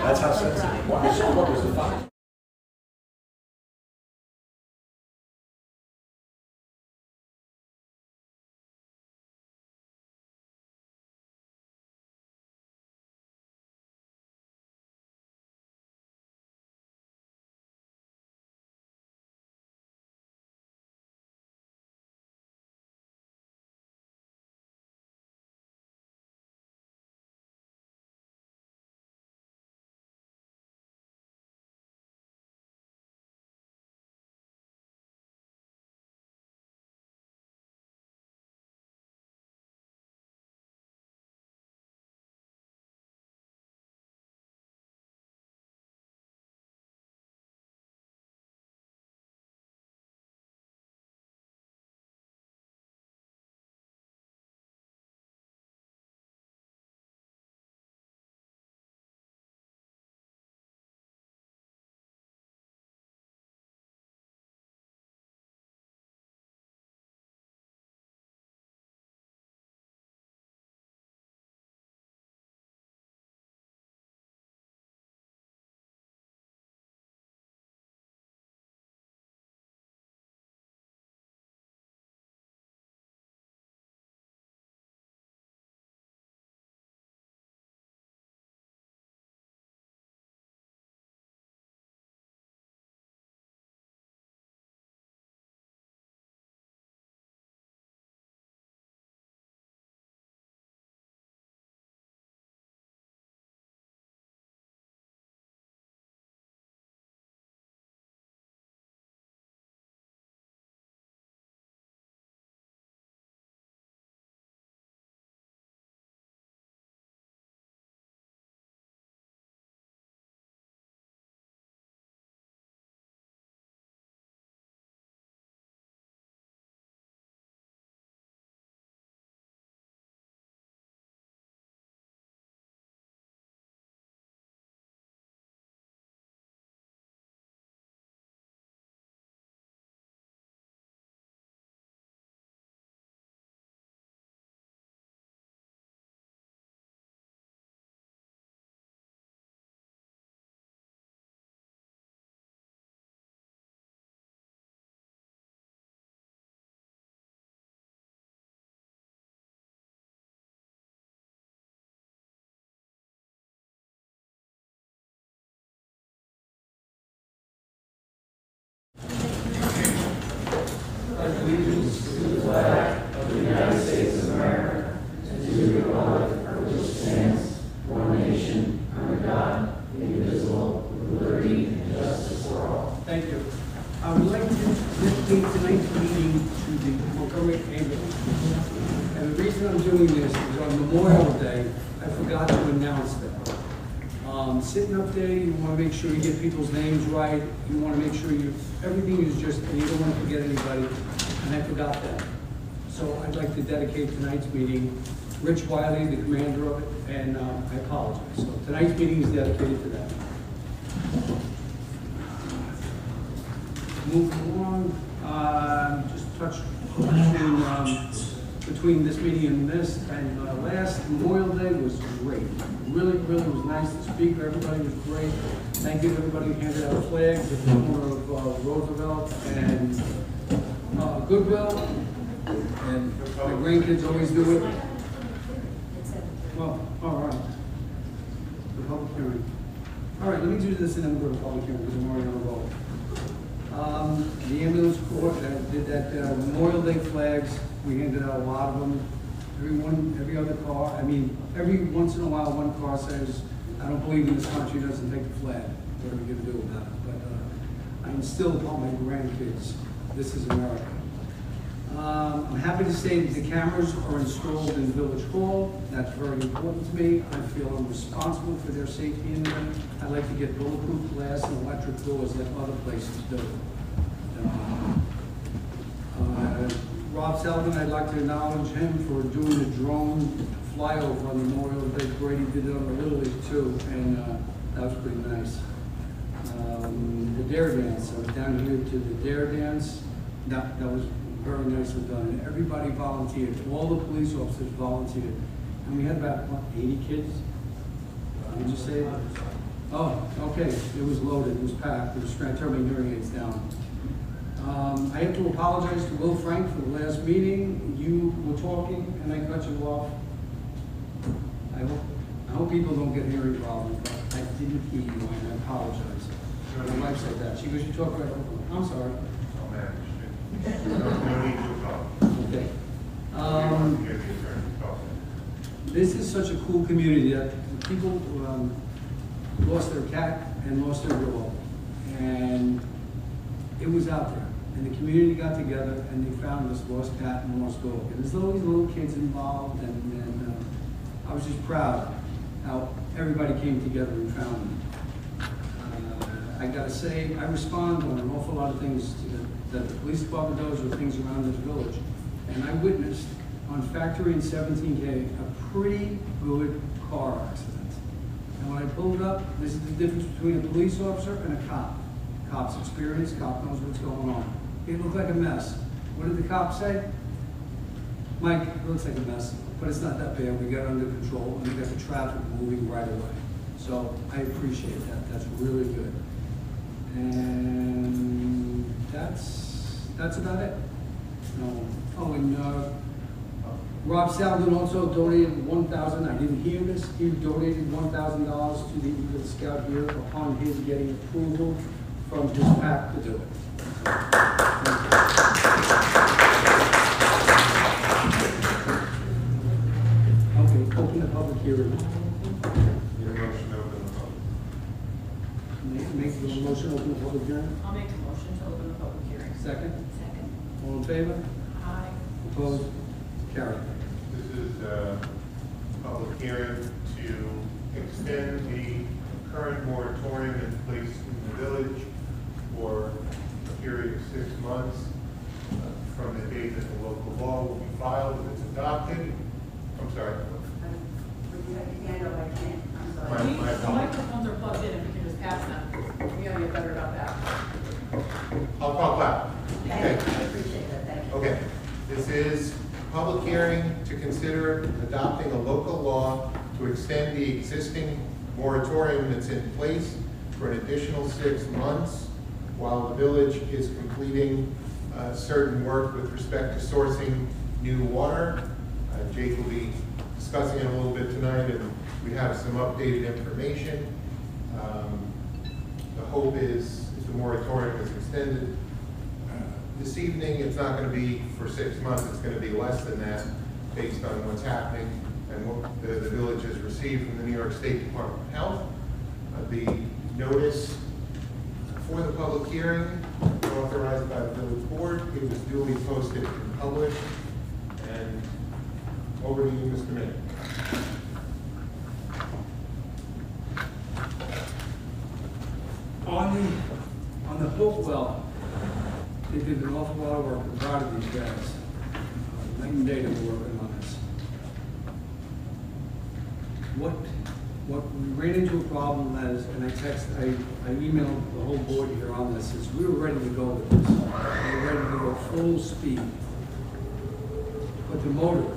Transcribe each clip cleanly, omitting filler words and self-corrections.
That's how sensitive. What was the fire? Allegiance to the flag of the United States of America and to the republic for which it stands, one nation, under God, indivisible, with liberty and justice for all. Thank you. I would like to dedicate tonight's meeting to the Montgomery ambulance. And the reason I'm doing this is on Memorial Day, I forgot to announce that. Sitting up there, you want to make sure you get people's names right. You want to make sure everything is just, you don't want to forget anybody. And I forgot that. So I'd like to dedicate tonight's meeting, Rich Wiley, the commander of it, and I apologize. So tonight's meeting is dedicated to that. Moving along, just touch between this meeting and this, and last Memorial Day was great. Really was nice to speak. Everybody was great. Thank you to everybody who handed out flags at the corner of Roosevelt and Goodwill. And my grandkids always do it. Well, all right. The public hearing. All right, let me do this and then we'll go to public hearing because I'm already on the roll. The ambulance corps did that Memorial Day flags. We handed out a lot of them. Every other car, I mean, every once in a while, one car says, I don't believe in this country, doesn't take the flag. What are we going to do about it? But I instill upon my grandkids, this is America. I'm happy to say that the cameras are installed in Village Hall. That's very important to me. I feel I'm responsible for their safety in there. I like to get bulletproof glass and electric doors like other places do. Rob Sullivan, I'd like to acknowledge him for doing the drone flyover on Memorial Day Parade. He did it on the Little League too, and that was pretty nice. The Dare Dance, I was down here to the Dare Dance. That was very nicely done. And everybody volunteered. All the police officers volunteered. And we had about, what, 80 kids? Did you say? Oh, okay, it was loaded, it was packed, it was trying to turn my hearing aids down. I have to apologize to Will Frank for the last meeting. You were talking and I cut you off. I hope people don't get hearing problems, but I didn't hear you and I apologize. My wife said that. She goes, you talk right over. I'm sorry. Oh, man. No need to apologize. Okay. We want to hear the attorney talk. This is such a cool community that people lost their cat and lost their dog. And it was out there. And the community got together and they found this lost cat and lost dog. And there's all these little kids involved and I was just proud how everybody came together and found them. I gotta say, I respond on an awful lot of things that the police department does or things around this village. And I witnessed on Factory and 17K a pretty good car accident. And when I pulled up, this is the difference between a police officer and a cop. Cop's experienced, cop knows what's going on. It looked like a mess. What did the cop say? Mike, it looks like a mess, but it's not that bad. We got it under control and we got the traffic moving right away. So I appreciate that. That's really good. And that's about it. No. Oh, and Rob Salvin also donated $1,000. I didn't hear this. He donated $1,000 to the Eagle Scout here upon his getting approval from his PAC to do it. Okay, open the public hearing. Need a motion to open the public. Make the motion, open the public hearing. I'll make a motion to open the public hearing. Second. Second. All in favor? Aye. Opposed? Carried. This is a public hearing to extend the current moratorium in place in the village for a period of 6 months from the date that the local law will be filed if it's adopted. I'm sorry. The My apologies. microphones are plugged in and we can just pass them. We gotta get better about that. I'll talk loud. Okay. I appreciate that, thank you. Okay, this is a public hearing to consider adopting a local law to extend the existing moratorium that's in place for an additional 6 months while the village is completing certain work with respect to sourcing new water. Jake will be discussing it a little bit tonight, and we have some updated information. The hope is if the moratorium is extended this evening, it's not going to be for 6 months, it's going to be less than that based on what's happening and what the village has received from the New York State Department of Health. The notice for the public hearing authorized by the village board, it was duly posted and published. And over to you, Mr. Mayor. On the Hope Well, they did an awful lot of work. I'm proud of these guys. Night and day they were working on this. What we ran into a problem as, and I emailed the whole board here on this, is we were ready to go with this. We were ready to go full speed. But the motor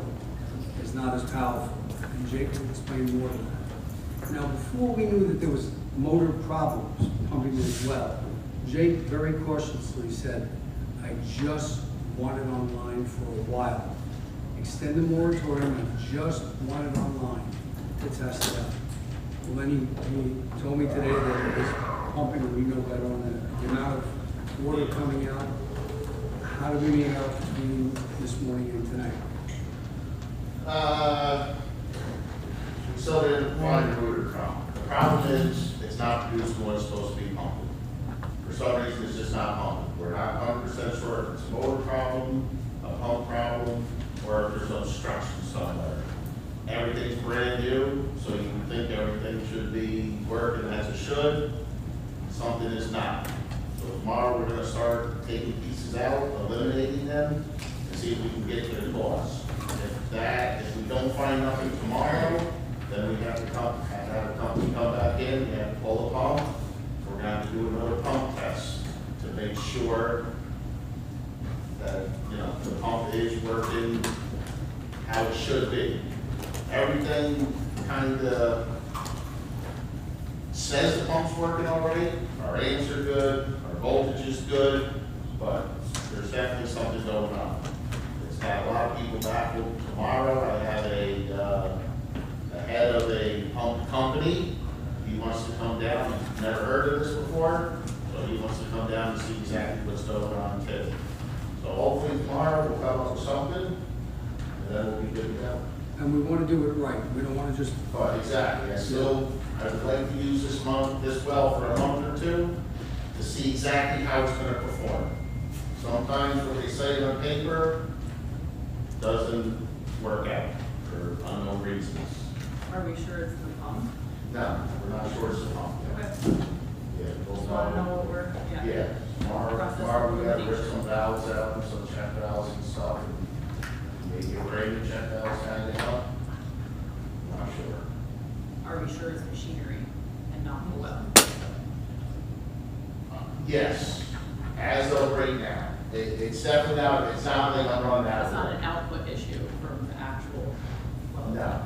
is not as powerful, and Jake will explain more to that. Now, before we knew that there was motor problems pumping this well, Jake very cautiously said, I just want it online for a while. Extend the moratorium, I just want it online to test it out. Well, then he told me today that it was pumping, and we know better on the amount of water coming out. How do we make out between this morning and tonight? So there's one root of the problem. The problem is it's not producing what it's supposed to be pumping. For some reason, it's just not pumping. We're not 100% sure if it's a motor problem, a pump problem, or if there's obstruction somewhere. Everything's brand new, so you can think everything should be working as it should. Something is not. So tomorrow we're going to start taking pieces out, eliminating them, and see if we can get to the cause. If we don't find nothing tomorrow, then we have to have a company come back in, we have to pull the pump. We're going to have to do another pump test to make sure that, the pump is working how it should be. everything kind of says the pump's working already, our amps are good, our voltage is good, but there's definitely something going on. It's got a lot of people baffled. Tomorrow, I have the head of a pump company. He wants to come down, he's never heard of this before, so he wants to come down and see exactly what's going on too. So hopefully tomorrow we'll come up with something, and then we'll be good to go. And we want to do it right. We don't want to just, But exactly, I would like to use this well for a month or two to see exactly how it's gonna perform. Sometimes what they say on paper doesn't work out for unknown reasons. Are we sure it's the pump? No, we're not sure it's a pump yet. Okay. Yeah, we'll Just want to know know. what we're, Yeah, tomorrow we gotta rip some valves out and some check valves and stuff, and maybe a brain check valves hanging up. Not sure. Are we sure it's machinery and not the well? Yes, as of right now. It's definitely not, it's not like I'm running out That's of not it. an output issue from the actual well? No,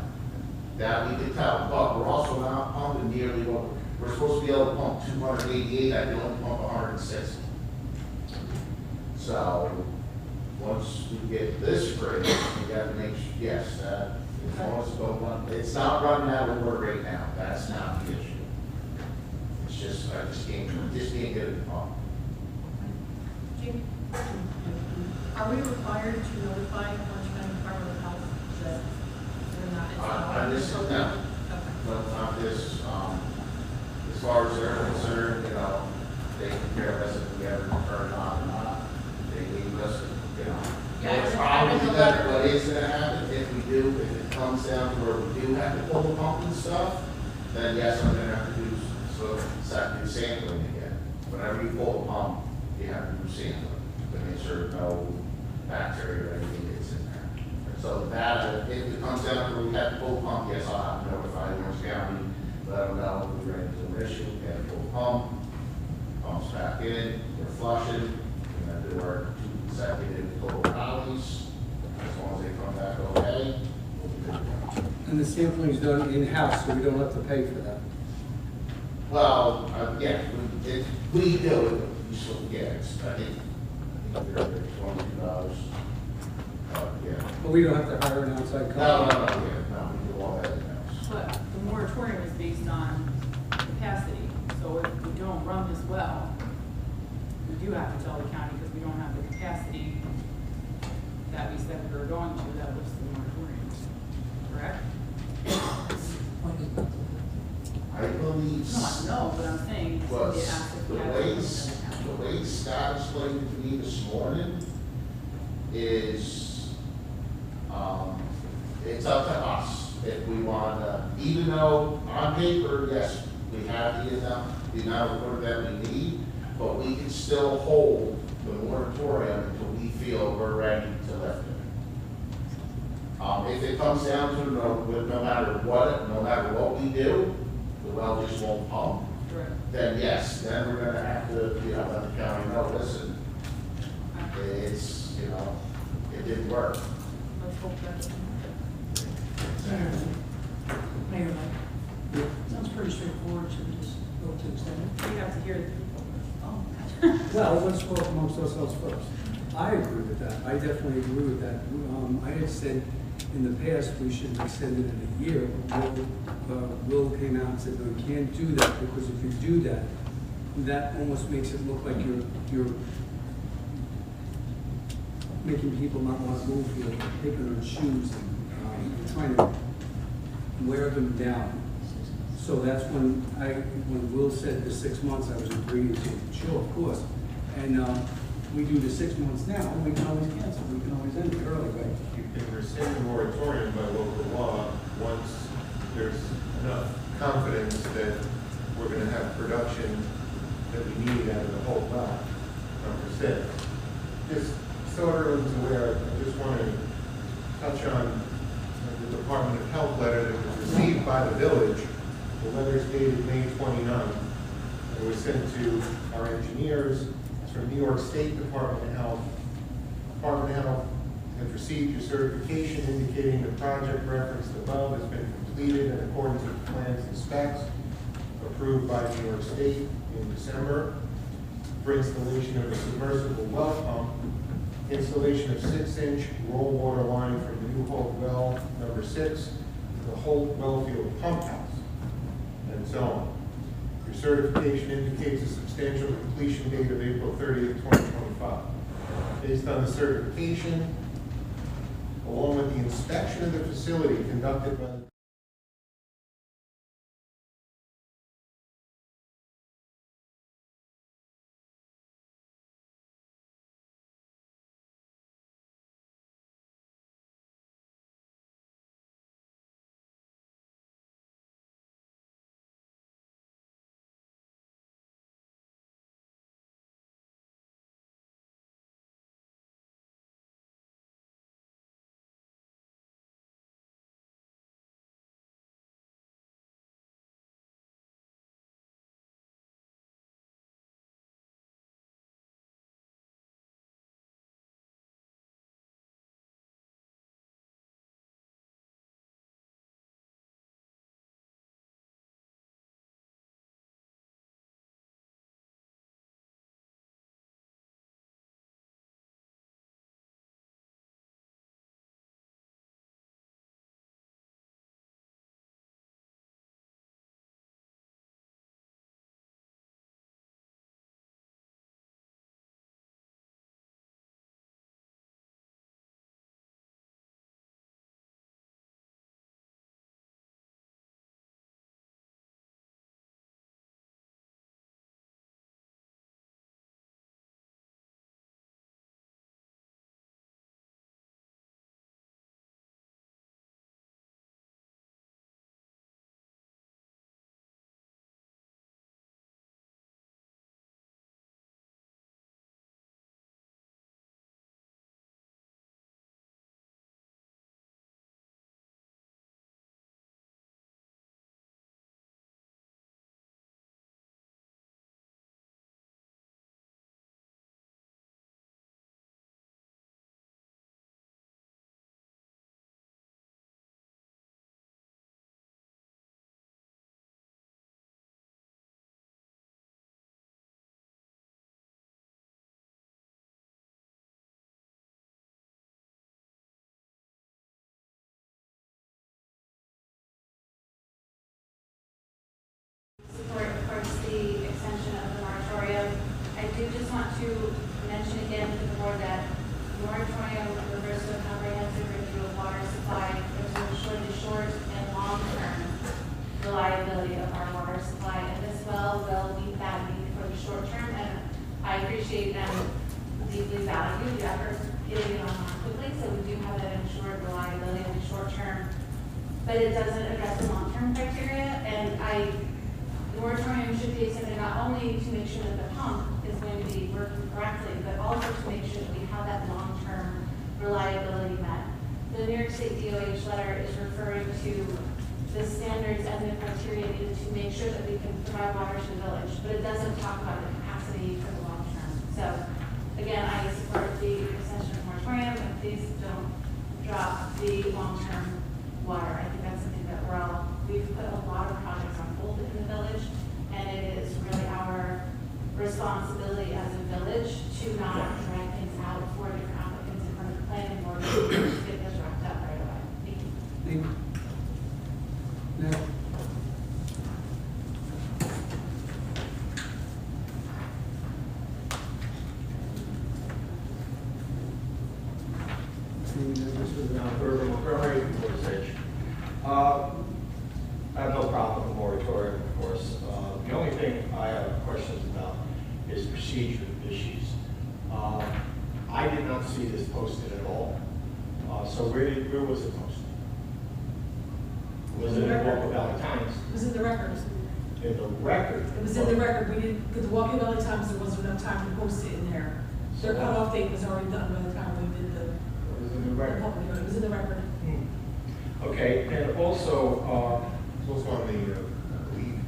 that we can tell, but we're also not pumping nearly what, we're supposed to be able to pump 288, I can only pump 160. So, once we get this free, we gotta make sure, yes, that, as long as it's going on, it's not running out of water right now, that's not the issue. It's just, I just can't get it pumped. Jake, are we required to notify Montgomery Department of Health that they're not I just, no, Okay. no, not this, as far as they're concerned, you know, they can care less if we ever turn it on or not. They leave us, you know. Yeah, It's I read the probably that letter. what is gonna happen if we do, if it comes down to where we do have to pull the pump and stuff, then yes, I'm gonna have to do sampling again. Whenever you pull the pump, you have to do sampling to make sure no bacteria or anything gets in there. So that, if it comes down to where we have to pull the pump, yes, I'll have to notify Orange County, let them know we ran into an issue, we have to pull the pump, pumps back in, we're flushing, and then do our 2 consecutive total tallies. As long as they come back okay, we'll be good to go. and the sampling is done in-house, so we don't have to pay for that. Well, yeah, we do it, we still, yeah, I think they're $22. Yeah. But we don't have to hire an outside No, company. no, we do all that in-house. But the moratorium is based on capacity, so if we don't run this well, we do have to tell the county because we don't have the capacity that we said we were going to, that was the moratorium, correct? I believe. No, but I'm saying, it's gonna be asked if The we have way, to. the way Scott explained it to me this morning is, it's up to us if we want to, even though on paper, yes, we have the amount of water that we need, but we can still hold the moratorium until we feel we're ready to lift it. If it comes down to no matter what we do, the well just won't pump, Correct. then yes, then we're gonna have to, let the county know, listen, it's, it didn't work. Let's hope that. Mayor, Mike, sounds pretty straightforward, should we just vote to extend it? We have to hear the people first. Oh, Well, let's talk amongst ourselves first. I agree with that. I definitely agree with that. I had said in the past, we should extend it in a year. Will came out and said, no, you can't do that, because if you do that, that almost makes it look like you're making people not want to move, you're taking their shoes and trying to wear them down. So that's when Will said the 6 months, I was agreeing to, sure, of course. And we do the 6 months now, and we can always cancel, we can always end it early, right? You can rescind the moratorium by local law once there's enough confidence that we're gonna have production that we need out of the whole lot, 100%. Just so everyone's aware, I just want to touch on the Department of Health letter that was received by the village. The letter is dated May 29th. It was sent to our engineers. It's from New York State Department of Health. Department of Health has received received your certification indicating the project referenced above has been completed in accordance with the plans and specs approved by New York State in December. For installation of a submersible well pump, installation of 6-inch roll water line from the New Holt well number 6 to the Holt Wellfield pump house, and so on. Your certification indicates a substantial completion date of April 30th, 2025. Based on the certification, along with the inspection of the facility conducted by the support, of course, the extension of the moratorium. I do just want to mention again to the board that moratorium refers to a comprehensive review of water supply to ensure the short and long-term reliability of our water supply. And this well will meet that need for the short term. And I appreciate and deeply value the efforts getting it online quickly. So we do have that ensured reliability in the short term, but it doesn't address the long-term criteria. And the moratorium should be extended not only to make sure that the pump is going to be working correctly, but also to make sure that we have that long-term reliability met. The New York State DOH letter is referring to the standards and the criteria needed to make sure that we can provide water to the village, but it doesn't talk about the capacity for the long term. So again, I support the extension of moratorium, and please don't drop the long-term water. I think that's something that we've put a lot of projects on hold in the village, and it is really our responsibility as a village to not drag things out for different applicants in front of the planning board to get this wrapped up right away. Thank you. Thank you. Now, Montgomery, I have no problem with the moratorium, of course. The only thing I have questions about is procedure issues. I did not see this posted at all. So where was it posted? Was it in the Walker Valley Times? It was in the record. In the record? It was in the record. We didn't, because the Walker Valley Times, there wasn't enough time to post it in there. Their cutoff date was already done by the time we did the It was in the record. public hearing. It was in the record. Okay, and also, It's also on the, I believe,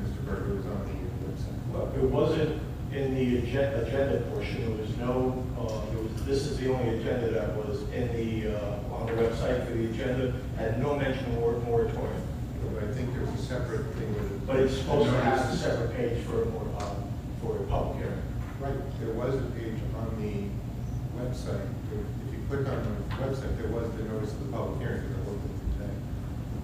Mr. Berger was on the website. well, it wasn't in the agenda portion, there was no, this is the only agenda that was in the, on the website for the agenda, had no mention of moratorium. But I think there's a separate thing with it. But it's supposed to have a separate page for a public hearing. Right, there was a page on the website. If you click on the website, there was the notice of the public hearing that I looked at today.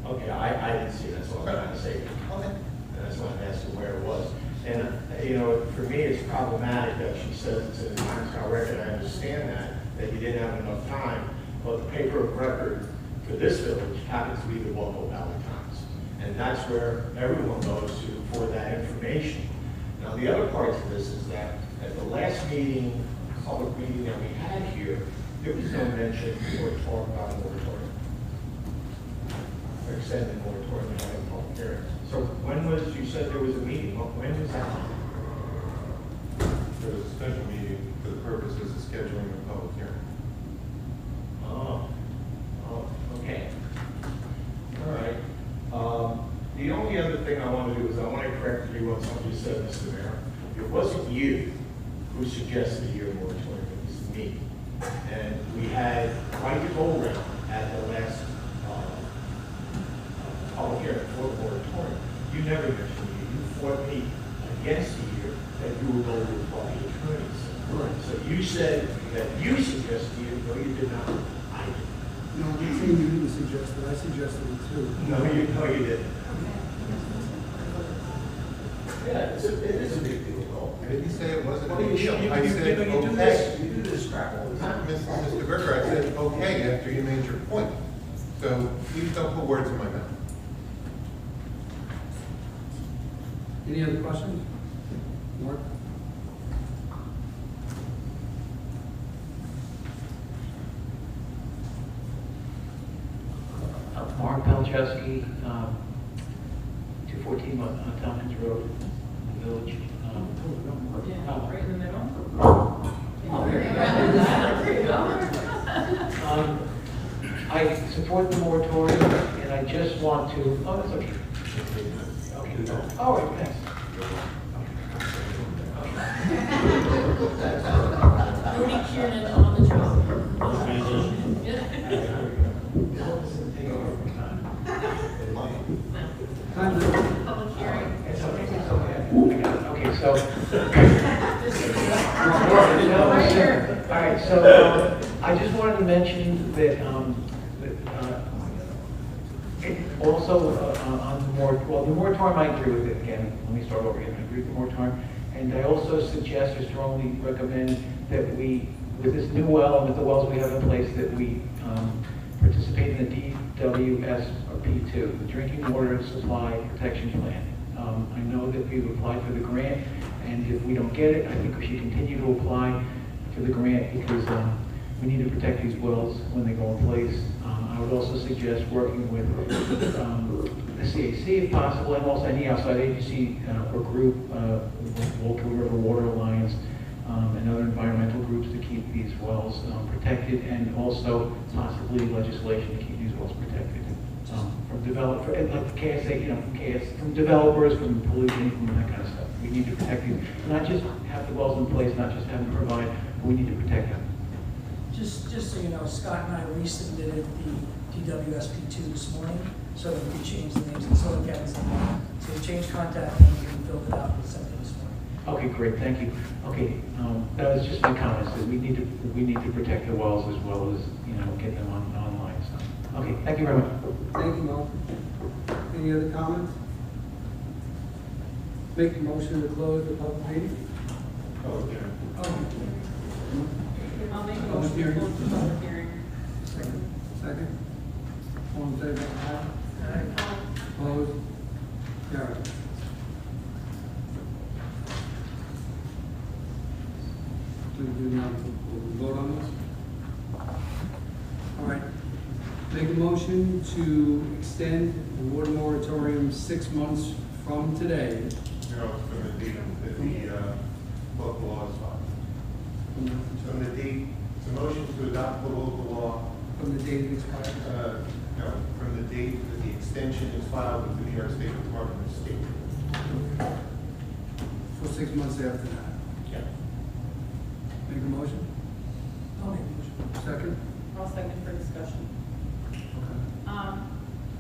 Okay, I didn't see it, that's what I'm trying to say. Okay. And that's why I'm asking where it was. And, you know, for me, it's problematic that she says it's in the Times Star record. I understand that you didn't have enough time, but the paper of record for this village happens to be the local Valley Times. And that's where everyone goes to for that information. Now, the other part to this is that at the last meeting, public meeting that we had here, there was no mention or talk about moratorium. Or extended moratorium and having public hearings. So when was, you said there was a meeting, when was that? There was a special meeting for the purposes of scheduling a public hearing. Oh, okay. All right. The only other thing I want to do is I want to correct you on something you said, Mr. Mayor. It wasn't you who suggested a year moratorium, it was me. And we had quite a go-round at the last public hearing for the moratorium. You never mentioned me. You fought me against the year that you would go with what the attorneys said. Right. So you said that you suggested the year, no, you did not. I did. No, I'm not saying you didn't suggest it, I suggested it too. No, you didn't. Yeah, it is a big deal. I didn't say it wasn't a Well, big deal. I said, you do okay. this, you do this crap all the time. Mr. Berger, I said, okay, after you made your point. So please don't put words in my mouth. Any other questions? Mark? Mark Palczewski, 214 Tompkins Road, Village. Yeah, right in the middle. I support the moratorium, and I just want to, oh, that's okay. Okay, all right, thanks. Rudy Kiernan on the job. Time to, Public hearing. It's okay, it's okay. Okay, so. All right, so I just wanted to mention that, also on the moratorium, I agree with it again. Let me start over again. I agree with the moratorium. And I also suggest or strongly recommend that we, with this new well and with the wells we have in place, that we participate in the DWS or P2, the Drinking Water Supply Protection Plan. I know that we've applied for the grant, and if we don't get it, I think we should continue to apply for the grant because we need to protect these wells when they go in place. I would also suggest working with the CAC if possible, and also any outside agency or group, Walker River Water Alliance, and other environmental groups to keep these wells protected, and also possibly legislation to keep these wells protected from from developers, from pollution, from that kind of stuff. We need to protect these, not just have the wells in place, not just have them provide, but we need to protect them. Just so you know, Scott and I resubmitted the DWSP2 this morning, so that we could change the names in Southern County's name. So we changed contact names and filled it out and sent it this morning. Okay, great, thank you. Okay, that was just my comments, that we need to protect the wells as well as, get them online, so. Okay, thank you very much. thank you, Mark. Any other comments? Make a motion to close the public meeting? Okay. I'll make a Public motion to hearing. close the public hearing. Second? All in favor? Aye. Opposed? Carried. Please do now, we'll vote on this. All right. Make a motion to extend the water moratorium 6 months from today. It's from the date that the local law is filed. From the date, it's a motion to adopt the local law, From the date it expires. no, from the date that the extension is filed with the New York State Department of State. For 6 months after that. Make a motion? I'll make a motion. Second? I'll second for discussion. Okay.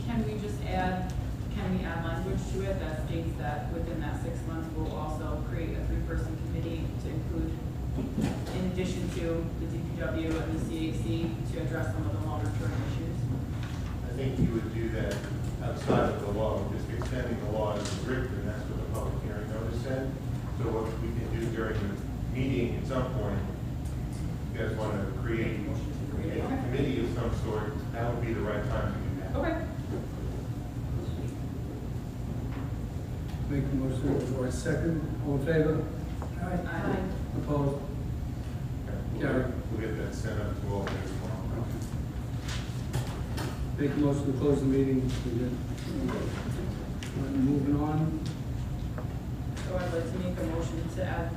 Can we just add, can we add language to it that states that within that 6 months, we'll also create a 3-person committee to include, in addition to the DPW and the CAC, to address some of the longer term issues? I think you would do that outside of the law, just extending the law as written, and that's what the public hearing notice said. So what we can do during the meeting at some point, if you guys want to create a committee of some sort, that would be the right time to do that. Okay. Make a motion for a second. All in favor? All right. Aye. Opposed? Okay, we'll get that sent up to all of you tomorrow. Make a motion to close the meeting. We good? All right, moving on. So I'd like to make a motion to add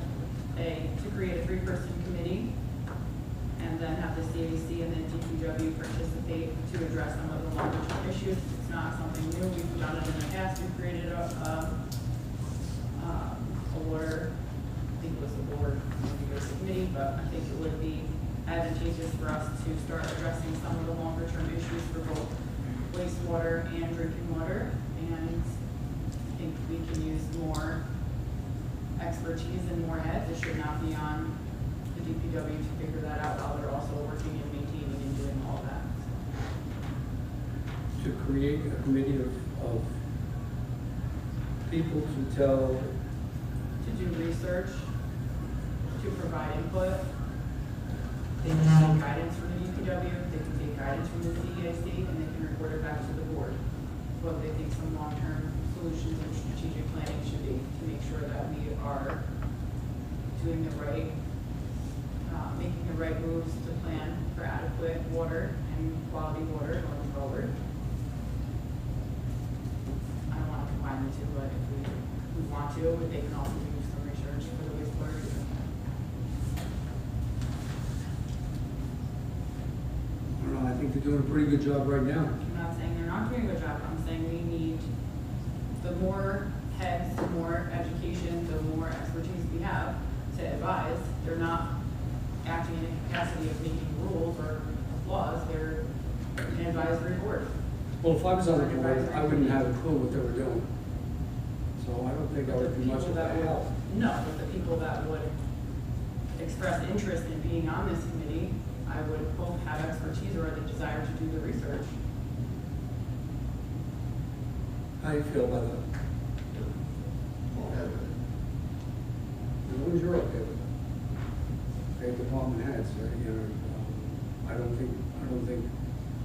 to create a 3-person committee, and then have the CAC and the DPW participate to address some of the longer term issues. It's not something new, we've done it in the past, we've created a water, I think it was the board, maybe it was the committee, but I think it would be advantageous for us to start addressing some of the longer term issues for both wastewater and drinking water, and I think we can use more expertise and more heads. It should not be on the DPW to figure that out while they're also working and maintaining and doing all that. To create a committee of people to tell, To do research, to provide input. They can take guidance from the DPW, they can take guidance from the CEAC, and they can report it back to the board. What they think some long-term solutions and strategic planning should be to make sure that we are doing the right, making the right moves to plan for adequate water and quality water going forward. I don't want to combine the two, but if we want to, they can also do some research for the wastewater treatment plant. I don't know, I think they're doing a pretty good job right now. I'm not saying they're not doing a good job, I'm saying we need the more heads, the more education, the more expertise we have to advise. They're not acting in a capacity of making rules or laws, they're an advisory board. Well, if I was on the board, I wouldn't have a clue what they were doing. So I don't think I would be much of a help. No, but the people that would express interest in being on this committee, I would both have expertise or the desire to do the research. How do you feel about that? As long as you're okay with it. Okay, department heads, you know, I don't think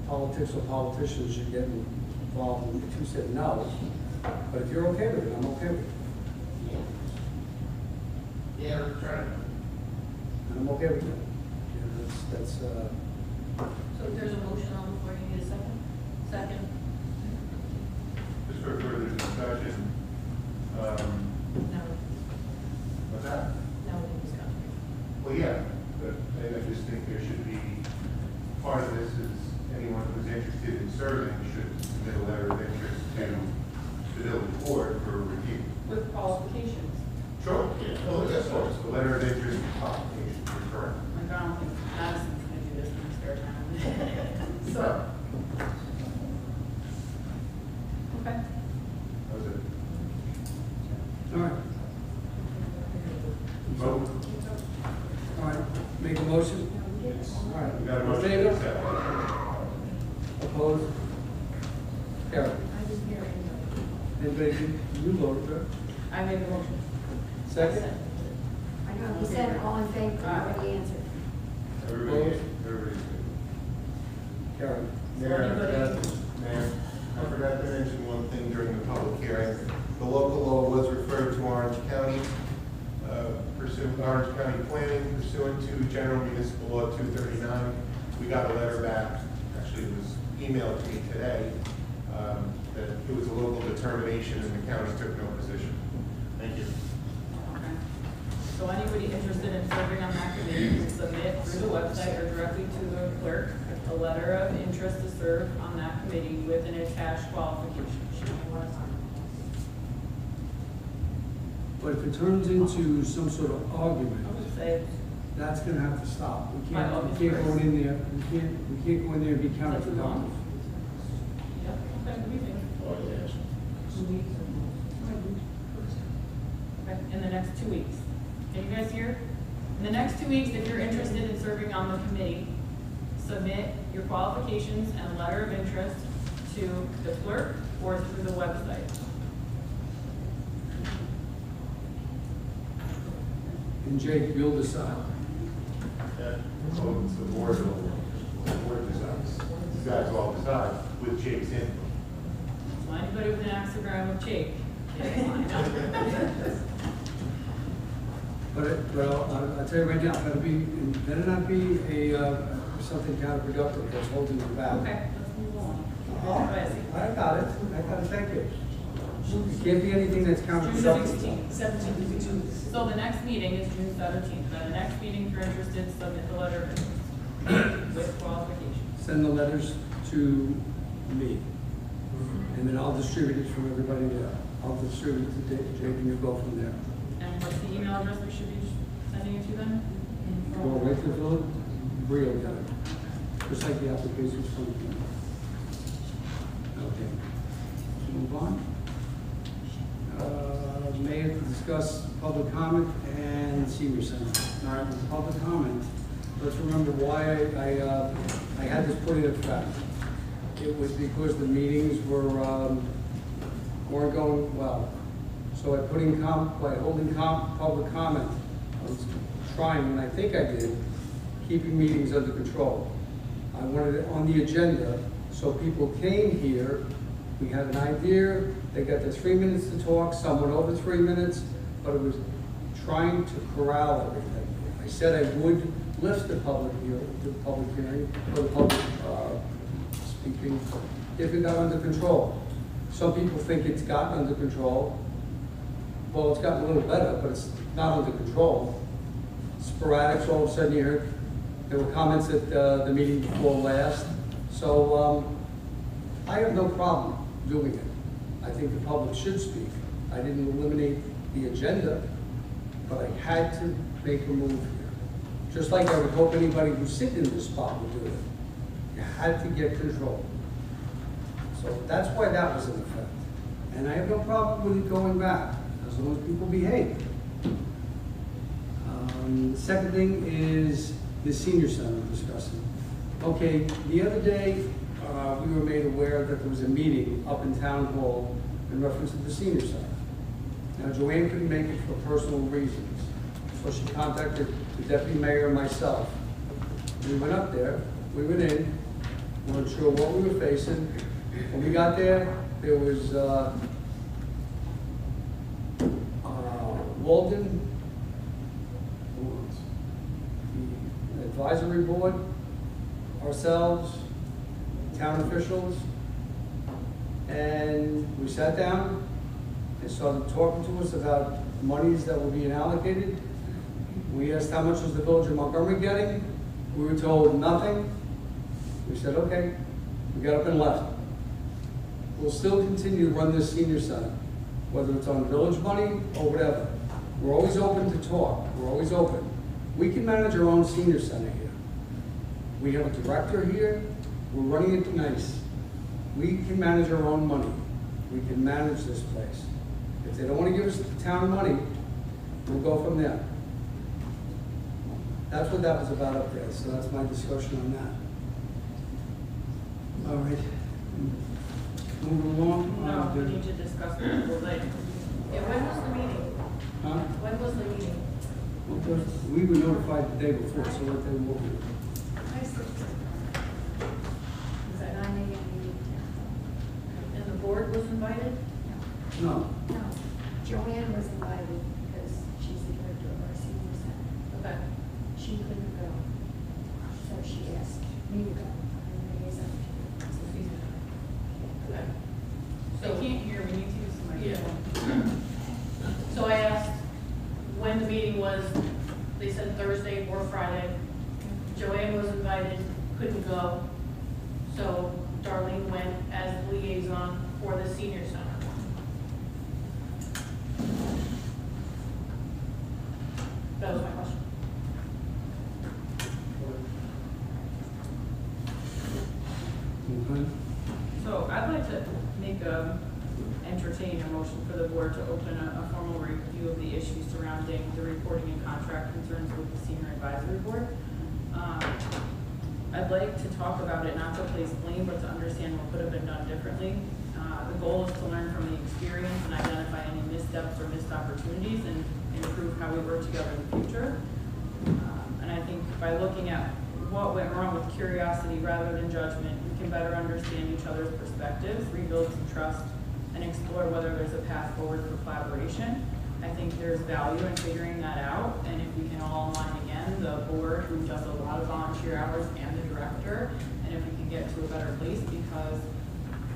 politics or politicians should get involved in if you said no. But if you're okay with it, I'm okay with it. Yeah, we're trying. And I'm okay with that. Yeah, that's, So if there's a motion on the floor, you need a second? Second? Just for further discussion, No. what's that? No, we can discuss. Well, yeah, but I just think there should be, part of this is anyone who's interested in serving should submit a letter of interest to the village board for review. With qualifications. Sure. Oh, that's what it's, the letter of interest application, you're correct. Like, I don't think Madison's gonna do this in his spare time. So. Okay. That was it. all right. Vote. All right, make a motion. All right. We got a In motion. favor? Second. Opposed? Carried. I didn't hear anybody. Anybody, you voted, right? I made the motion. Second? I know, he said all in favor, I already answered. Everybody's good. Carried. Mayor, I forgot to mention one thing during the public hearing. The local law was referred to Orange County, Orange County planning pursuant to General Municipal Law 239. We got a letter back, actually it was emailed to me today, that it was a local determination and the county took no position. Thank you. Okay. So anybody interested in serving on that committee can submit through the website or directly to the clerk a letter of interest to serve on that committee with an attached qualification sheet. But if it turns into some sort of I argument, would say, That's gonna have to stop. We By can't August go 1st. in there, we can't go in there and be counterproductive. Yep, okay, what do you think? Always ask. Okay, in the next 2 weeks. Can you guys hear? In the next 2 weeks, if you're interested in serving on the committee, submit your qualifications and letter of interest to the clerk or through the website. And Jake, you'll decide. So the board decides. You guys all decide with Jake's input. So anybody with an axiogram of Jake, is fine. Well, I'll tell you right now, it better not be something counterproductive that's holding you back. Okay, let's move on. Oh, I got it, thank you. It can't be anything that's June counterproductive. 16th. So the next meeting is June 17th. Then the next meeting, if you're interested, submit the letter of interest with qualifications. Send the letters to me, and then I'll distribute it from everybody there. I'll distribute it to Jake, and you'll go from there. And what's the email address we should be sending it to then? Go right to Philip, Brio got it, just like the applications from. Okay, move on. Mayor to discuss public comment and senior center. All right, with public comment, let's remember why I had this put in effect. It was because the meetings weren't going well. So by holding public comment, I was trying, and I think I did, keeping meetings under control. I wanted it on the agenda, so people came here, we had an idea, they got their 3 minutes to talk, some went over 3 minutes, but it was trying to corral everything. I said I would lift the public hearing, or the public speaking, if it got under control. Some people think it's gotten under control. Well, it's gotten a little better, but it's not under control. Sporadic, all of a sudden you heard, there were comments at the meeting before last. So I have no problem doing it. I think the public should speak. I didn't eliminate the agenda, but I had to make a move here. Just like I would hope anybody who's sitting in this spot would do it. You had to get control. So that's why that was in effect. And I have no problem with it going back, as long as people behave. The second thing is the senior center we're discussing. Okay, the other day, we were made aware that there was a meeting up in Town Hall in reference to the senior center. Now, Joanne couldn't make it for personal reasons, so she contacted the deputy mayor and myself. We went up there, we went in, we weren't sure what we were facing. When we got there, there was Walden, the advisory board, ourselves, town officials, and we sat down and started talking to us about monies that were being allocated. We asked how much was the village of Montgomery getting. We were told nothing. We said, okay, we got up and left. We'll still continue to run this senior center, whether it's on village money or whatever. We're always open to talk. We're always open. We can manage our own senior center here. We have a director here. We're running it nice. We can manage our own money. We can manage this place. If they don't want to give us the town money, we'll go from there. That's what that was about up there. So that's my discussion on that. All right. Moving along. No, we need to discuss it a little later. Yeah, when was the meeting? Huh? When was the meeting? We were notified the day before, so what they will do. Is that 9 a.m. meeting? And the board was invited? No. No, Joanne was invited because she's the director of our senior center. Okay. She couldn't go, so she asked me to go. I'm the liaison to it. Okay. So I can't hear, we need to use the microphone. So I asked when the meeting was, they said Thursday or Friday. Joanne was invited, couldn't go. So Darlene went as liaison for the senior center. That was my question. Okay. So I'd like to entertain a motion for the board to open a formal review of the issues surrounding the reporting and contract concerns with the senior advisory board. I'd like to talk about it, not to place blame, but to understand what could have been done differently. The goal is to learn from the experience and identify any missteps or missed opportunities and improve how we work together in the future. And I think by looking at what went wrong with curiosity rather than judgment, we can better understand each other's perspectives, rebuild some trust, and explore whether there's a path forward for collaboration. I think there's value in figuring that out, and if we can all align again, the board who does a lot of volunteer hours and the director, and if we can get to a better place, because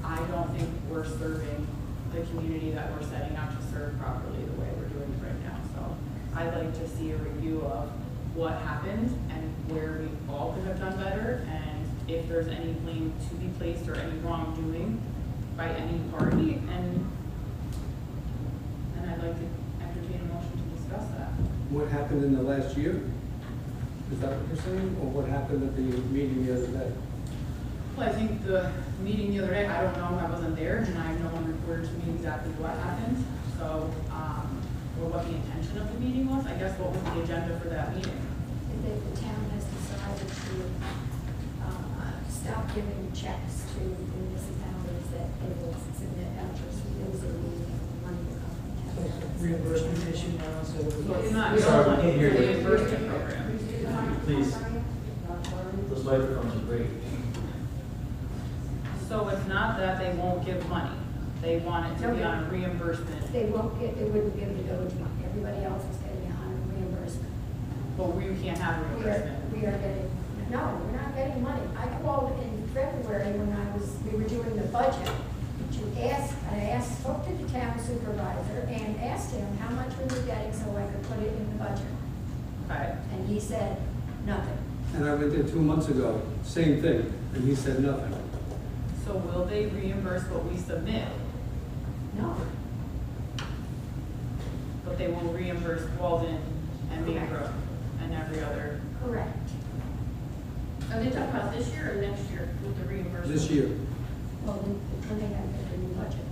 I don't think we're serving the community that we're setting out to serve properly the way we're doing it right now. So I'd like to see a review of what happened and where we all could have done better, and if there's any blame to be placed or any wrongdoing by any party, and I'd like to entertain a motion to discuss that. What happened in the last year? Is that what you're saying? Or what happened at the meeting the other day? Well, I think the meeting the other day, I don't know, I wasn't there, and I have no one reported to me exactly what happened, so, or what the intention of the meeting was. I guess what was the agenda for that meeting? The town has decided to stop giving checks to municipalities that they will submit vouchers for those that need money to come from So it's a town. reimbursement issue now, so So it's not, Sorry, we can't hear you. it's a reimbursement program. Please. Those microphones are great. So it's not that they won't give money, they want it to be on a reimbursement, They wouldn't give the village money, everybody else is getting a hundred reimbursement. but we can't have reimbursement. We are getting, no, we're not getting money. I called in February when we were doing the budget spoke to the town supervisor and asked him how much we were getting so I could put it in the budget. Okay, And he said, nothing. And I went there 2 months ago, same thing, and he said nothing. so will they reimburse what we submit, No. but they will reimburse Walden and Meadbrook and every other? Correct. Are they talking about this year or next year with the reimbursement? This year. Well, when they have their new budget.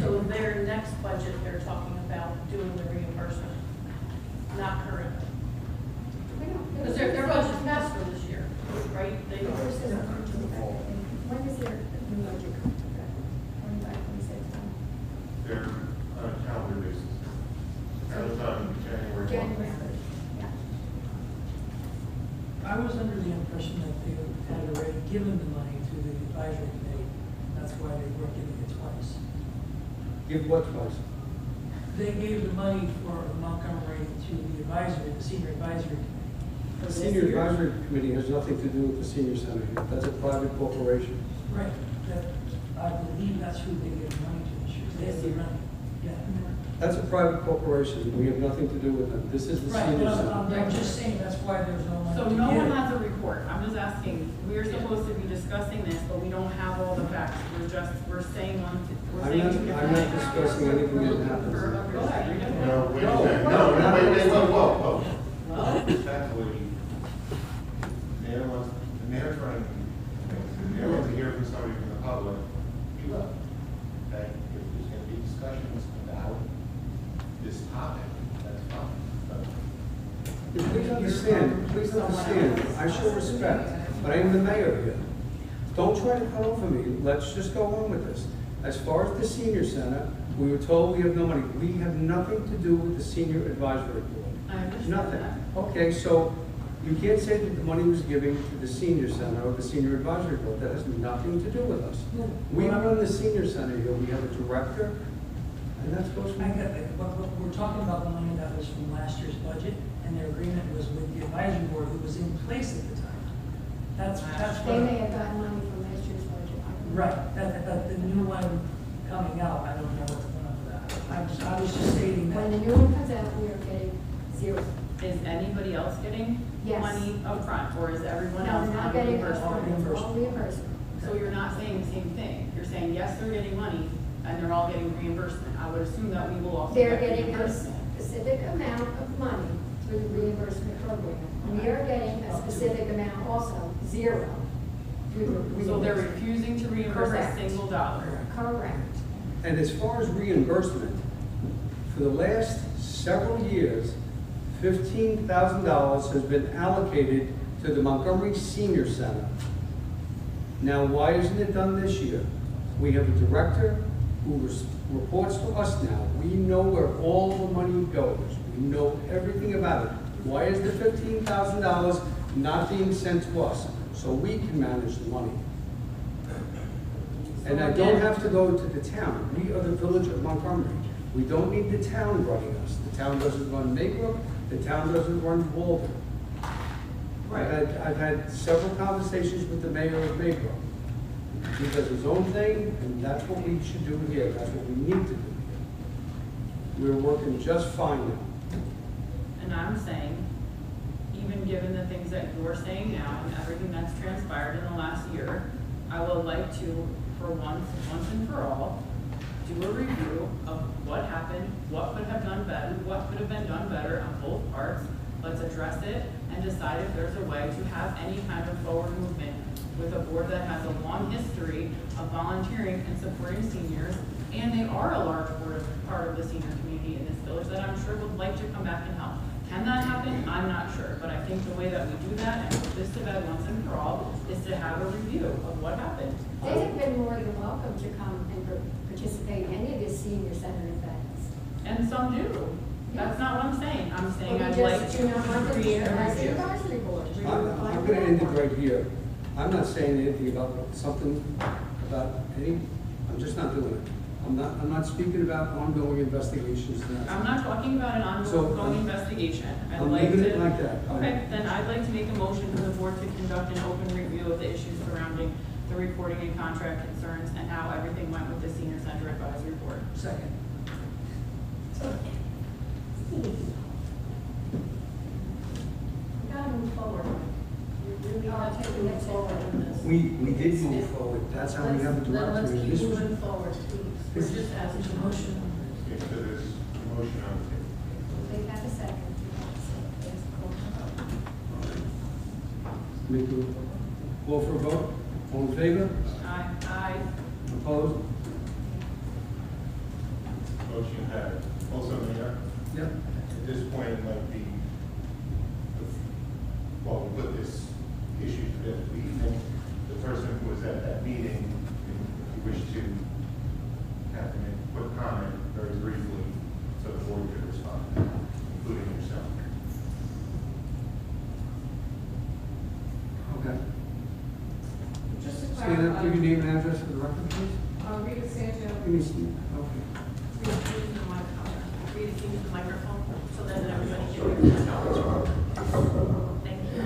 So in their next budget, they're talking about doing the reimbursement, not currently. We don't- Because their budget's passed for this year, right? They, Yours doesn't come to effect. When is their new budget come to effect? 25, 26, They're on a calendar basis. That was on January 1. January 1st. Yeah. I was under the impression that they had already given the money to the advisory committee. That's why they weren't giving it twice. Give what twice? They gave the money for Montgomery to the advisory, the senior advisory committee. The senior advisory committee has nothing to do with the senior center here. That's a private corporation. Right, that, I believe that's who they gave money to this year. They have the money, yeah. That's a private corporation. We have nothing to do with them. This is the Right, senior but center. I'm just saying, that's why there's no money So to no one give. has a report, I'm just asking, we're supposed to be discussing this, but we don't have all the facts, we're saying we're saying. I'm not discussing anything that happens. Go ahead, read it. No, wait a minute, no, wait, whoa. Respectfully, the mayor wants to hear from somebody from the public. You will. Okay, if there's gonna be discussions about this topic, that's fine. Please understand, I show respect, but I am the mayor here. Don't try to come over me, let's just go on with this. As far as the senior center, we were told we have no money. We have nothing to do with the senior advisory board. I understand Nothing. that. Okay, so you can't say that the money was given to the senior center or the senior advisory board. That has nothing to do with us. We run the senior center here. We have a director, and that goes I from get that, but we're talking about the money that was from last year's budget, and their agreement was with the advisory board who was in place at the time. That's They may what, have gotten money from last year's budget. I don't know. right, that the new one coming out, I don't know what's going on with that. I was just stating When the that. new one comes out, we are getting zero. Is anybody else getting Yes. money upfront, or is everyone No, else they're on not getting reimbursement? all reimbursement. So you're not saying the same thing, you're saying, yes, they're getting money, and they're all getting reimbursement, I would assume that we will also They're get getting a reimbursement. specific amount of money through the reimbursement program. We are getting a specific amount also, zero, So they're refusing to reimburse a Correct. single dollar. Correct. And as far as reimbursement, for the last several years, $15,000 has been allocated to the Montgomery Senior Center. Now, why isn't it done this year? We have a director who reports to us now. We know where all the money goes. We know everything about it. Why is the $15,000 not being sent to us so we can manage the money? And I don't have to go to the town. We are the village of Montgomery. We don't need the town running us. The town doesn't run Maybrook. The town doesn't run Walden. I've had several conversations with the mayor of Maybrook. He does his own thing, and that's what we should do here. That's what we need to do here. We're working just fine now. And I'm saying, even given the things that you're saying now and everything that's transpired in the last year, I would like to, for once and for all, do a review of what happened, what could have done better, what could have been done better on both parts. Let's address it and decide if there's a way to have any kind of forward movement with a board that has a long history of volunteering and supporting seniors. And they are a large part of the senior community in this village that I'm sure would like to come back and help. Can that happen? I'm not sure, but I think the way that we do that and put this to bed once and for all is to have a review of what happened. They have been more than welcome to come and participate in any of the senior center events. And some do. That's not what I'm saying. I'm saying But I'd we like just to do not want them create to a as the review. advisory board. I'm going to end it right here. I'm not saying anything about something, about any, I'm just not doing it. I'm not speaking about ongoing investigations. I'm not talking about an So, ongoing investigation. I'd I'm like leaving to. it like that. Okay, then I'd like to make a motion for the board to conduct an open review of the issues surrounding the reporting and contract concerns and how everything went with the senior center advisory board. Second. We gotta move forward. We really have to move forward on this. We did move forward. That's how we have a Then director. let's and keep this was- moving forward, please. We're just asking for motion. Okay, so there's a motion on the table. They have a second. Yes, Make a call for a vote. All in favor? Aye. Opposed? Motion carried. Also, Mayor, Yep. at this point, it might be, well, we put this issue to bed this evening. The person who was at that meeting, if you wish to have them put comment very briefly, so the board could respond, including yourself. Okay. Just to Stand up, clarify, give your name and address for the record, please. Rita Sancho, Give me some, okay. Read it into the microphone. Read it into the microphone so that everybody can hear it. Thank you.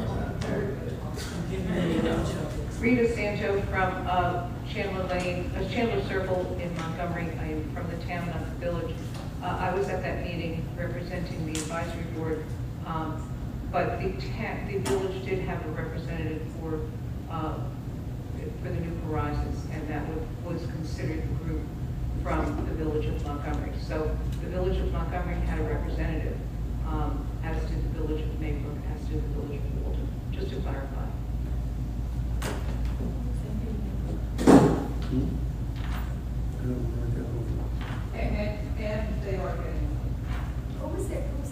Rita Sancho from Chandler Circle in Montgomery. I am from the town, not the village. I was at that meeting representing the advisory board, but the village did have a representative for the New Horizons, and that was considered the group from the village of Montgomery. So the village of Montgomery had a representative, as did the village of Maybrook, as did the village of Walden, just to clarify. And they are getting, Who was there from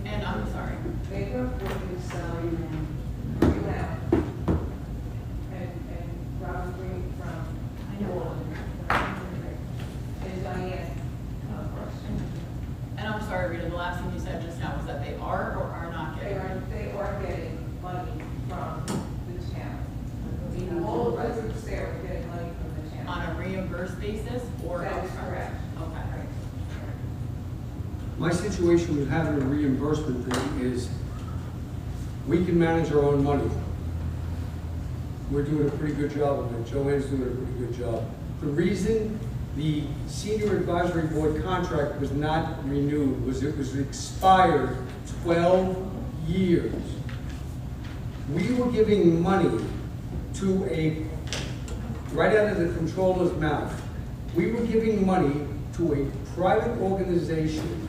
the? And I'm sorry. Maybrook is, Greenland, and Robin Green from I know. Walden, and Diane, And I'm sorry, Rita, the last thing you said just now was that they are or are not They getting? are getting money from the town. All of the groups there are getting money from the town. On a reimbursed basis or? That is upfront? correct. Okay. My situation with having a reimbursement thing is we can manage our own money. We're doing a pretty good job of it. Joanne's doing a pretty good job. The reason the senior advisory board contract was not renewed was it was expired 12 years. We were giving money to right out of the controller's mouth, we were giving money to a private organization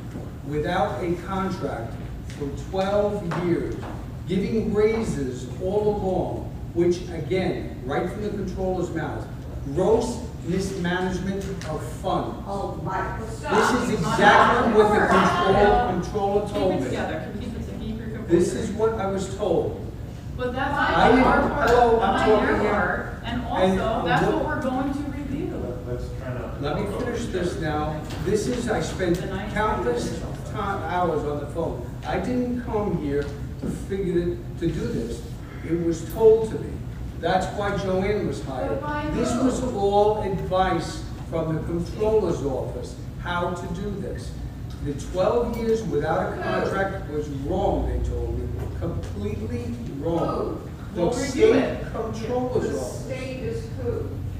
without a contract for 12 years, giving raises all along. which again, right from the controller's mouth, gross mismanagement of funds. Oh, Michael, This stop. is exactly what the controller Keep told it me. together, keep your composure. This is what I was told. But that's I not didn't- our part, hello, I'm not talking your here. part, and And also, that's what- what we're going to review. Let's try not. Let me finish this now. This is, I spent countless hours on the phone. I didn't come here to to do this. It was told to me. That's why Joanne was hired. But by This who? was all advice from the controller's office, how to do this. The 12 years without a contract was wrong, they told me, completely wrong. We'll The review state it. controller's The office. state is who?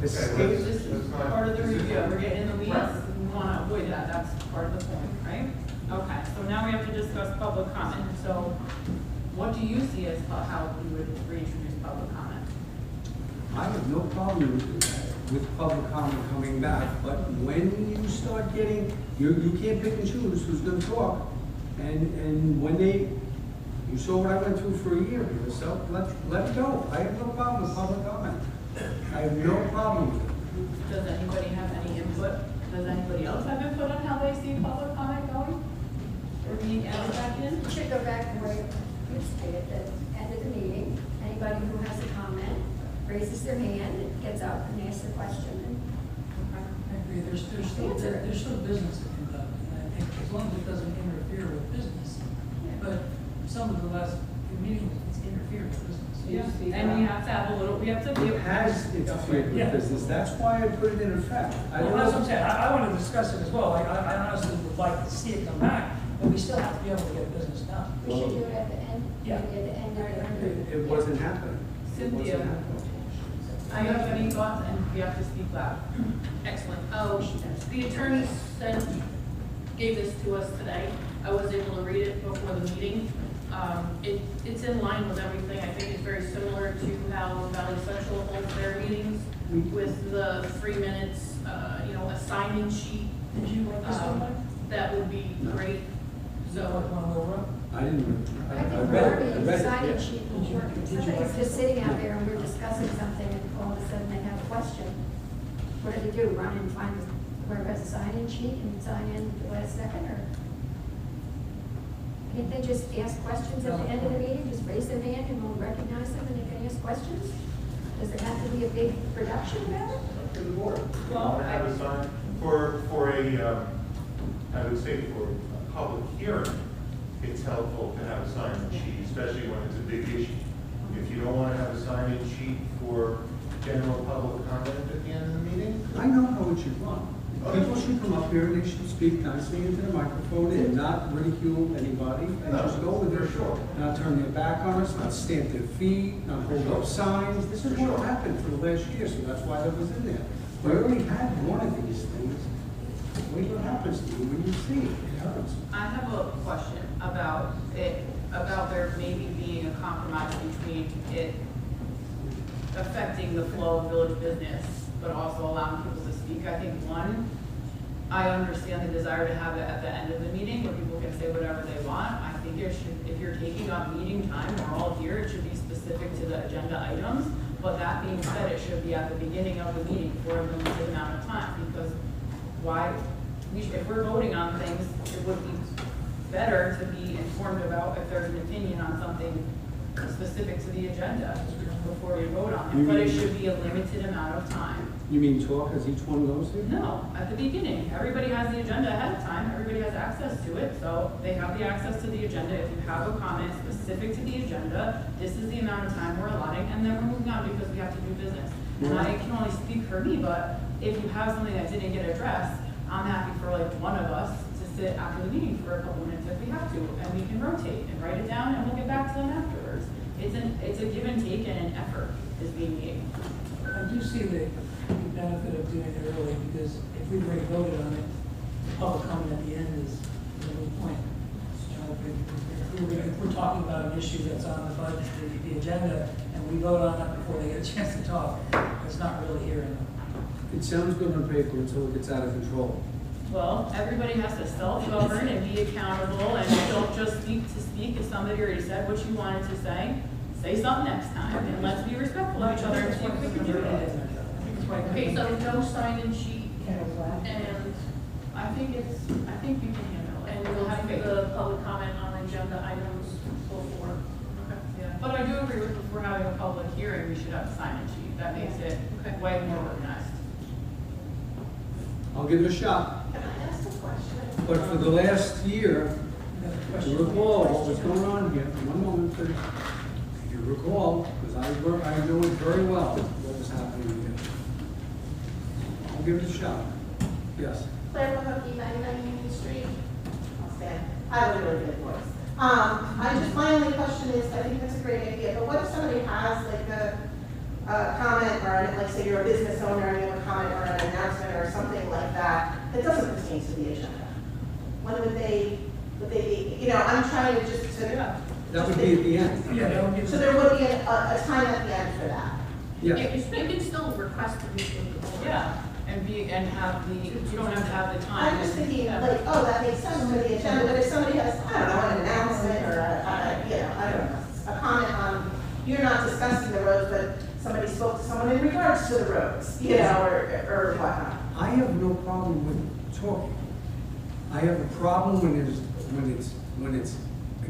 The Okay, state This is part of the review, we're getting in the weeds, we wanna avoid that, that's part of the point, right? Okay, so now we have to discuss public comment, so what do you see as how we would reintroduce public comment? I have no problem with public comment coming back, but when you start getting, you can't pick and choose who's gonna talk. And when you saw what I went through for a year here, so let it go. I have no problem with public comment. I have no problem with it. Does anybody have any input? Does anybody else have input on how they see public comment going? Or being added back in? You should go back to where you stated at the end of the meeting, anybody who has a comment raises their hand, and gets up and asks a question. I agree, there's still business to conduct, and I think as long as it doesn't interfere with business. But some of the last meetings, it's interfered with business. And we have to have a little, we have to be. It has interfered Yeah. with business. That's why I put it in effect. I Well, don't that's what I'm know. saying, I want to discuss it as well, I honestly would like to see it come back, but we still have to be able to get business done. We should do it at the end, Yeah. at the end of the. It wasn't happening. It Cynthia. wasn't happening. Do you have any thoughts? And we have to speak loud. Excellent. The attorney gave this to us today. I was able to read it before the meeting. It's in line with everything. I think it's very similar to how Valley Central holds their meetings with the 3 minutes, a sign-in sheet. Did you write this one, Mike? That would be great. So, what, one will run? I didn't, I I think read Barbie, it, I the read sign-in it, sheet will Did you- work. did you Somebody's write just it? sitting out there and we're discussing something and all of a sudden they have a question. What do they do? Run and find whoever has a sign-in sheet and sign in the last second, or? Can't they just ask questions at the end of the meeting? Just raise their hand and we'll recognize them and they can ask questions? Does there have to be a big production about it? To the board. Well, I have a sign for a, I would say for a public hearing, it's helpful to have a sign-in sheet, especially when it's a big issue. If you don't want to have a sign-in sheet for general public comment at the end of the meeting, I know how it should run. Okay. People should come up here and they should speak nicely into the microphone and not ridicule anybody and No, just go with for it. sure. Not turn their back on us, not stamp their feet, not hold up signs. This is For what sure. happened for the last year, so that's why that was in there. We already had one of these things. Wait what happens to you when you see it. It hurts. I have a question about it, about there maybe being a compromise between it affecting the flow of village business, but also allowing people to speak. I think one, I understand the desire to have it at the end of the meeting where people can say whatever they want. I think it should, if you're taking up meeting time, we're all here, it should be specific to the agenda items. But that being said, it should be at the beginning of the meeting for a limited amount of time, because if we're voting on things, it would be better to be informed about if there's an opinion on something specific to the agenda before you vote on it. But it should be a limited amount of time. You mean talk as each one goes here? No, at the beginning, everybody has the agenda ahead of time, everybody has access to it, so they have the access to the agenda. If you have a comment specific to the agenda, this is the amount of time we're allotting, and then we're moving on because we have to do business. And I can only speak for me, but if you have something that didn't get addressed, I'm happy for like one of us to sit after the meeting for a couple minutes if we have to, and we can rotate and write it down, and we'll get back to them afterwards. It's a give and take and an effort is being made. I do see the benefit of doing it early, because if we've already voted on it, public comment at the end is the whole point. You know, if we're talking about an issue that's on the budget, the agenda, and we vote on it before they get a chance to talk, it's not really hearing them. It sounds good on paper until it gets out of control. Well, everybody has to self-govern and be accountable, and don't just speak to speak. If somebody already said what you wanted to say, say something next time, and let's be respectful of each other and see if we can do it. Okay, so no sign-in sheet, and I think you can handle it. And we'll have the public comment on agenda items before. Yeah, but I do agree with, if we're having a public hearing, we should have a sign-in sheet, that makes it way more organized. I'll give it a shot. Can I ask a question? But for the last year, if you recall what was going on here, one moment, please. If you recall, because I know it very well, what was happening here. I'll give it a shot. Yes. Claire Mahookie, 99 Union Street. I'll stand. I have a really good voice. My only question is, I think that's a great idea, but what if somebody has like a comment, or like say you're a business owner and you have a comment or an announcement or something like that doesn't pertain to the agenda? When would they be, I'm trying to just to. That would be at the end. Yeah, that would be. So there would be a time at the end for that? Yeah. You can still request to meet with the board. Yeah, and have the, you don't have to have the time. I'm just thinking, like, oh, that makes sense for the agenda, but if somebody has, I don't know, an announcement or I don't know, a comment on, you're not discussing the roads, but somebody spoke to someone in regards to the roads, or whatnot. I have no problem with talking. I have a problem when it's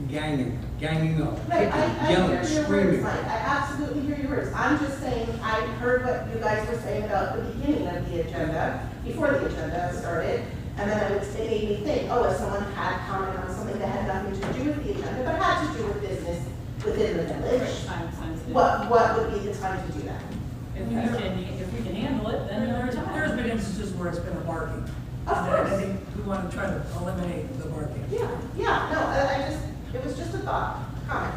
ganging up, Right, I yelling, hear your screaming. words, Mike, I absolutely hear your words. I'm just saying, I heard what you guys were saying about the beginning of the agenda, before the agenda started, and then it made me think, oh, if someone had commented on something that had nothing to do with the agenda, but had to do with business within the village, Time sensitive. what would be the time to do that? If we can handle it, then there's time. There's been instances where it's been a barking. Of And course. I think we want to try to eliminate the barking. Yeah, no, it was just a thought, comment.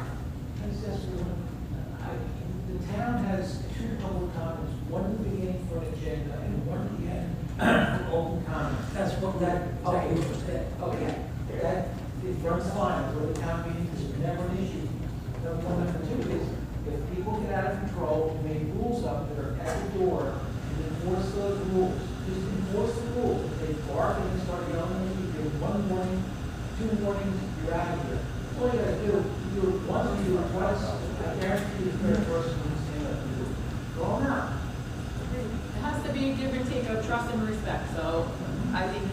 The town has two public comments, one at the beginning for an agenda and one at the end for open comment. That's what that public was said. Okay, that, it runs fine, where the town meeting is never an issue. Number one, number two is, if people get out of control and make rules up that are at the door, and enforce those rules, just enforce the rules. If they bark and they start yelling, you give one warning, 2 warnings, you're out of here. All you gotta do, you do it once, you do it twice, I guarantee you the third person will stand up and do it. Go on out. It has to be a give and take of trust and respect, so I think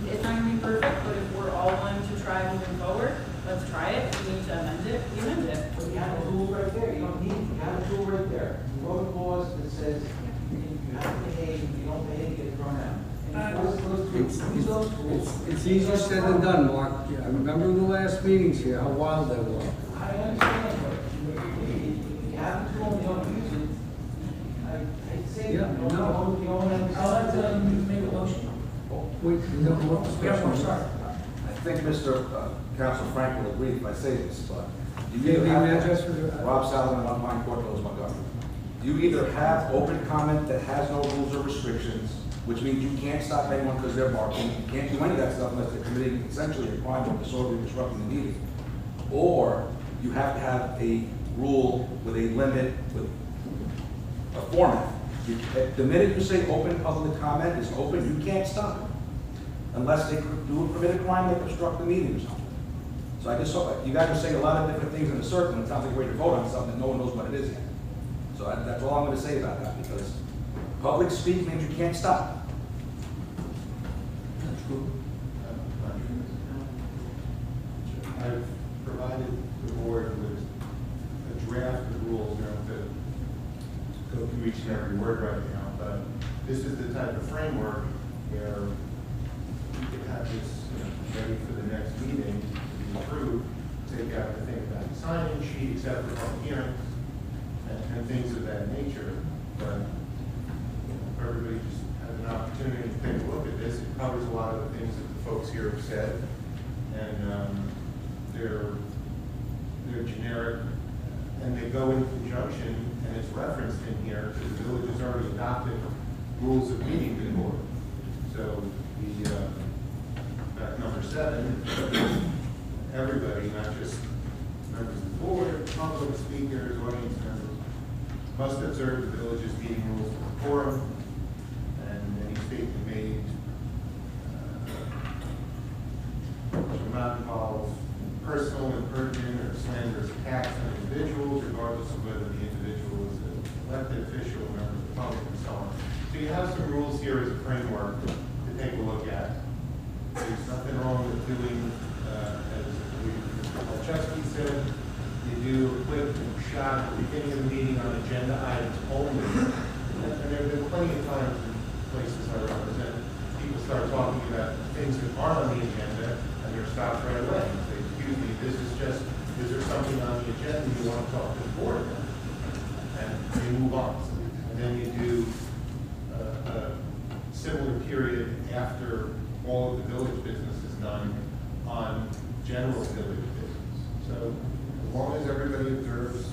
it's not gonna be perfect, but if we're all willing to try moving forward, let's try it. If we need to amend it, we amend it. But you have a rule right there, you don't need, you have a rule right there. You wrote laws that says you have to behave, if you don't behave, you get thrown out. And enforce those rules. Use those rules. It's easier said than done, Mark. I remember the last meetings here, how wild they were. I understand, but if you have the tool and you don't use it, I'd say, you Yeah, don't no. I'll let them make a motion. Wait, no, what? We have one, sorry. I think Mr. Council Frank will agree if I say this, but you Give either me have an address for the- Rob Salomon, 1 Pine Court, Village, Montgomery. You either have open comment that has no rules or restrictions, which means you can't stop anyone because they're barking, you can't do any of that stuff unless they're committing essentially a crime of disorderly disrupting the meeting. Or you have to have a rule with a limit, with a format. The minute you say open public comment is open, you can't stop it. Unless they do a permitted crime like obstruct the meeting or something. So I just saw, you guys are saying a lot of different things in a circle, and it sounds like we're ready to vote on something that no one knows what it is yet. So that's all I'm gonna say about that, because public speak means you can't stop. I've provided the board with a draft of rules, you don't have to go through each and every word right now, but this is the type of framework where we could have this, ready for the next meeting to be approved, take out the thing about the sign-in sheet, except for public hearings, and things of that nature. But everybody just has an opportunity to take a look at this. It covers a lot of the things that the folks here have said, and they're generic, and they go in conjunction, and it's referenced in here, because the village has already adopted rules of meeting before. So number 7, everybody, not just members of the board, public speakers, audience members, must observe the village's meeting rules of quorum, and any statement made shall not involve personal, impertinent, or slanderous attacks on individuals, regardless elected official, members of the public, and so on. So you have some rules here as a framework to take a look at. There's nothing wrong with doing, as Mr. Malczewski said, you do a quick shot at the beginning of the meeting on agenda items only. And there have been plenty of times in places I represent, people start talking about things that aren't on the agenda, and they're stopped right away. And say, excuse me, is there something on the agenda you want to talk to the board about? And you move on. And then you do a similar period after all of the village business is done on general village business. So as long as everybody observes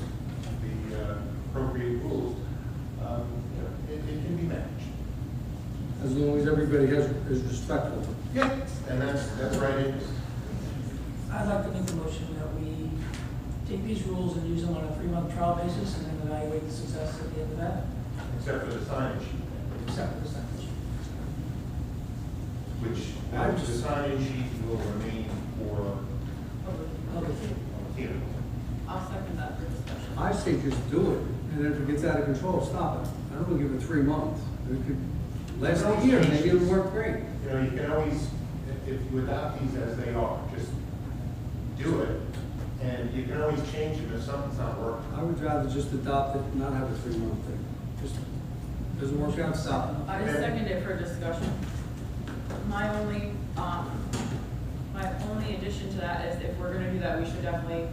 the appropriate rules, it can be managed. As long as everybody is respectful. Yeah, and that's right. I'd like to make a motion that we take these rules and use them on a 3-month trial basis and then evaluate the success at the end of that, Except for the signage, except for the signage. which the signage sheet will remain for here. I'll second that for discussion. I say just do it, and if it gets out of control, stop it. I don't want to give it 3 months. It could last a year, maybe it'll work great. You know, you can always, if you adopt these as they are, just do it, and you can always change them if something's not working. I would rather just adopt it, not have a 3-month thing. Just, doesn't work out, stop it. I second it for discussion. My only addition to that is if we're gonna do that, we should definitely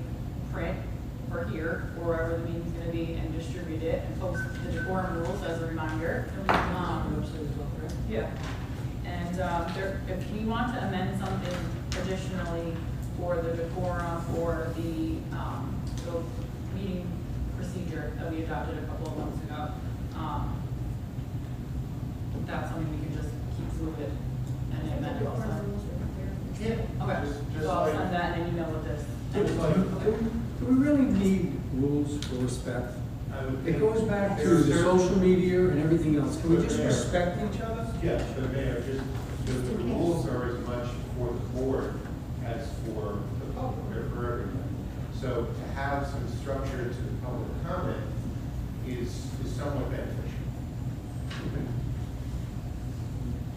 print for here, or wherever the meeting's gonna be, and distribute it, and post the decorum rules as a reminder. Yeah, and if we want to amend something additionally for the decorum or the meeting procedure that we adopted a couple of months ago, that's something we can just keep fluid and amend also. Yeah. Okay, Just so I'll like- send that in an email with this. Do we really need rules for respect? I would It think goes back to there's the certain- social media and everything else. Can we just Yeah. respect each other? Yes, but Mayor, just, the rules are as much for the board as for the public, they're for everybody. So to have some structure to the public comment is somewhat beneficial.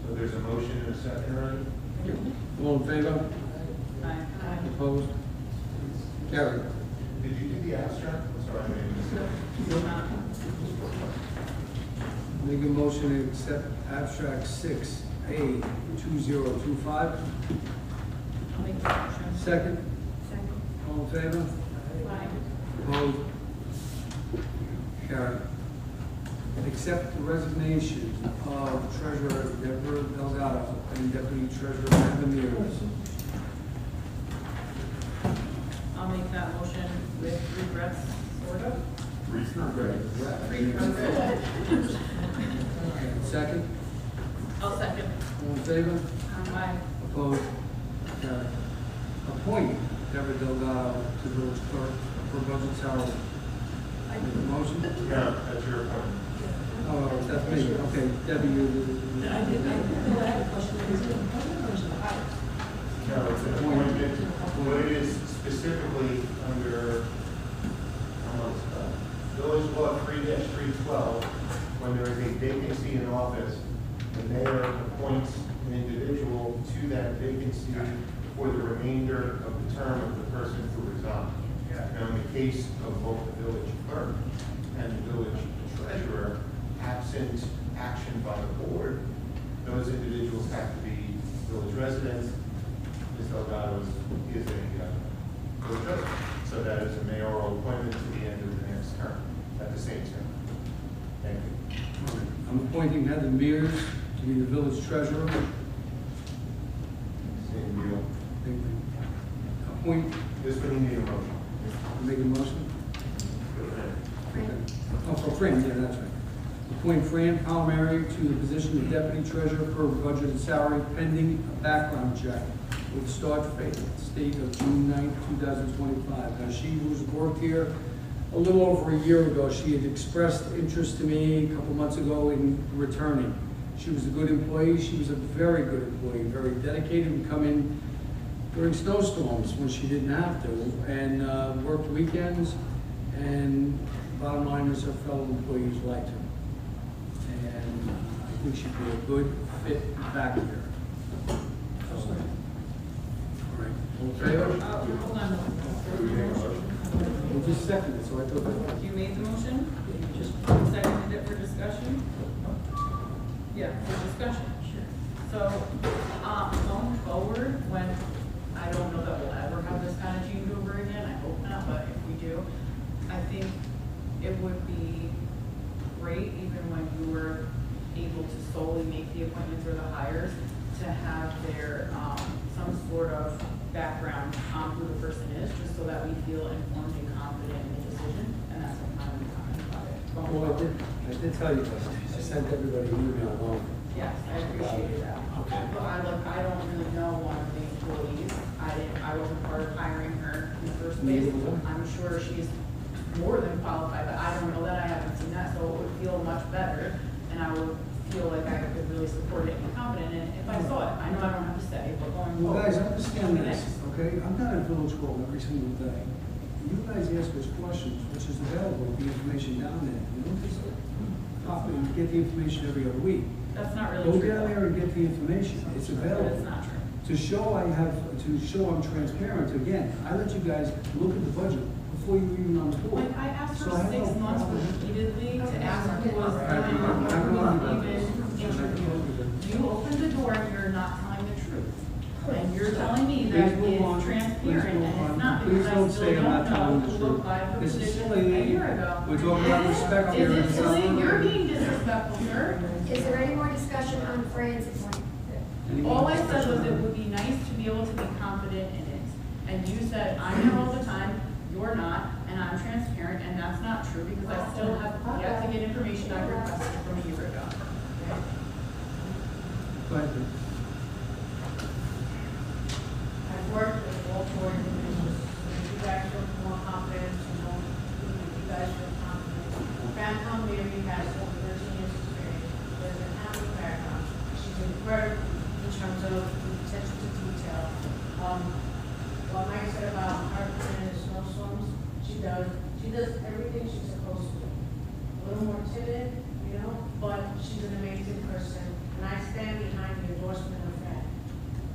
So there's a motion and a second, right? All in favor? Aye. Opposed? Carried. Did you do the abstract? I'm sorry, I made a mistake. Make a motion to accept abstract 6A 2025. I'll make the motion. Second, Second. all in favor? Aye. Opposed? Carried. Accept the resignations of Treasurer Deborah Delgado and Deputy Treasurer Amanda Mears. I'll make that motion with regrets, sort of. Regrets. Second, I'll second. all in favor? Aye. Opposed? Carried. Appoint Deborah Delgado to village clerk for budget salary. Make a motion? Yeah, that's your point. Oh, that's me, okay, Debbie, you. I have a question. Is it an appointment or is it a hire? No, it's an appointment, what it is specifically under, Village Law 3-312, when there is a vacancy in office, the mayor appoints an individual to that vacancy for the remainder of the term of the person who resigned. Now, in the case of both the village clerk and the village treasurer, absent action by the board, those individuals have to be village residents. Ms. Delgado is a village resident. So that is a mayoral appointment to the end of the next term, at the same term. Thank you. I'm appointing Heather Mears to be the village treasurer. Same deal. Appoint, This one you need a motion. make a motion? Go ahead. Fran. Oh, for Fran, yeah, that's right. Appoint Fran Palmieri to the position of deputy treasurer per budget and salary pending a background check with start date of June 9th, 2025. Now, she was worked here a little over a year ago. She had expressed interest to me a couple months ago in returning. She was a good employee. She was a very good employee, very dedicated, would come in during snowstorms when she didn't have to, and worked weekends, and bottom line is her fellow employees liked her. And I think she'd be a good fit back here. So, all right, all in favor? Hold on. We'll just second it, so I thought that. You made the motion? You just seconded it for discussion? Yeah, for discussion. Sure. So, going forward, when, I don't know that we'll ever have this kind of changeover again, I hope not, but if we do, I think it would be great, even when you were able to solely make the appointments or the hires, to have their, some sort of background on who the person is, just so that we feel informed and confident in the decision, and that's what my comment about it. Going Well, forward. I did tell you that. I sent everybody an email along. Yes, I appreciated that. Okay. But I don't really know one of the employees. I wasn't part of hiring her in the first place. Neither was I. I'm sure she's more than qualified, but I don't know that. I haven't seen that, so it would feel much better. And I would feel like I could really support it and be confident in it if I saw it. I know I don't have to say, but going Well, forward. guys, understand it'd be this, nice. okay? I'm not at Village Hall every single day. You guys ask us questions, which is available, the information down there. You don't just copy and get the information every other week. That's not really Go true. down there and get the information. It's available. It's not true. To show I'm transparent, again, I let you guys look at the budget before you even on the board. Like, I asked So her I have 6 no months problem. repeatedly to ask who was I'm even not gonna do that. interviewed. You opened the door and you're not telling the truth. And you're telling me Please that move on. it's Please transparent, move and on. it's not, Please because I don't still say I'm don't not telling know the who truth. applied for This is positions silly. a year ago. We're talking about respect here. Is it It's silly? not- You're being disrespectful, sir. Is there any more discussion on Fran's appointment? All I said was it would be nice to be able to be confident in it. And you said, I'm here all the time, you're not, and I'm transparent, and that's not true, because I still have yet to get information I requested from a year ago. Okay? Go ahead. I've worked with all four individuals. You guys feel more confident, you guys feel confident. Fran Montgomery has over 13 years experience. There's an accounting background. She's incredible in terms of attention to detail. What Mike said about her in snowstorms, she does everything she's supposed to do. A little more timid, but she's an amazing person. And I stand behind the endorsement of Fran.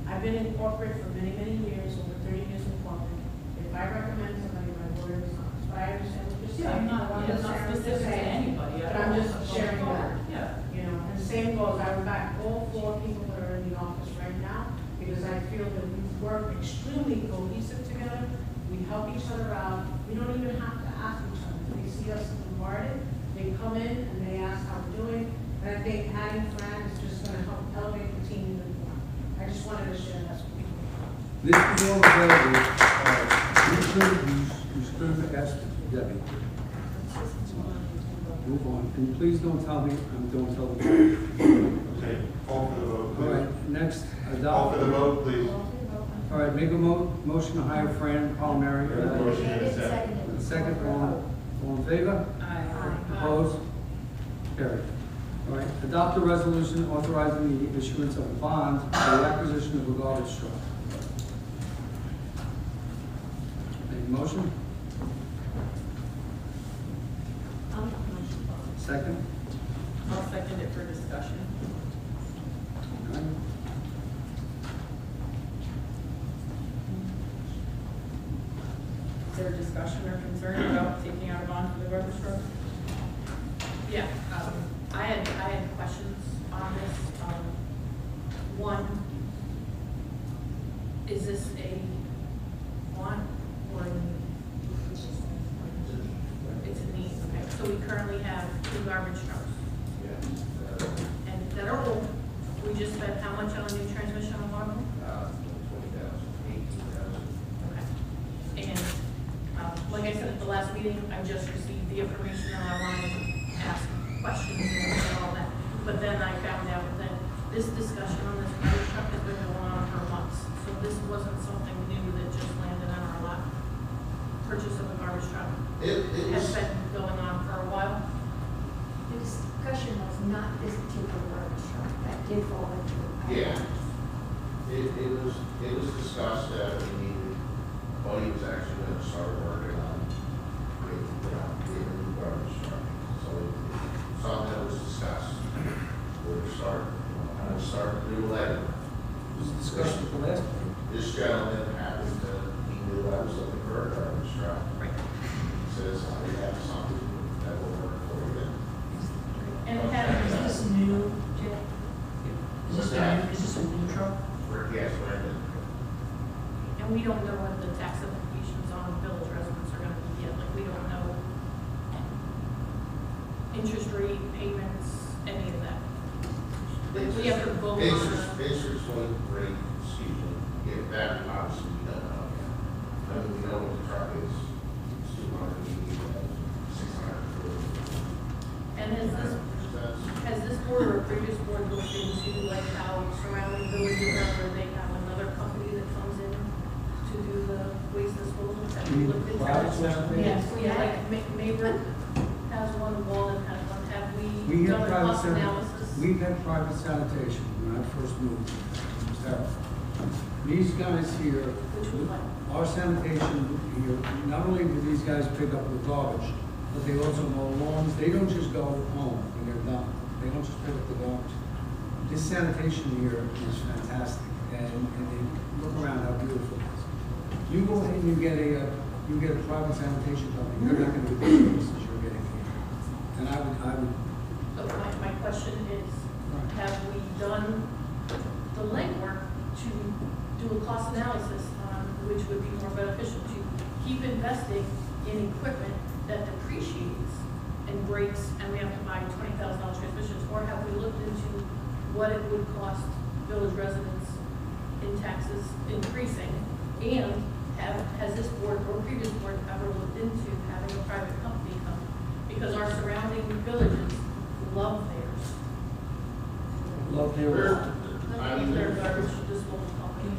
I've been in corporate for many, many years, over 30 years in corporate. If I recommend somebody, my word is not. But I understand what you're saying. Yeah, I'm not specific to anybody. But I'm just sharing that. Yeah. And the same goes, I would back all four people that are in the office right now, because I feel that we work extremely cohesive together. We help each other out. We don't even have to ask each other. They see us bombarded, they come in and they ask how we're doing. And I think adding Fran is just going to help elevate the team even more. I just wanted to share that with you. This is all available. You should ask Debbie. Move on. And please don't tell me, don't tell the board. Okay, call for the vote, All please. right, next, Call adopt. for the vote, please. All right, make a motion to hire Fran Palmieri. Motion and a second. Seconded. Second, all in favor? I, Opposed? Carried. All right, adopt a resolution authorizing the issuance of a bond for the acquisition of a garbage truck. Any motion? Second? I'll second it for discussion. Okay. Is there a discussion or concern about taking out a bond for the garbage truck? Yeah, I had questions on this. One, is this a want or a need? It's a need, okay. So we currently have 2 garbage trucks. And that are old. We just spent how much on a new transmission on one of them? 20,000, 18,000. Okay. And, like I said at the last meeting, I just received the information and I wanted to ask questions and all that. But then I found out that this discussion on this garbage truck has been going on for months. So this wasn't something new that just landed on our lap. Purchase of a garbage truck It has was, been going on for a while. The discussion was not this particular garbage truck, that did fall into. yeah. It was discussed that we needed, Buddy was actually going to start working on getting a new garbage truck. So something that was discussed, we're starting to do labor. It was discussed at the last meeting. This gentleman happened to, he knew I was looking for a garbage truck. Says, I have something that will work for you. And it had, Is this new, Jay? What's that? Is this a new truck? Yes, Brandon. and we don't know what the tax implications on village residents are gonna be yet, like, we don't know interest rate, payments, any of that. We have to vote on it. Interest rate, excuse me, if that obviously we don't know yet. I mean, we know what the truck is, it's 280, 600. And has this board or previous board looked into like how surrounding villages are, where they have another company that comes in to do the waste disposal? Have you looked into Private that? company? Yes, yeah, like Mayberg has one, Walden has one, have We we had done a private cost sanitation. analysis? We've had private sanitation when I first moved. It was terrible. These guys here, Which was like, our sanitation here, not only do these guys pick up the garbage, but they also mow lawns. They don't just go home when they're done. They don't just pick up the garbage. This sanitation here is fantastic, and they look around how beautiful it is. You go ahead and you get a private sanitation company, you're not gonna get the services you're getting here. And I would, so my question is, have we done the legwork to do a cost analysis on which would be more beneficial to keep investing in equipment that depreciates and breaks, and we have to buy $20,000 transmissions, or have we looked into what it would cost village residents in taxes increasing? And has this board or previous board ever looked into having a private company come? Because our surrounding villages love theirs. love their work. Their garbage disposal company.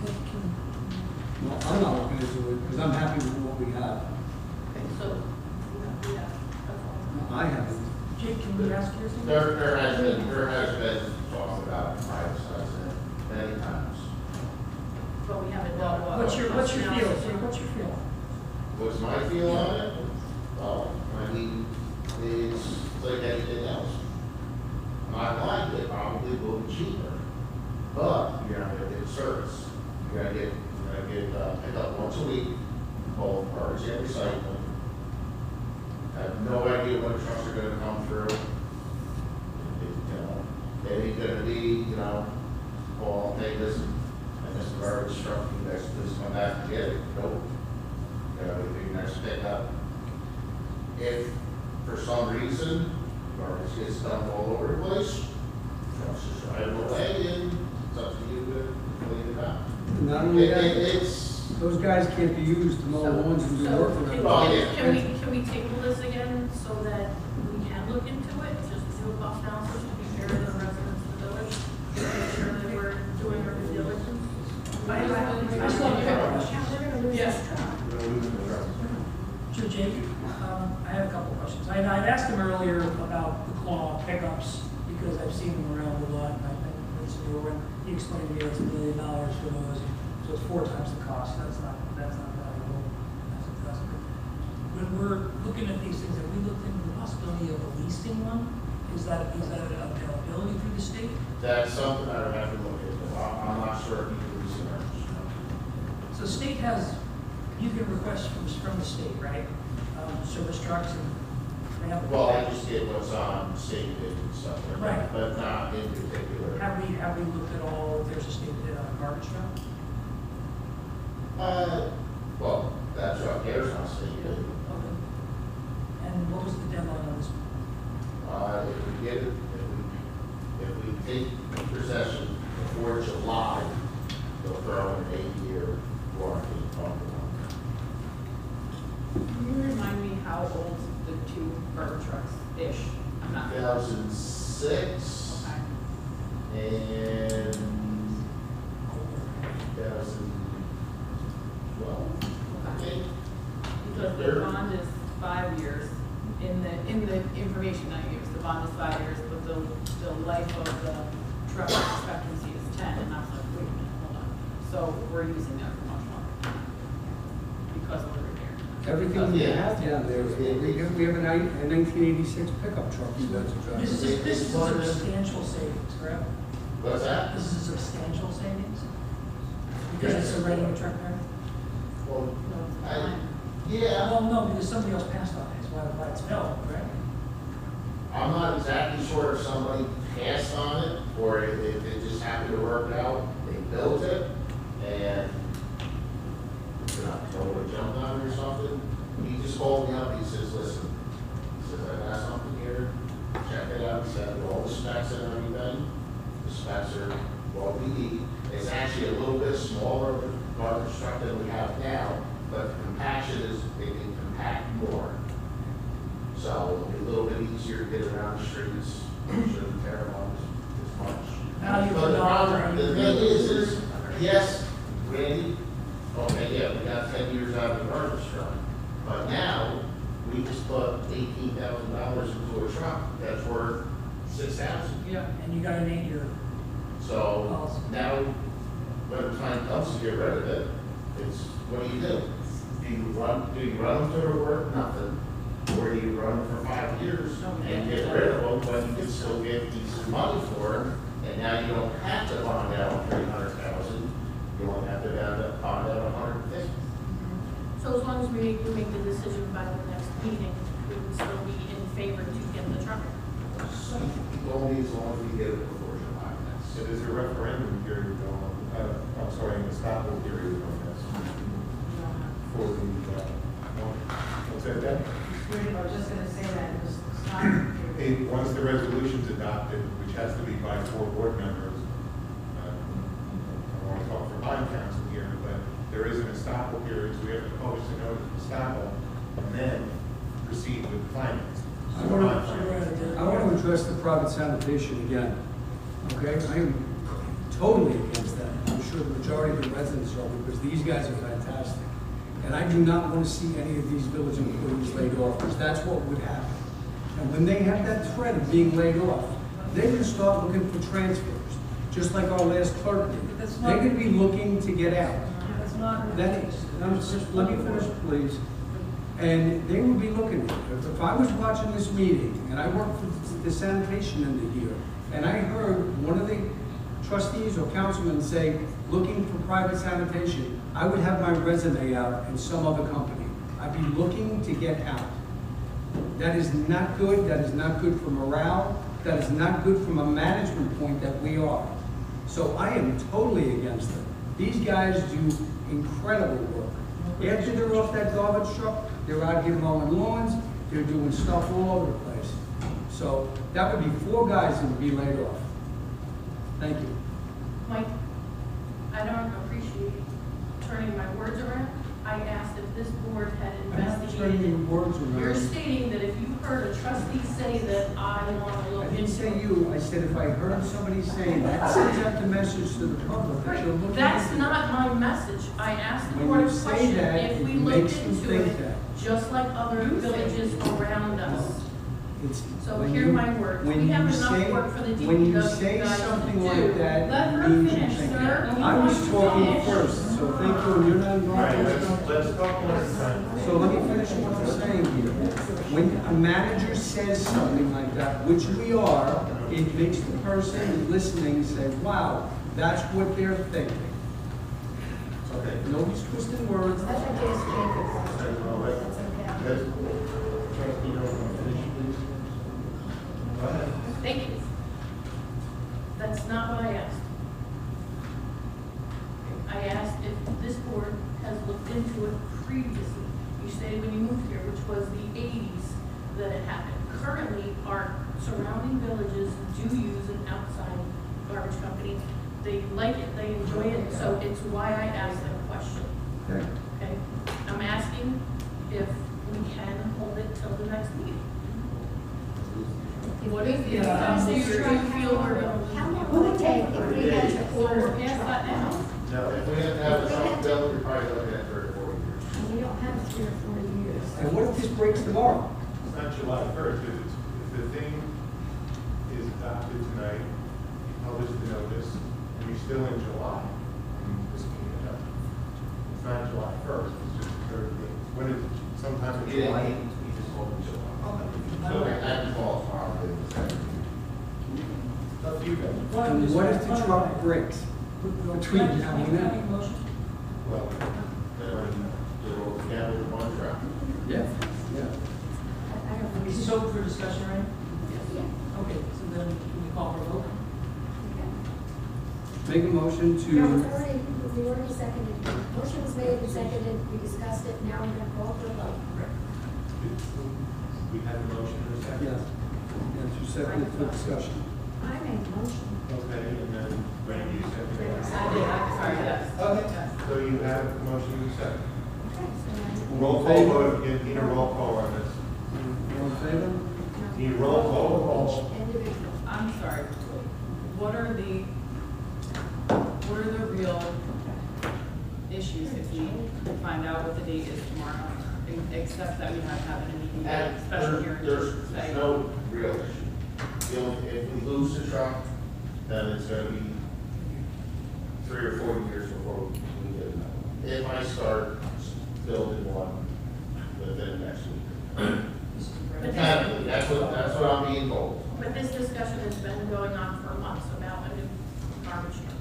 Well, I'm not looking into it, because I'm happy with what we have. Okay, so, we have, that's all. I haven't. Jake, can we ask you something? There has been talk about privatizing it many times. But we haven't done what. What's your feel, Jake, what's your feel? What's my feel on it? Well, I mean, it's like anything else. I like it, probably will be cheaper, but you're not gonna get service. You're gonna get pick up once a week, both garbage and recycling. Have no idea when trucks are gonna come through. It ain't gonna be, Paul, hey, listen, and this garbage truck, you guys please come back and get it. Nope. Everything next pickup. If for some reason garbage gets dumped all over the place, trucks just drive away, and it's up to you to clean it up. Not only that, It's, those guys can't be used to mow lawns and do work for them. Well, yeah. Can we table this again so that we can look into it, just do a cost analysis to be fair to the residents of the village? To make sure that we're doing our due diligence? I still have a question. We're gonna lose Yeah. this truck. So Jake, I have a couple of questions. I'd asked him earlier about the claw pickups, because I've seen them around a lot, and I've been, he explained to me it's $1 million for those, so it's 4 times the cost, that's not valuable. When we're looking at these things, have we looked into the possibility of a leasing one? Is that an availability through the state? that's something I would have to look into. I'm not sure if you can research. So state has, you can request from the state, right? Service trucks and they have. Well, I just get what's on state bid and stuff like Right. that, but not in particular. Have we looked at all, if there's a state bid on a garbage truck? Well, that truck there's not state bid. Okay. And what was the deadline on this? If we get it, if we take possession before July, they'll throw in an 8-year warranty on the one. Can you remind me how old the 2 garbage trucks-ish? I'm not. 2006 Okay. and 2012, I think. Because the bond is 5 years, in the information I use, the bond is 5 years, but the life of the truck expectancy is 10, and I was like, wait a minute, hold on. So we're using that for much longer because of the repair. Everything we have down there, we have a 1986 pickup truck you guys are driving. This is a substantial savings, correct? What's that? This is a substantial savings? Because it's a regular truck there? Well, yeah, Well, no, because somebody else passed on it, that's why it's built, correct? I'm not exactly sure if somebody passed on it, or if it just happened to work out, they built it, and they're not told to jump on it or something. He just called me up, he says, listen, he says, I got something here, check it out, he said, all the specs and everything, the specs are what we need. It's actually a little bit smaller of a garbage truck than we have now, but the compaction is, they can compact more. So it'll be a little bit easier to get around the streets, shouldn't tear them up as much. Value But for the dollar. problem, the thing is, yes, Randy, okay, yeah, we got 10 years out of the garbage truck, but now, we just put $18,000 into a truck that's worth $6,000. Yeah. And you got an 8-year. So now, when the time comes to get rid of it, it's, what do? Do you run them to their work? Nothing. Or do you run them for 5 years and get rid of them, but you can still get decent money for them, and now you don't have to bond out $300,000, you only have to bond out $150,000. So as long as we make the decision by the next meeting, we would still be in favor to get the truck. Only as long as we get it before July. So there's a referendum period going, I'm sorry, an estoppel period on this. For the, what's that, Deb? I was just gonna say that, it was not. Once the resolution's adopted, which has to be by 4 board members, I don't want to talk for bond council here, but there is an estoppel period, so we have to post a notice of estoppel, and then proceed with finance. I want to address the private sanitation again, okay? I am totally against that. I'm sure the majority of the residents are, because these guys are fantastic. And I do not want to see any of these village employees laid off, because that's what would happen. And when they have that threat of being laid off, they're going to start looking for transfers, just like our last clerk did. They're going to be looking to get out. That's not. That is, let me finish, please. And they would be looking at it. If I was watching this meeting, and I worked for the sanitation in the year, and I heard one of the trustees or councilmen say, looking for private sanitation, I would have my resume out in some other company. I'd be looking to get out. That is not good. That is not good for morale. That is not good from a management point that we are. So I am totally against it. These guys do incredible work. After they're off that garbage truck, they're out here mowing lawns, they're doing stuff all over the place. So that would be 4 guys that would be laid off. Thank you. Mike, I don't appreciate turning my words around. I asked if this board had I'm not turning your investigated. words around. You're stating that if you heard a trustee say that I want to I look didn't say into. you, I said if I heard somebody saying that, sends out the message to the public that you're looking. That's into it. not my message. I asked the When board you a say question, that, if we it looked makes them into think it, that. just like other villages around us. It's- So when hear you- my words. when We have you enough say- work for the When you DPW say guys to something do. like that, Let it her means you finish, think sir. that. You I was want to talking finish. first, so thank you, and you're not All right, involved. let's talk one at a time. So let me finish what I'm saying here. When a manager says something like that, which we are, it makes the person listening say, wow, that's what they're thinking. Okay. Nobody's twisting words. I'd like to ask Jacob a question. That's okay. Trustee Hilton, finish, please. Go ahead. Thank you. That's not what I asked. I asked if this board has looked into it previously. You say when you moved here, which was the 80s that it happened. Currently, our surrounding villages do use an outside garbage company. They like it, they enjoy it, so it's why I asked that question. Okay. Okay? I'm asking if we can hold it till the next meeting. What is the extent you feel we're going How long would it take if we had to to order work a past that truck? now? No, if we have to have a truck built, you're probably looking at 3 or 4 years. And we don't have 3 or 4 years. And what if this breaks tomorrow? It's not July 1st, if the thing is adopted tonight, you publish the notice, and you're still in July, and you just clean it up. It's not July 1st, it's just 30 days. When is, some Yeah. he just called him July. So I can call tomorrow. Up to you guys. And what if the truck breaks? Between now and then. Well, they're all together with one truck. Yeah. Yeah. I don't know. Is this open for discussion, right? Yeah. Okay, so then can we call for a vote? Make a motion No, it's to, already, we already seconded. Motion was made and seconded, we discussed it, now we're gonna call for a vote. We have a motion in a second. yes, yes, you seconded for discussion. I made the motion. Okay, and then Randy, you seconded. Sorry, yes. Okay. So you have a motion in a second. Okay, so now. Roll call vote, you need a roll call on this. All in favor? Need a roll call? Individual. I'm sorry. What are the real issues if we find out what the date is tomorrow? Except that we have to have an immediate special hearing. There's no real issue. If we lose the truck, then it's gonna be 3 or 4 years before we get another one. If I start building one within next week. Mechanically, that's what I'm being told. But this discussion has been going on for months about a new garbage truck.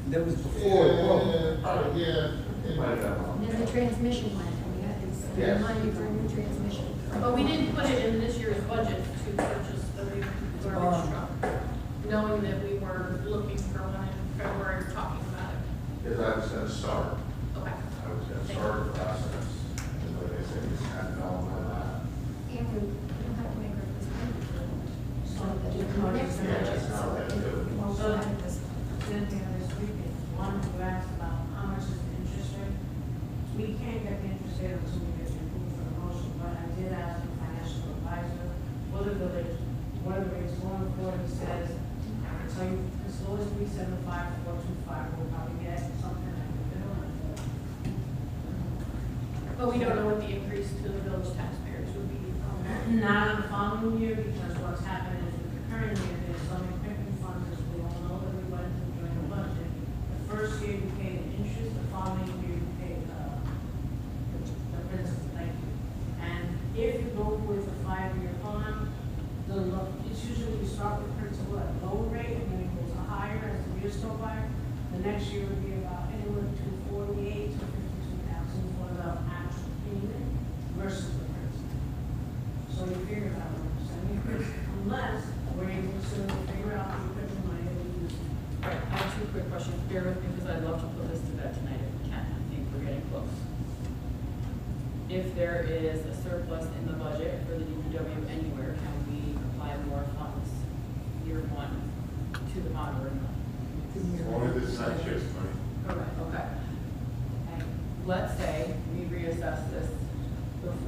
That was before it broke. Probably, yeah, it might have gone And then the transmission went, and we had this Yes. money for a new transmission. But we didn't put it in this year's budget to purchase the new garbage truck, knowing that we were looking for one in February, talking about it. Because I was gonna start. Okay. I was gonna start the process. And like I said, it's kind of all my life. And we don't have to make her this payment. So that the next Yeah, budget, that's not so that good. it won't go out of this. Same thing this weekend. One who asked about how much is the interest rate. We can't get the interest rate until we get the approval for the motion, but I did ask the financial advisor, what are the rates going forward? He says, I can tell you, as low as 375, 425, we'll probably get something like the bill. But we don't know what the increase to the village taxpayers would be. Not in the following year, because what's happened is with the current year, there's some equipment funds, as we all know, that we went through during the budget. The first year you pay the interest, the following year you pay the principal, thank you. And if you go with a 5-year bond, it's usually you start with principal at a lower rate, and then it goes higher as the years go by. The next year would be about anywhere between 48 to 52,000 for the actual payment versus the principal. So you figure out what I'm saying, unless we're able to figure out the equipment money that we use. Right, I have 2 quick questions. Bear with me because I'd love to put this to bed tonight if we can. I think we're getting close. If there is a surplus in the budget for the DPW anywhere, can we apply more funds year 1 to the bond or not? As long as it's not CHIPS money. Correct, okay. And let's say we reassess this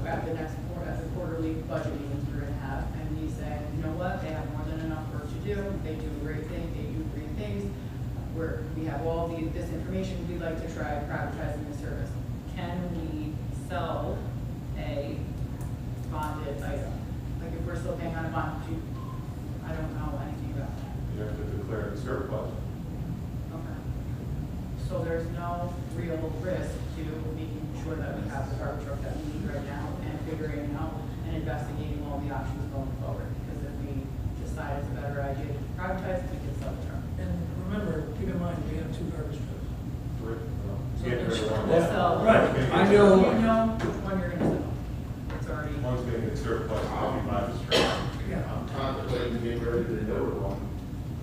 at the next, at the quarterly budget meetings we're gonna have, and we say, you know what, they have more than enough work to do, they do a great thing, they do great things, we have all this information, we'd like to try privatizing the service. Can we sell a bonded item? Like if we're still paying on a bond, I don't know anything about that. You have to declare it surplus. Okay. So there's no real risk to making sure that we have the garbage truck that we need right now and figuring out and investigating all the options going forward. Because if we decide it's a better idea to privatize, we can sell the truck. And remember, keep in mind, we have 2 garbage trucks. Get rid of one. We'll sell. Right. I know. You know which one you're gonna sell. It's already. One's gonna get surplus, I'll be buying this truck. I'm contemplating getting ready to do it one.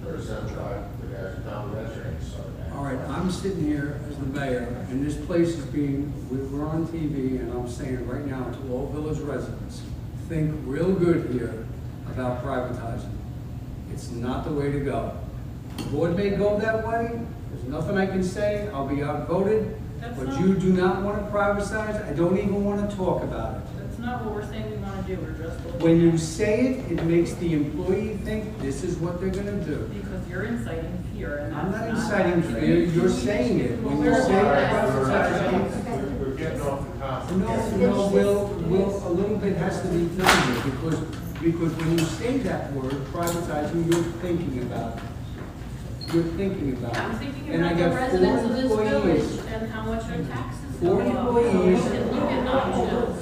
There's some drive, the guys are down the train, so. All right, I'm sitting here as the mayor, and this place is being, we're on TV, and I'm saying right now to all village residents, think real good here about privatizing. It's not the way to go. The board may go that way, there's nothing I can say, I'll be outvoted, That's but not- you do not want to privatize, I don't even want to talk about it. That's not what we're saying we wanna do, we're just looking. When you at- say it, it makes the employee think this is what they're gonna do. Because you're inciting fear and that's I'm not. not inciting fear, you're saying it. When you Well, say We're getting off the topic. no, a little bit has to be done here, because when you say that word, privatizing, you're thinking about it. you're thinking about. I'm thinking And I about the got residents of four this employees. village and how much their taxes Four go up. employees. So we can look at options.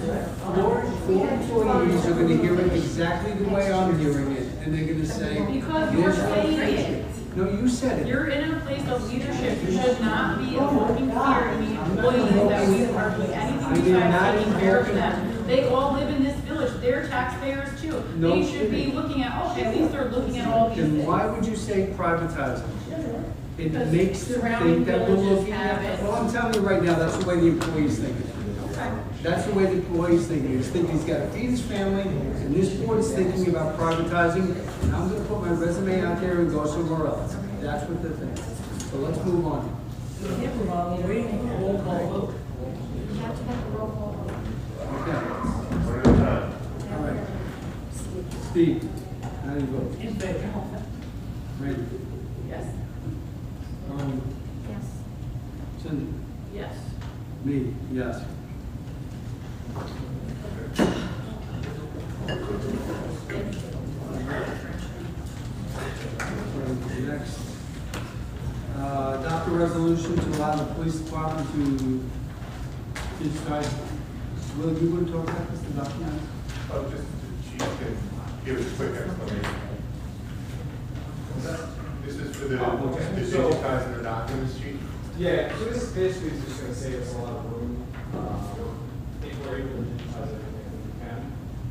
Four employees are gonna hear it exactly the way I'm hearing it, and they're gonna say. Because you're "There's no saying friction." it. No, you said it. You're in a place of leadership. You should not be invoking fear in the employees that we are doing anything besides taking care of them. They all live in this village. They're taxpayers too. No They should be kidding. looking at, okay, at least they're looking at all these Then things. why would you say privatizing? It Because makes them surrounding think that we're villages looking have at, it. well, I'm telling you right now, that's the way the employee's thinking. Okay. That's the way the employee's thinking. He's thinking he's gotta feed his family, and this board is thinking about privatizing, and I'm gonna put my resume out there and go somewhere else. That's what they're thinking. So let's move on. We can't move on, we're waiting for a roll call vote. You have to have a roll call vote. Okay, One at a time. all right. Steve, how do you vote? In favor. Randy? Yes. Yes. Cindy? Yes. Me, yes. Next. Adopt a resolution to allow the police department to digitize. Will, you want to talk about this, the document? Oh, just, the chief can give us a quick explanation. This is for the digitizing the documents, chief? Yeah, so this basically is just gonna save us a lot of room. If we're able to digitize everything that we can,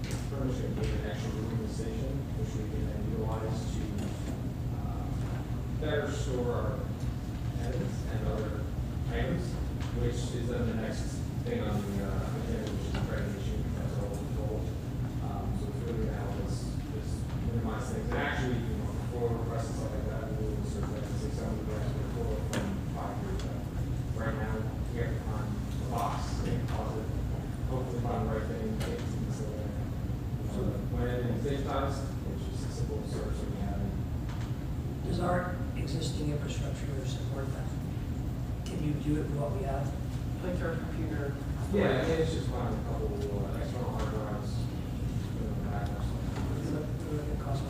it's pretty much gonna be an extra room in the station, which we can then utilize to better store our edits and other items, which is then the next thing on the agenda, which is accreditation, that's all controlled. So it's really gonna help us just minimize things. And actually, you know, before requests and stuff like that, we will search like 600 grams before from 5 years ago. Right now, we have to find a box, and closet, hopefully find the right thing, get it to the facility. So when everything's digitized, it's just a simple search that we have. Does our existing infrastructure support that? Can you do it with what we have? Like your computer. Yeah, it's just finding a couple external hard drives, put them in the back or something. What would it cost?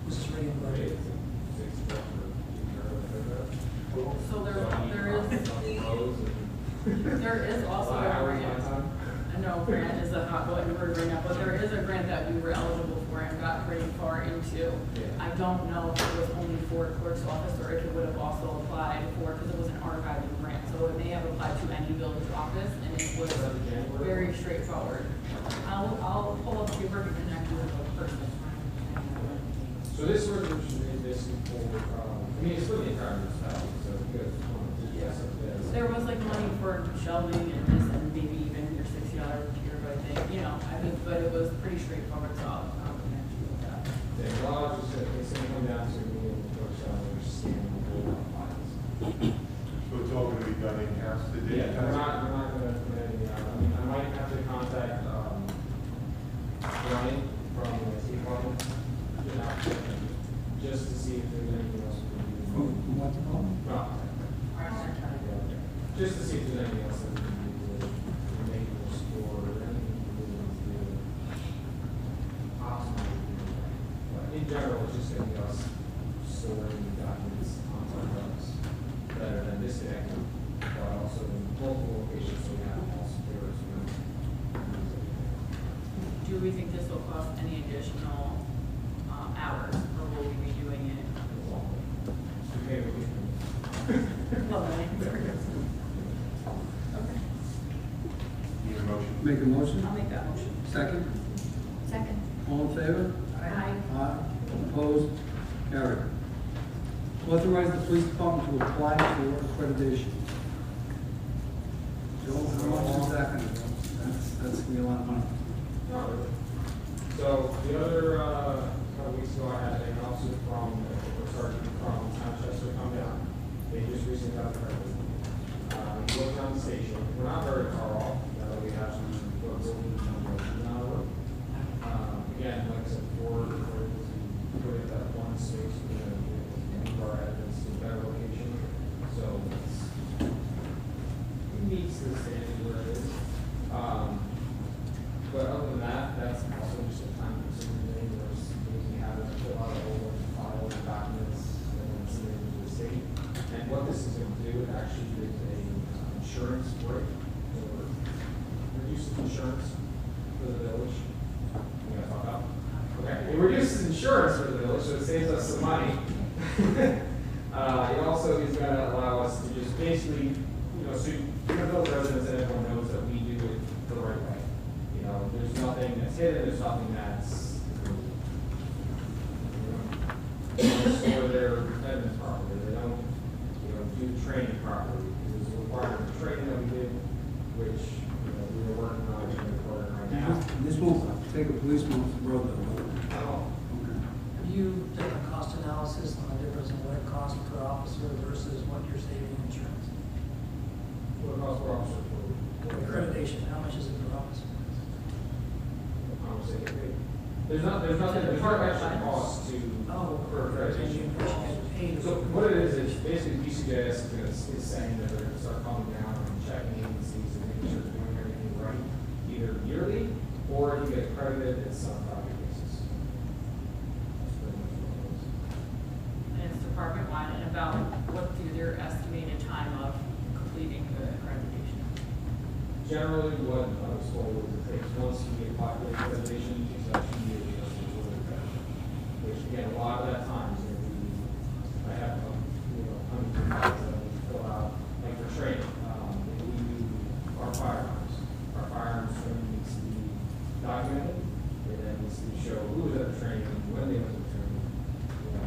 Was this ready and Right, budget? it's $60 for each So there is also a grant. I know grant is a hot button word right now, but there is a grant that we were eligible for and got pretty far into. I don't know if it was only for clerk's office or if it would have also applied for, because it was an archiving grant, so it may have applied to any village office, and it was very straightforward. I'll pull up your verdict and connect you with a person. So this resolution is basically for, I mean, it's for the entire municipality, so if you guys want to do this up there. There was like money for shelving and this and maybe even your $60 computer, but I think, you know, I mean, but it was pretty straightforward, so I'll connect you with that. Yeah, well, I was just, it's gonna come down to me and the clerk's or scanning the whole files. So it's all gonna be done in-house, the Yeah, we're digitizing? not gonna put any, I mean, I might have to contact, Brian from the IT department, you know, just to see if there's anything else we can do. What department? Well, just to see if there's anything else that we can do to make it more secure or anything we can do to optimize it. But in general, it's just gonna be us storing the documents on our drives better than disconnecting, but also in multiple locations so we have all secure as well. Do we think this will cost any additional hours, or will we be doing it? Okay, we can. Love that answer. Okay, Need a motion? Make a motion? I'll make that motion. Second? Second. All in favor? Aye. Aye. Opposed? Carried. Authorize the police department to apply for accreditation. Joe, how much is that gonna be? That's gonna be a lot of money. Not really. So the other, couple weeks ago, I had an officer from, Sergeant from Manchester come down. They just recently got the credit. He worked on the station. We're not very far off. We have some buildings now. Again, like I said before, we're able to put it at one space, we're going to move our evidence to a better location. So it meets the standard where it is. But other than that, that's also just a time consuming thing. There's things we have to fill out a whole bunch of files and documents. And what this is going to do, it actually is a insurance break, or reduces insurance for the village. We gotta talk about. Okay, it reduces insurance for the village, so it saves us some money. It also is going to allow us to just basically, so those residents and everyone knows that we do it the right way. There's nothing that's hidden, there's nothing that's or their evidence properly. They don't, do the training properly. There's a requirement of training that we did, which, we are working on in the program right now. This won't take a policeman off the road though. At all. Have you done a cost analysis on the difference in what it costs per officer versus what you're saving in insurance? What cost per officer for Accreditation, how much is it per officer? I would say there's nothing, there's not actually cost to, for accreditation. So what it is basically DCJS is saying that they're going to start coming down and checking agencies and making sure they're doing everything right, either yearly or you get accredited at some project basis. That's pretty much what it is. And it's department-wide, and about what their estimated time of completing the accreditation. Generally, what I was told was it takes, once you get populated accreditation, it takes about 2 years to go through the accreditation. Which again, a lot of that time is going to be, I have, hundreds of files that we fill out, like for training. We do our firearms. Our firearms training needs to be documented. It then needs to show who was at the training, when they went to the training,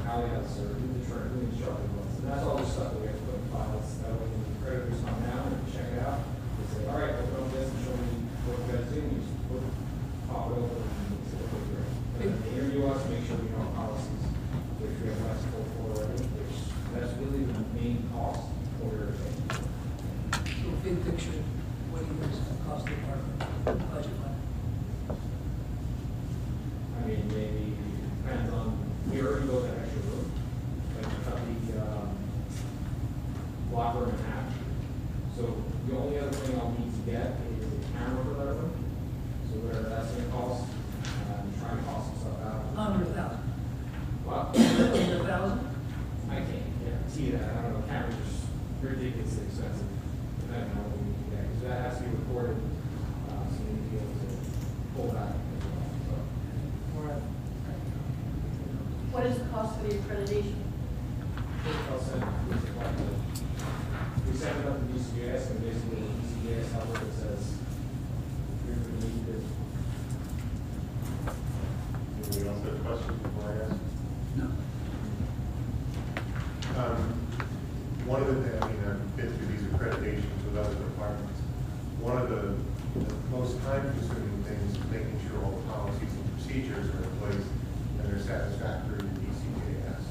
how they got served, who the instructor was. And that's all the stuff that we have to put in files. That way when the creditors come down and check it out, they say, all right, open up this and show me what you guys do. You just pop it over and say, okay, great. But then they interview us, make sure we know our policies, which we have less for already, which that's really the main cost for your training. So big picture, what do you think it's going to cost the department, budget line? I mean, maybe depends on, we already built that extra room. Like we cut the locker room in half. So the only other thing I'll need to get is a camera for that room. So whatever that's going to cost, I'm trying to cost some stuff out. Under 1,000. Well, Under 1,000? I can't guarantee that. I don't know. Cameras are just ridiculously expensive. Depending on what we need to get. Because that has to be recorded. So we need to be able to pull that as well. So. What is the cost for the accreditation? I'll send we send it up to DCJS, and basically DCJS however it says, here's what you need to do. Anybody else have questions before I ask? No. One of the, I've been through these accreditations with other departments. One of the most time-consuming things is making sure all the policies and procedures are in place and they're satisfactory to DCJS.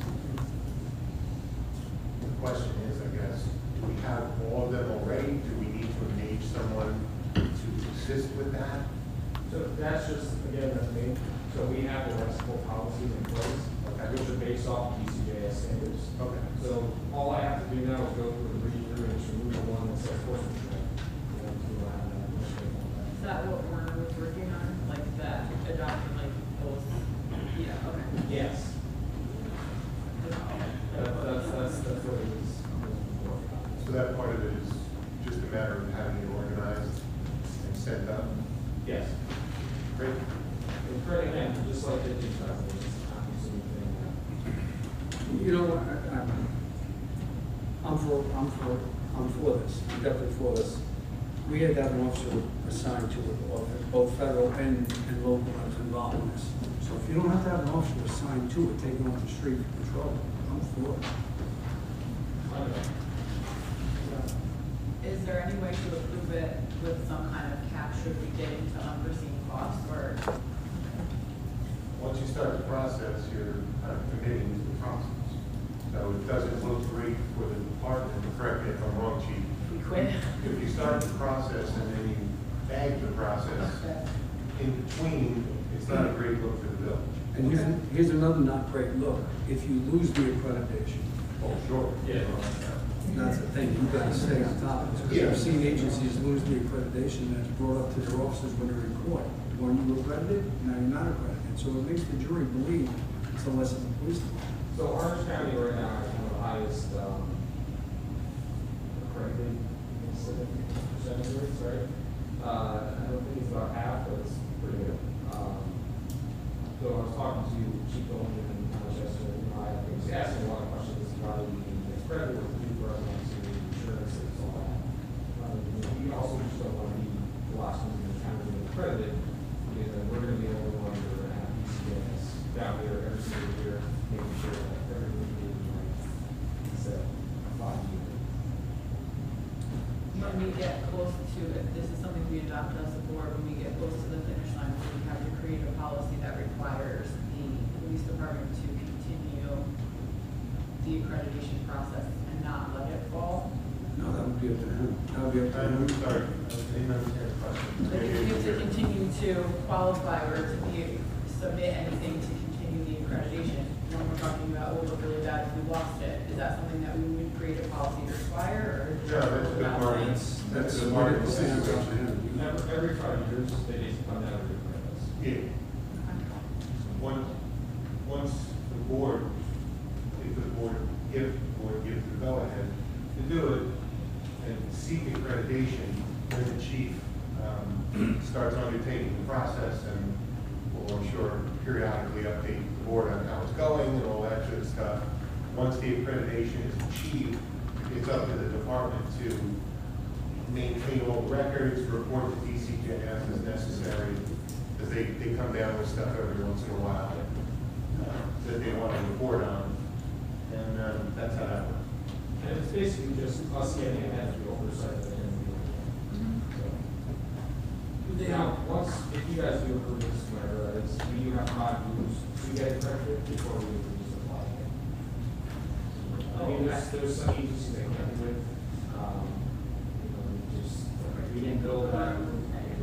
The question is, I guess, do we have all of them already? Do we need to engage someone to assist with that? So that's just, again, that's me. So we have the rest of policies in place, which are based off DCJS standards. Okay. So all I have to do now is go through and read through and just remove the one that says force control. Is that what we're working on, like that, adopting like those, yeah, okay. Yes. That's what it is. So that part of it is just a matter of having it organized and sent up? Yes. Great. And for again, just like the detail, it's a time-consuming thing. You know, I'm for this, I'm definitely for this. We had to have an officer assigned to it, both federal and local that was involved in this. So if you don't have to have an officer assigned to it, taking off the street for patrol, I'm for it. Is there any way to approve it with some kind of cap should we get into unforeseen costs, or? Once you start the process, you're kind of committing to the process. So it doesn't look great for the department, correct me if I'm wrong, Chief. We quit? If you start the process and then you bag the process in between, it's not a great look for the village. And here's another not great look. If you lose the accreditation, Oh, sure. Yeah. that's the thing, you've got to stay on top of it. Because I've seen agencies lose the accreditation that's brought up to their officers when they're in court. When you were accredited, now you're not accredited. So it makes the jury believe it's a less than the police department. So Orange County right now is one of the highest right? I don't think it's about half, but it's pretty good. So I was talking to Chief Goldman and Manchester, and I was asking a lot of questions about the credit with the for everyone to insurance and all that. We also just don't want to be the last one in the county to get accredited, because then we're going to be the only ones that are going to have PCS down here every single year, making sure that everything's being like, set 5 years. When we get close to it, this is something we adopt as a board, when we get close to the finish line, we have to create a policy that requires the police department to continue the accreditation process and not let it fall. No, that would be up to him. That would be up to him. I'm sorry, I didn't understand the question. They have to continue to qualify or to submit anything to continue the accreditation. When we're talking about, oh, we're really bad if we lost it, is that something that we would create a policy to require, or? Yeah, that's a good part. That's a good what part. it stands up to him. Every 5 years, they need to come down and require us. Yeah. Once the board, if the board gives the go-ahead to do it and seek accreditation, then the chief starts undertaking the process and will, I'm sure, periodically update the board on how it's going and all that good stuff. Once the accreditation is achieved, it's up to the department to maintain all the records, report to DCJS as necessary, because they come down with stuff every once in a while that they want to report on, and that's how that works. And it's basically just us getting ahead of the oversight of it. Now, once, if you guys do approve this, whatever that is, we do have 5 rules to get accredited before we release the flag. I mean, there's some agencies that can't do it. Just, we didn't build that,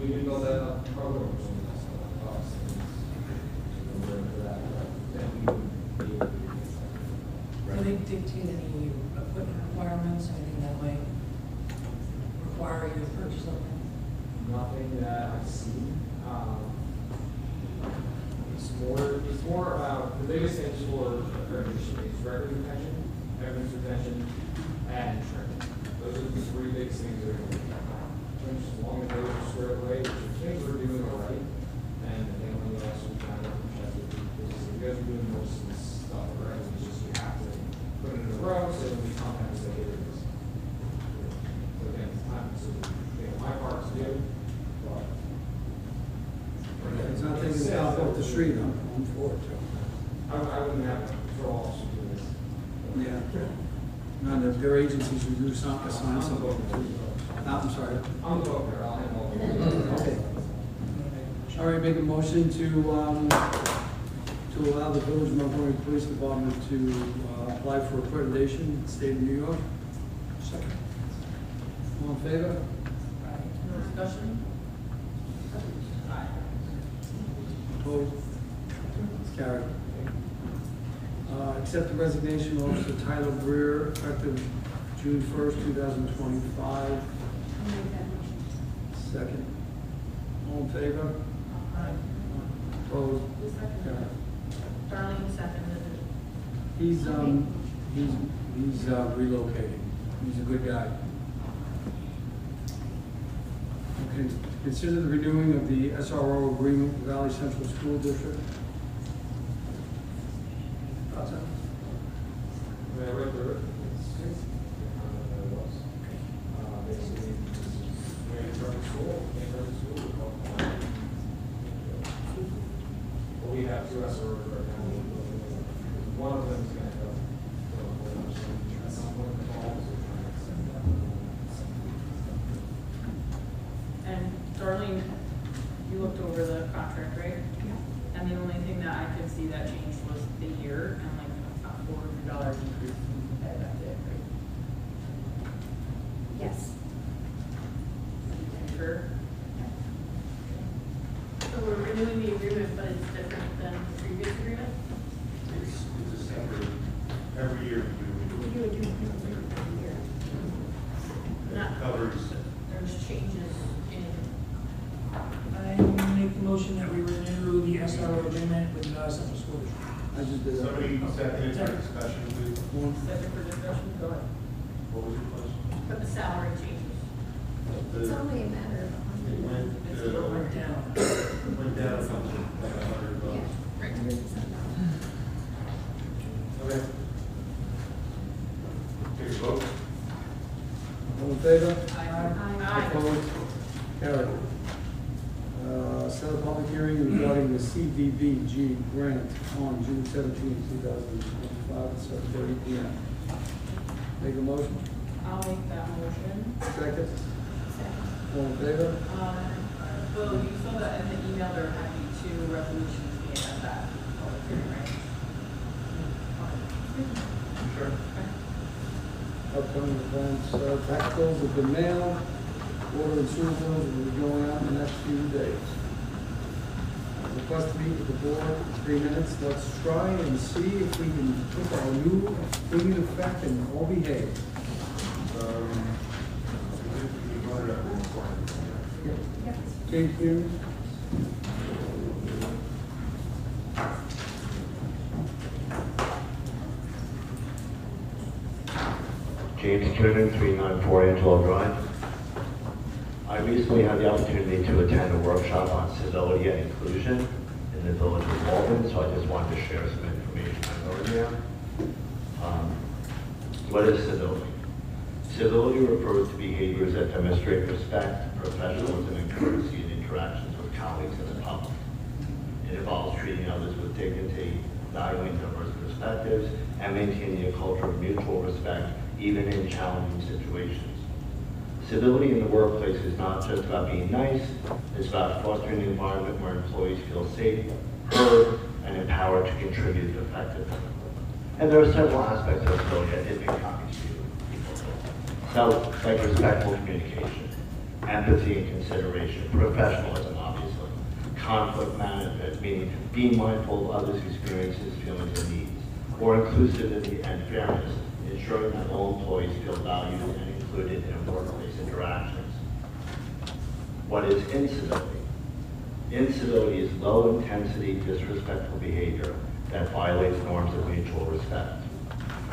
we didn't build that up program or something that's not us. And we're into that, but then we would be able to do this. Do they dictate any equipment requirements, anything that might require you to purchase something? Nothing that I've seen. It's more about, the biggest thing for accreditation is record retention, evidence retention, and training. Those are the 3 biggest things that are going to be done. As long as those are squared away, which are things we're doing all right, and then when you also kind of check it, because you guys are doing most of this stuff, right? It's just you have to put it in a row, so we sometimes say here it is. So again, it's time to, my part to do. It's not taking the top off the street, I'm for it. I wouldn't have a patrol officer do this. Yeah. No, their agencies review something, assign something. I'm sorry. I'm the vote there, I'll handle it. Okay. All right, make a motion to allow the Village of Montgomery Police Department to apply for accreditation in the state of New York. Second. All in favor? No discussion? Aye. Opposed? It's carried. Accept the resignation of Officer Tyler Greer, effective June 1st, 2025. I'll make that motion. Second. All in favor? Opposed? Who seconded Carried. it? Darlene seconded it. He's relocating. He's a good guy. Okay, consider the renewing of the SRO agreement with Valley Central School District. Thoughts on it? I read through it. It's how it was. Basically, when you start school, we're called. Well, we have 2 SROs right now. One of them is going to go. At some point, the fall, so we're trying to send that one. And Darlene, you looked over the contract, right? Yeah. And the only thing that I could see that changed was the year and like a $400 decrease in pay, that's it, right? Yes. Sure. So we're renewing the agreement, but it's different than the previous agreement? It's a separate, every year we do. We do every year. It covers, There's changes in, I make the motion that we renew the SRO agreement with Central School District. I just did that. somebody seconded for discussion, please. Second for discussion, go ahead. What was your question? but the salary changes. It's only a matter of It went, Went down. went down something, like $100. Okay. Take a vote. All in favor? Aye. Opposed? Carried. Set a public hearing regarding the CDBG grant on June 17, 2025, at 7:30 p.m. Make a motion? I'll make that motion. Second? All in favor? Will, you saw that in the email, there had to be 2 resolutions being at that public hearing, right? Sure. Upcoming events, tax bills have been mailed, water and sewer bills will be going out in the next few days. Request to meet with the board, 3 minutes. Let's try and see if we can put our new thing in effect and all behave. You voted up in the corner. James Beers? James Kiernan, 394 Angelo Drive. I recently had the opportunity to attend a workshop on civility and inclusion in the village of Walden, so I just wanted to share some information I learned there. What is civility? Civility refers to behaviors that demonstrate respect, professionalism, and courtesy in interactions with colleagues and the public. It involves treating others with dignity, valuing diverse perspectives, and maintaining a culture of mutual respect, even in challenging situations. Civility in the workplace is not just about being nice, it's about fostering an environment where employees feel safe, heard, and empowered to contribute effectively. And there are several aspects of civility that have been copied to you. So, like respectful communication, empathy and consideration, professionalism, obviously, conflict management, meaning being mindful of others' experiences, feelings, and needs, or inclusivity and fairness, ensuring that all employees feel valued and included in workplace interactions. What is incivility? Incivility is low-intensity, disrespectful behavior that violates norms of mutual respect.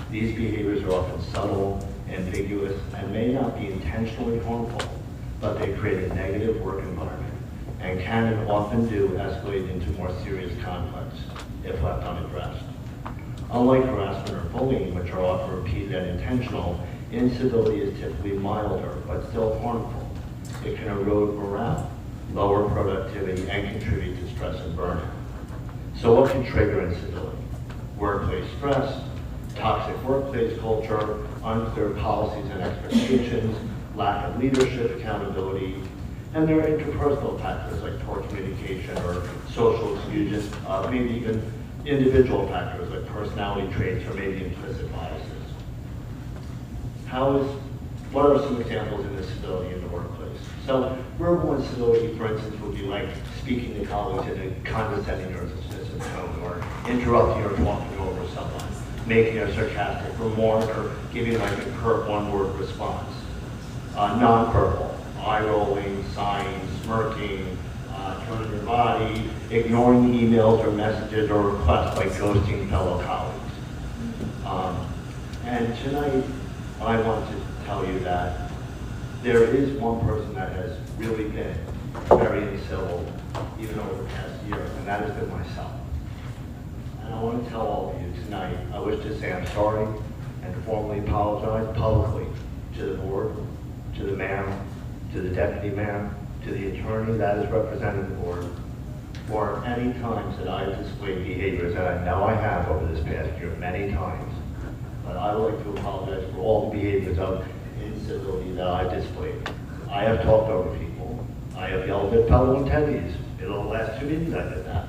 These behaviors are often subtle, ambiguous, and may not be intentionally harmful, but they create a negative work environment and can and often do escalate into more serious conflicts if left unaddressed. Unlike harassment or bullying, which are often repeated and intentional, incivility is typically milder, but still harmful. It can erode morale, lower productivity, and contribute to stress and burnout. So what can trigger incivility? Workplace stress, toxic workplace culture, unclear policies and expectations, lack of leadership accountability, and there are interpersonal factors like poor communication or social exclusion, maybe even individual factors like personality traits or maybe implicit biases. What are some examples of incivility in the workplace? So verbal incivility, for instance, would be like speaking to colleagues in a condescending or dismissive tone, or interrupting or talking over someone, making a sarcastic remark, or giving like a curt one-word response. Non-verbal, eye-rolling, sighing, smirking, turning your body, ignoring emails or messages or requests by ghosting fellow colleagues. And tonight, I want to tell you that there is one person that has really been very uncivil, even over the past year, and that has been myself. And I want to tell all of you tonight, I wish to say I'm sorry and formally apologize publicly to the board, to the mayor, to the deputy mayor, to the attorney that is representing the board, for any times that I have displayed behaviors that I know I have over this past year, many times. But I would like to apologize for all the behaviors of incivility that I displayed. I have talked over people. I have yelled at fellow attendees. In the last 2 meetings I did that.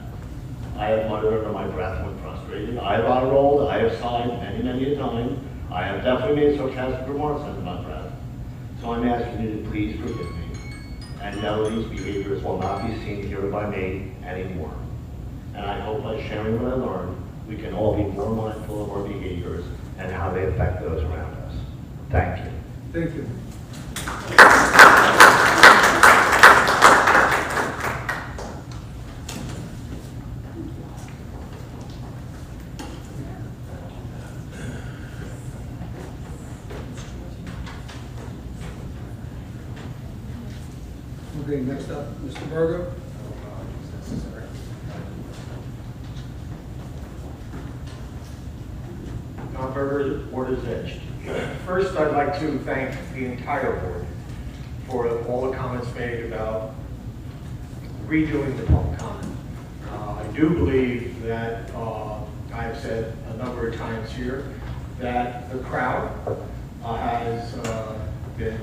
I have muttered under my breath when frustrated. I have eye-rolled. I have sighed many a time. I have definitely made sarcastic remarks under my breath. So I'm asking you to please forgive me and know these behaviors will not be seen here by me anymore. And I hope by sharing what I learned, we can all be more mindful of our behaviors and how they affect those around us. Thank you. Thank you. Okay, next up, Mr. Berger. John Berger, Board is Edge. First, I'd like to thank the entire board for all the comments made about redoing the public comment. I do believe that, I've said a number of times here, that the crowd has been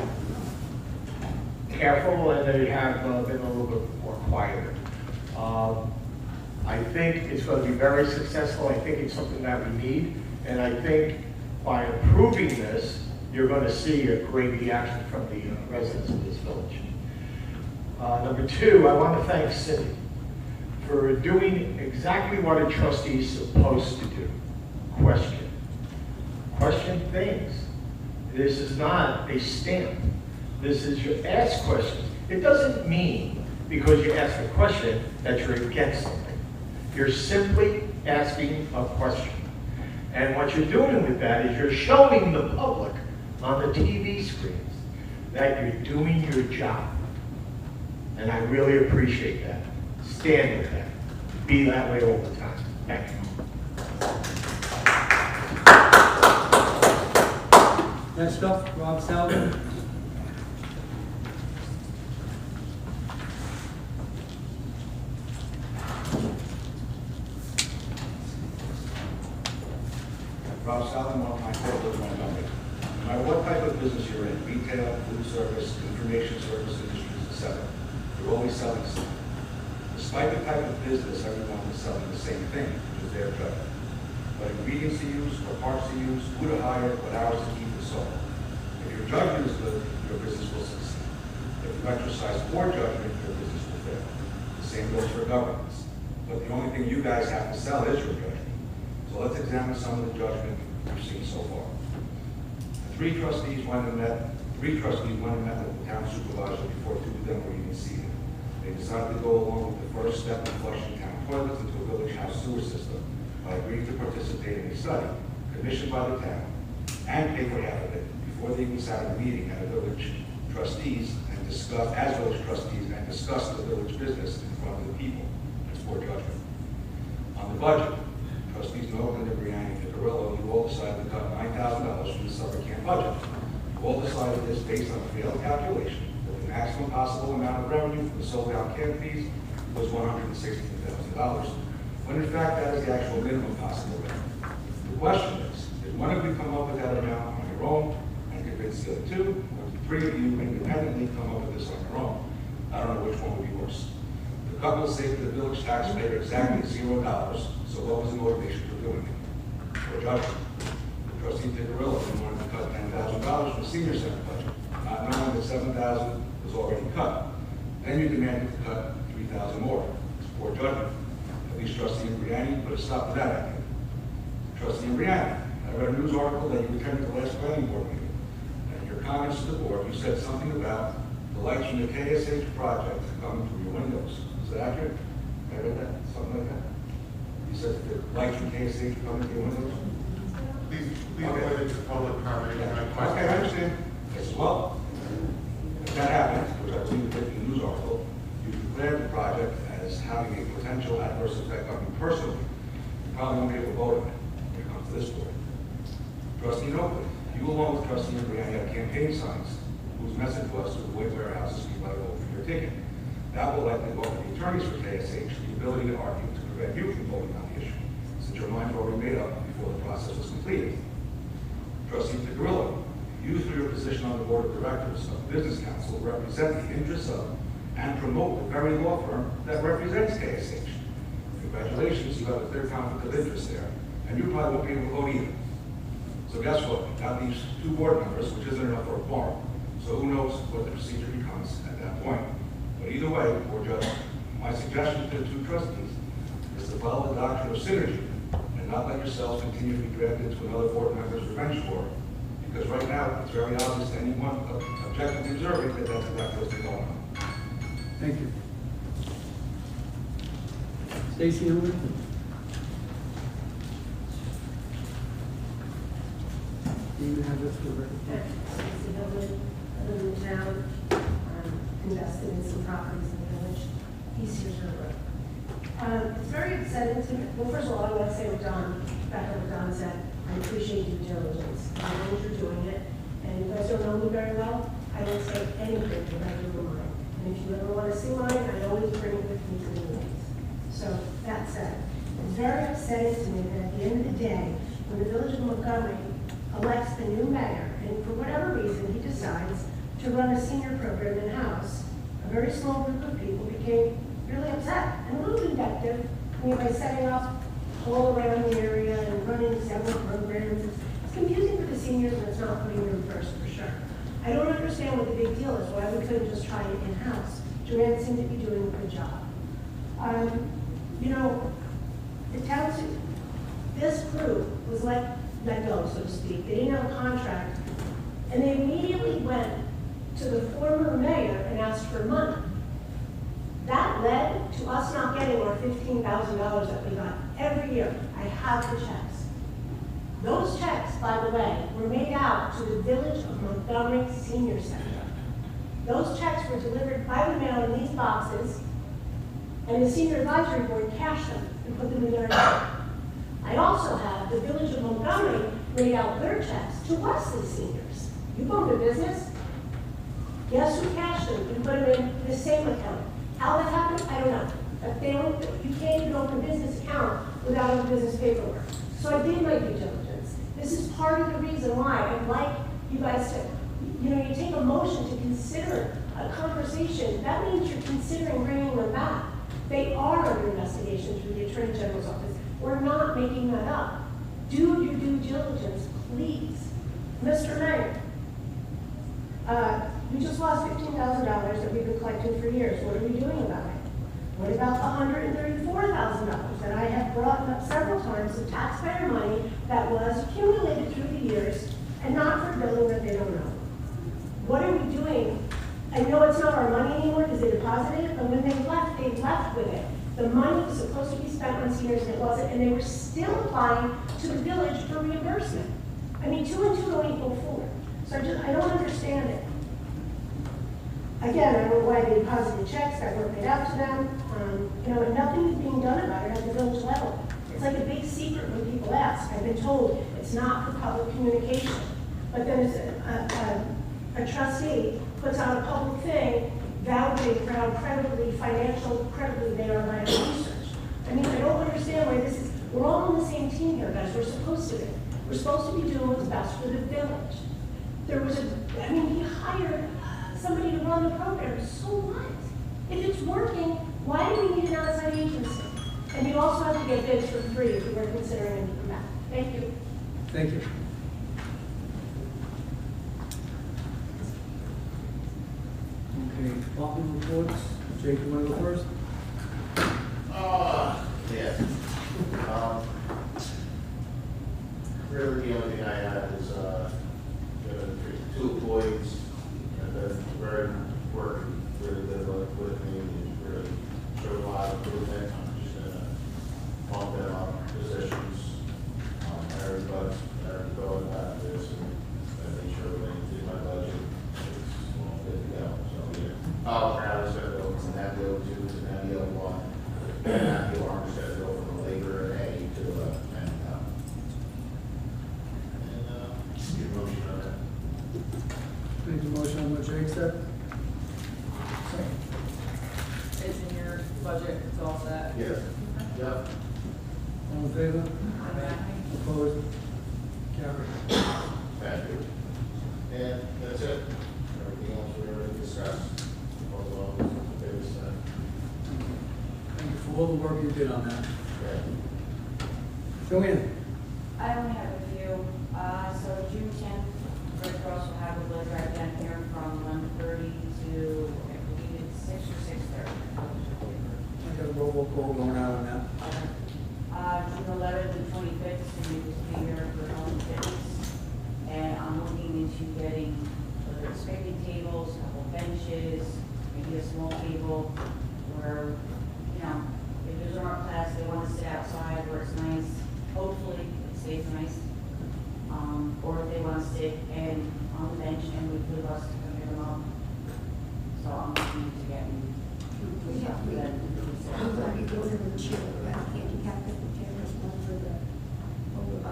careful and they have been a little bit more quieter. I think it's going to be very successful. I think it's something that we need. And I think by approving this, you're going to see a great reaction from the residents of this village. Number two, I want to thank Cindy for doing exactly what a trustee is supposed to do. Question. Question things. This is not a stamp. This is you ask questions. It doesn't mean because you ask a question that you're against something. You're simply asking a question. And what you're doing with that is you're showing the public on the TV screens that you're doing your job. And I really appreciate that. Stand with that. Be that way all the time. Thank you. Next up, Rob Salvin. Rob Salvin, one of my favorite Montgomery. No matter what type of business you're in, retail, food service, information service industries, etc., you're always selling something. Despite the type of business, everyone is selling the same thing, which is their judgment. What ingredients to use, what parts to use, who to hire, what hours to keep, and so on. If your judgment is good, your business will succeed. If you exercise poor judgment, your business will fail. The same goes for governance. But the only thing you guys have to sell is your judgment. So let's examine some of the judgment we've seen so far. Three trustees went and met with the town supervisor before two of them were even seated. They decided to go along with the first step in flushing town toilets into a village house sewer system by agreeing to participate in a study commissioned by the town and pay for half of it before they even sat in a meeting at a village trustees and discussed the village business in front of the people. It's poor judgment. On the budget, trustees Nolan and Brianna and Carrillo, you all decided to cut $9,000 from the summer camp budget. You all decided this based on a failed calculation that the maximum possible amount of revenue from the sold-out camp fees was $116,000, when in fact that is the actual minimum possible revenue. The question is, did one of you come up with that amount on your own and convince the other two, or did three of you independently come up with this on your own? I don't know which one would be worse. The cut will save the village taxpayer exactly $0, so what was the motivation for doing it? For judgment. Trustee Picarillo wanted to cut $10,000 from the senior center budget, not knowing that $7,000 was already cut. Then you demanded to cut $3,000 more. It's poor judgment. At least Trustee Imbriani put a stop to that idea. Trustee Imbriani, I read a news article that you attended the last planning board meeting. And in your comments to the board, you said something about the lights from the KSH project coming through your windows. Is that accurate? I read that, something like that. You said that the lights from KSH are coming through your windows? Please limit it to public comment. Okay, I understand. Yes, well, if that happened, which I believe did in the news article, you declared the project as having a potential adverse effect on you personally. You probably won't be able to vote on it when it comes to this board. Trustee Nobley, you along with Trustee Imbriani have campaign signs whose message was to avoid warehouses you might vote for your ticket. That will likely offer the attorneys for KSH the ability to argue to prevent you from voting on the issue, since your minds were already made up before the process was completed. Trustee Picarillo, you through your position on the board of directors of the Business Council represent the interests of and promote the very law firm that represents KSH. Congratulations, you have a clear conflict of interest there, and you probably won't be able to vote either. So guess what? That leaves two board members, which isn't enough for a quorum. So who knows what the procedure becomes at that point. But either way, Board Judge, my suggestion to the two trustees is to follow the doctrine of synergy and not let yourselves continue to be dragged into another board member's revenge war, because right now it's very obvious to anyone objectively observing that that's exactly what's been going on. Thank you. Stacy Newman. Do you have this for the record? Stacy Newman, I live in town. I'm invested in some properties in the village, East Sears Road. It's very upsetting to me. Well, first of all, I want to say what Don, back up what Don said. I appreciate due diligence. I know you're doing it, and you guys don't know me very well. I don't say anything without your mind. And if you ever want to see mine, I always bring it with me to the meetings. So that said, it's very upsetting to me that at the end of the day, when the village of Montgomery elects a new mayor, and for whatever reason he decides to run a senior program in-house, a very small group of people became really upset and a little vindictive. I mean, by setting up all around the area and running several programs. It's confusing for the seniors and it's not putting them first for sure. I don't understand what the big deal is, why we couldn't just try it in-house. Joanne seemed to be doing a good job. You know, the town, this group was let go, so to speak. They didn't have a contract. And they immediately went to the former mayor and asked for money. That led to us not getting our $15,000 that we got every year. I have the checks. Those checks, by the way, were made out to the Village of Montgomery Senior Center. Those checks were delivered by the mail in these boxes, and the Senior Advisory Board cashed them and put them in their account. I also have the Village of Montgomery made out their checks to us as seniors. You own a business. Guess who cashed them and put them in the same account? How that happened, I don't know. But they don't, you can't even open a business account without a business paperwork. So I did my due diligence. This is part of the reason why I'd like you guys to, you know, you take a motion to consider a conversation. That means you're considering bringing them back. They are under investigation through the Attorney General's office. We're not making that up. Do your due diligence, please. Mr. Mayor, we just lost $15,000 that we've been collecting for years. What are we doing about it? What about the $134,000 that I have brought up several times of taxpayer money that was accumulated through the years and not for building that they don't know? What are we doing? I know it's not our money anymore because they deposited it, but when they left with it. The money was supposed to be spent on seniors and it wasn't, and they were still applying to the village for reimbursement. I mean, 2 and 2 don't equal 4. So I don't understand it. Again, I don't know why they deposited checks that weren't paid out to them. You know, and nothing is being done about it at the village level. It's like a big secret when people ask. I've been told it's not for public communication. But then a trustee puts out a public thing validating for how incredibly they are by research. I mean, I don't understand why this is, we're all on the same team here, guys. We're supposed to be. We're supposed to be doing what's best for the village. There was he hired somebody to run the program. So what? If it's working, why do we need an outside agency? And you also have to get bids for free if you were considering it to come back. Thank you. Thank you. Okay, department reports. Jake, you want to go first? Yeah. Really, the only thing I have is, the 2 employees, and they're very working really good with me, and really showed a lot of improvement. I'm just gonna bump them up positions, everybody going back to this, and make sure when they do my budget, it's all good to go, so, yeah. Oh, now it's gonna go from that bill 2 to that bill 1, and that bill arm's gonna go from a labor A to a manpower. Get a motion on that. Make the motion on what Jake said. It's in your budget, it's all set. Yes. Yep. All in favor? Opposed? Carried. Thank you. And that's it. Everything else we already discussed. Thank you for all the work you did on that. Yeah. Joanne? I only have a few. So June 10th, Red Cross will have a blood drive down here from 1:30 to, I believe it's 6 or 6:30. I got a roll call going out on that. June 11th and 25th, so you just be here for home fitness. And I'm looking into getting, whether it's picnic tables, a couple benches, maybe a small table where, you know, if there's an art class, they want to sit outside where it's nice. Hopefully, it stays nice. Or if they want to sit on the bench and we put a bus to come pick them up. So I'm need to get in. We have, we have to go to the chair, we have handicap at the chairs, one for the, over by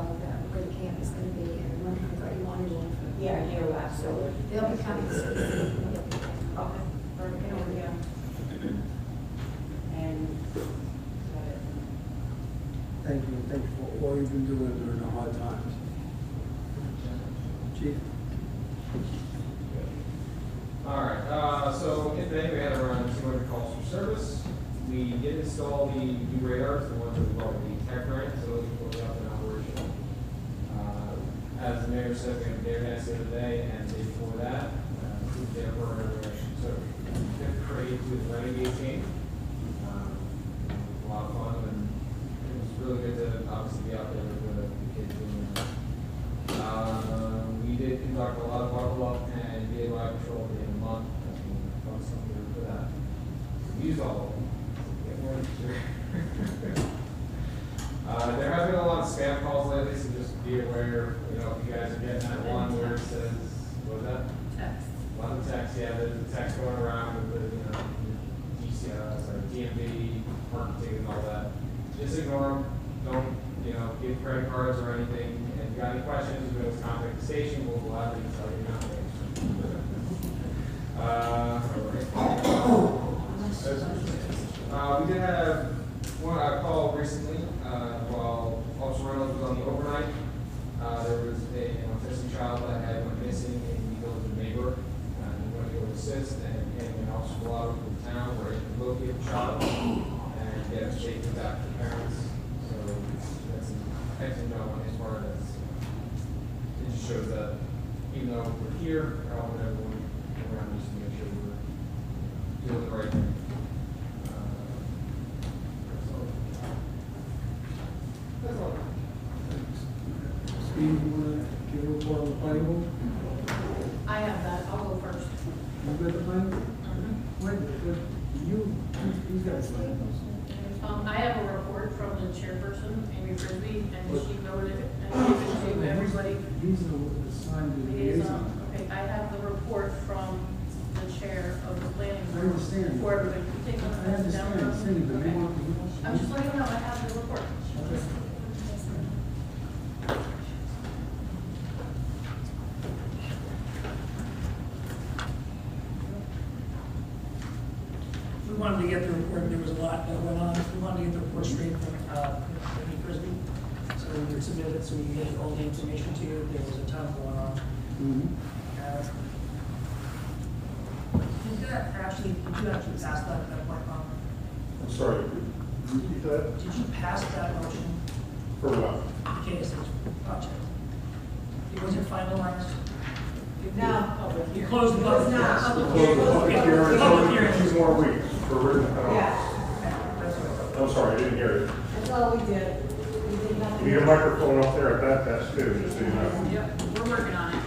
where the camp is gonna be, and one for the, one for. Yeah, yeah, So absolutely. they'll be coming soon. Okay, perfect, yeah. And, is that it? Thank you for all you've been doing during the hard times. Chief? All right, so today we had around 200 calls for service. We did install the new radars, the ones that we bought with the tech grant, so those will be up and operational. As the mayor said, we had their gas the other day, and the day before that, their program direction. So, fifth grade with Renegade team. A lot of fun, and it was really good to obviously be out there with the kids doing that. We did conduct a lot of buckle up and vehicle patrol at the end of the month. That's been fun stuff we did for that. We used all of them. Get more sure. There has been a lot of spam calls lately, so just be aware, you know, if you guys are getting that one where it says, what was that? Text. A lot of text, yeah, there's a text going around with the, you know, DMV, marketing and all that. Just ignore them. Don't, you know, give credit cards or anything. And if you got any questions, you can contact the station. We'll gladly tell you not to. We did have one call recently while Officer Reynolds was on the overnight. There was an autistic child that had went missing in the village of Neighbor. We went to go assist and an officer allowed to the town where he could locate the child and get a statement back to the parents. So that's an excellent job on his part. It just shows that even though we're here, we're helping everyone around us to make sure we're doing the right thing. That's all. Steve, you wanna give a report on the planning board? I have that, I'll go first. You read the planning board? Wait, you guys read those. I have a report from the chairperson, Amy Frisbee, and she noted it, and gave it to everybody. These are the signed liaison. Okay, I have the report from the chair of the planning I board. understand. For everybody, can you take those I understand, down? Cindy, but Okay. you want. I'm just letting you know, I have the report. We wanted to get the report, there was a lot that went on, we wanted to get the report straight from Amy Frisbee. So we would submit it, so we could get all the information to you, there was a ton going on. Did you actually pass that point on? I'm sorry, repeat that? Did you pass that motion? For what? The KSH project? It wasn't finalized? No. You closed the public hearing? It's not. Public hearing, Public hearing. 2 more weeks for written comments. Yeah, That's what I'm sorry, I didn't hear it. that's all we did. We did nothing. You need a microphone up there at that desk too, just so you know. Yep, we're working on it.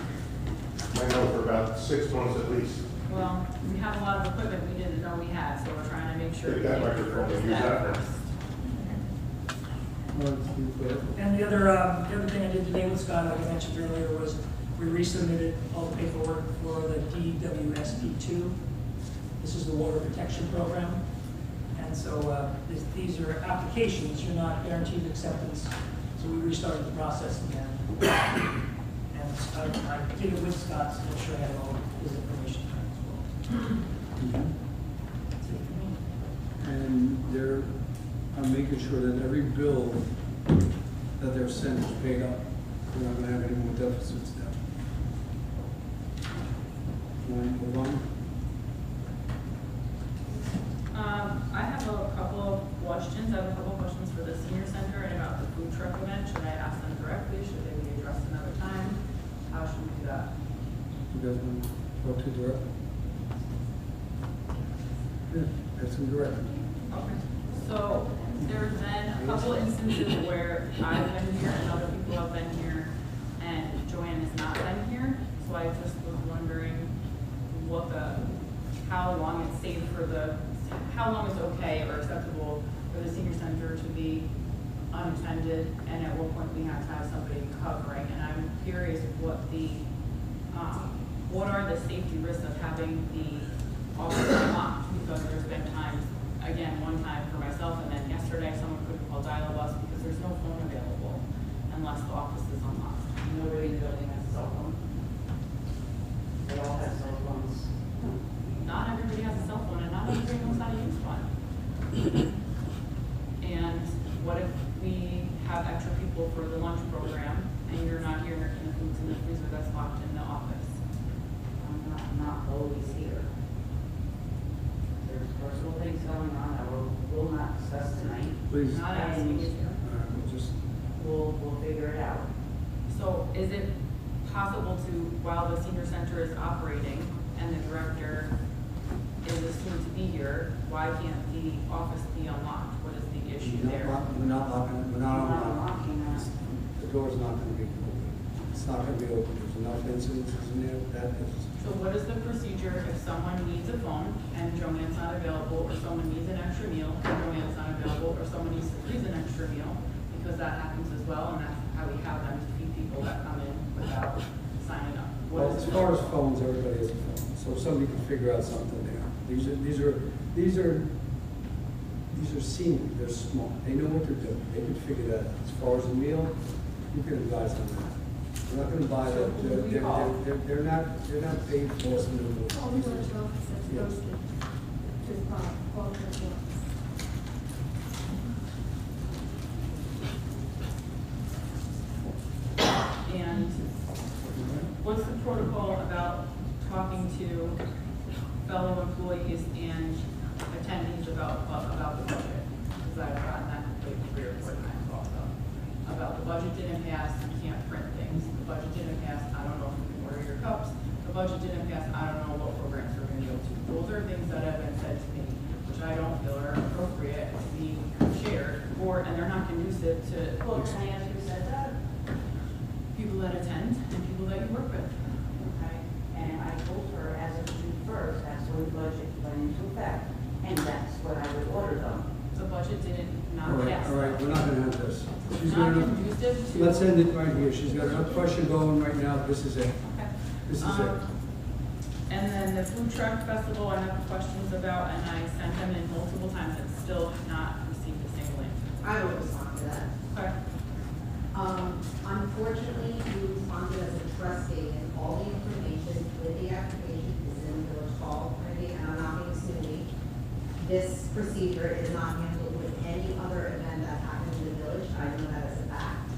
I know for about 6 months at least. Well, we have a lot of equipment we didn't know we had, so we're trying to make sure. Take that we microphone and repurpose use that. first. And the other thing I did today with Scott, like I mentioned earlier, was we resubmitted all the paperwork for the DWSD2. This is the water protection program. And so these are applications, you're not guaranteed acceptance. So we restarted the process again. And I did it with Scott to make sure I had all his information as well. That's it for me. And they're, I'm making sure that every bill that they're sent is paid up. We're not gonna have any more deficits now. Want to move on? I have a couple of questions. I have a couple of questions for the senior center and about the food truck event. Should I ask them directly? Should they be addressed another time? How should we do that? You guys want to talk to directly? Yeah, that's some directly. Okay. So there's been a couple instances where I've been here and other people have been here and Joanne has not been here. So I just was wondering what how long it's safe for how long is okay or acceptable for the senior center to be unattended, and at what point we have to have somebody covering. And I'm curious what are the safety risks of having the office unlocked, because there's been times, again, one time for myself, and then yesterday, someone couldn't call dial-a-bus because there's no phone available unless the office is unlocked. Nobody in the building has a cell phone. They all have cell phones. Not everybody has a cell phone, and not everybody knows how to use one. And what if we have extra people for the lunch program, and you're not here, and the food's in the freezer that's locked in the office? I'm not always here. There's personal things going on that we'll not discuss tonight. Please. Not asking you. We'll just, We'll figure it out. So is it possible to, while the senior center is operating and the director is assumed to be here, why can't the office be unlocked? What is the issue there? we're not locking, we're not We're not unlocking. unlocking that. The door's not gonna be open. It's not gonna be open. There's enough incidences in there, that is. So what is the procedure if someone needs a phone and Joanne's not available, or someone needs an extra meal and Joanne's not available, or someone needs to freeze an extra meal? Because that happens as well, and that's how we have them to feed people that come in without signing up. What Well, is as the- far as phones, everybody has a phone, so if somebody can figure out something there. These are seniors, they're smart, they know what they're doing, they can figure that out. As far as the meal, you can advise on that. We're not gonna buy that, they're not paid for us in the middle. All the village office that's Yes. posted, just call the village office. And what's the protocol about talking to fellow employees and attendees about the budget? Because I've gotten that complaint 3 or 4 times also. About the budget didn't pass, you can't print things. The budget didn't pass, I don't know if you can order your cups. The budget didn't pass, I don't know what programs we're gonna go to. Those are things that have been said to me, which I don't feel are appropriate to be shared, and they're not conducive to. Well, can I ask who said that? People that attend and people that you work with. Okay, and I told her as of June 1st, that's when the budget went into effect, and that's when I would order them. The budget didn't All not right, pass. all right, we're not gonna have this. She's Not got conducive enough, to. let's end it right here. She's got enough question going right now, this is it. Okay. This is it. And then the food truck festival, I have questions about, and I sent them in multiple times, and still have not received a single answer. I will respond to that. Okay. Unfortunately, you responded as a trustee, and all the information with the application is in the village hall, and I'm not being snooty. This procedure is not handled with any other event that happens in the village. I know that as a fact.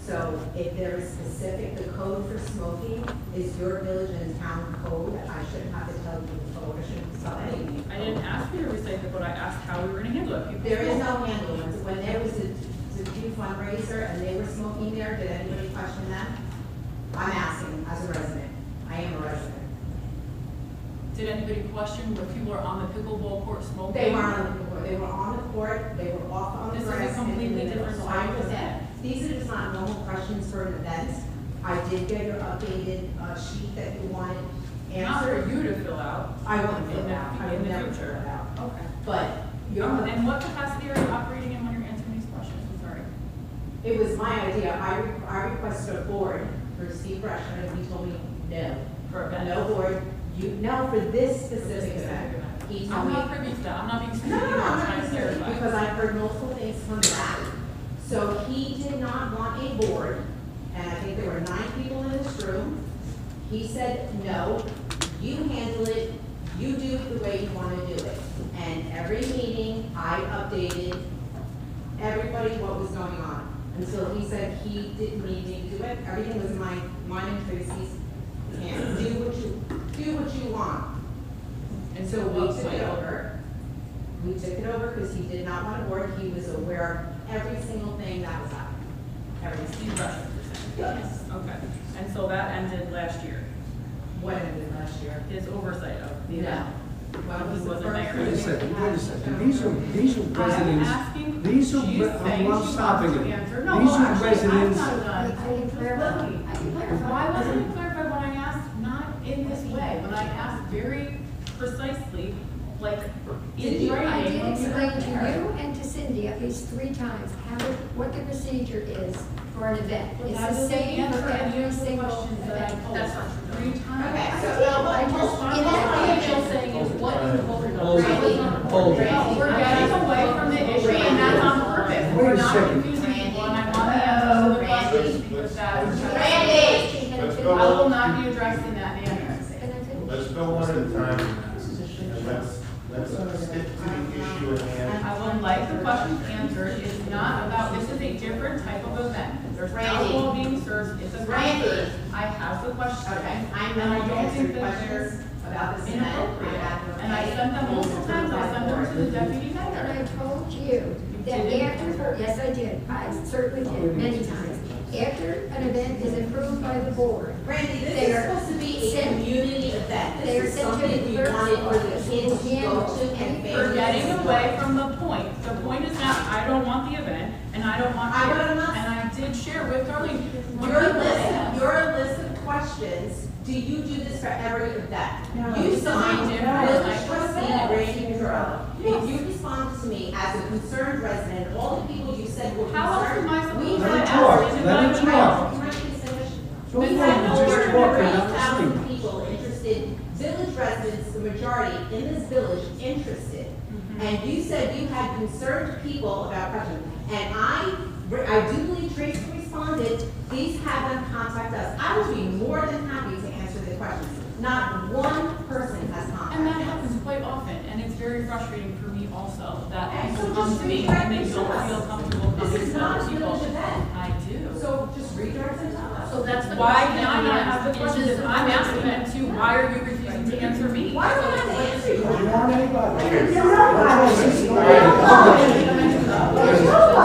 So if there is specific, the code for smoking is your village and town code. I shouldn't have to tell you the code, I shouldn't tell anything. I didn't ask you to recite the code, I asked how we were gonna handle it. People There is smoke. no handle. When there was a do fundraiser and they were smoking there, did anybody question them? I'm asking as a resident. I am a resident. Did anybody question when people are on the pickleball court smoking? They weren't on the court. They were on the court. They were off on the This is a grass. and in the completely middle. different So I story. understand. These are just not normal questions for an event. I did get your updated sheet that you wanted Not for answered. you to fill out. I wouldn't fill In it the- out. I in would the never future. fill it out. Okay. But you're. And what capacity are you operating in when you're answering these questions? I'm sorry. It was my idea. I requested a board for Steve Gresham, and he told me no. For event? No board. No, for this specific event. He told I'm me. not privy to that, I'm not being No, stupid, no, no, I'm I'm trying not to serious, clarify. because I've heard multiple things from that. So he did not want a board, and I think there were 9 people in this room. He said, no, you handle it, you do it the way you want to do it. And every meeting, I updated everybody what was going on. Until he said he didn't need me to do it, everything was in mine and Tracy's hands. Do what you want. And so we took it over. We took it over because he did not want a board. He was aware of every single thing that was happening. Everything. Steve Gresham, you're saying? Yes. Okay, and so that ended last year, When ended last year? his oversight of the No. event? When was He the wasn't first there. Wait a meeting second, we wait a had? second. These are residents. I'm asking, These are, she's saying I'm she wants stopping to it. answer. No, These well, are actually, residents. I'm not done. I can clarify. I can clarify. Why wasn't it clarified when I asked, not in this way, when I asked very precisely, like, in I writing? did when we explain were to there? you and to Cindy at least 3 times what the procedure is for an event. But It's that the doesn't same answer for any every of the single questions that I event. posed. That's not true. 3 times. Okay, I so did. now I what? just- All in that I'm picture- saying is, what second. confusing people, and I want the answers to the questions, because Randy. I will not be addressed in that manner. Let's go one at a time, and let's stick to the issue at hand. I would like the questions answered. It's not about, this is a different type of event. There's Randy. alcohol being served, it's a Randy. concert. I have the question. Okay, I'm And I going to don't answer think that questions they're about this event. inappropriate. I have And I sent them multiple times, I sent them to the deputy And I mayor. told you that after, yes, I did, I certainly did, many times. After an event is approved by the board. Randy, this they is are supposed to be a sent- community event. they are This is sent to something the we clerk's wanted for the office kids to go and to and handle. We're families. getting away from the point. The point is not, I don't want the event, and I don't want I kids. will not- And I did share with Darlene. Your list of questions, do you do this for every event? No. You signed No. village trustee Randy Curl. If you respond to me as a concerned resident, all the people you said were How else concerned. am I supposed we to have Let him talk. asked- Let him talk. Can I please finish? So We far, had you over just talk, you're not 30,000 listening. people interested, village residents, the majority in this village interested. And you said you had concerned people about questions. And I do believe Tracy responded, please have them contact us. I would be more than happy to answer the questions. Not one person has And that contacted us. happens quite often, and it's very frustrating for me also, that Okay, so people come just to me redirect and they them don't to us. feel comfortable coming This is to not other a people. village event. I do. So just redirect them to us. So that's the Why question can I that we not asked. have the questions if I'm asking them to, why are you refusing to answer me? Why do I have to answer you? You want anybody?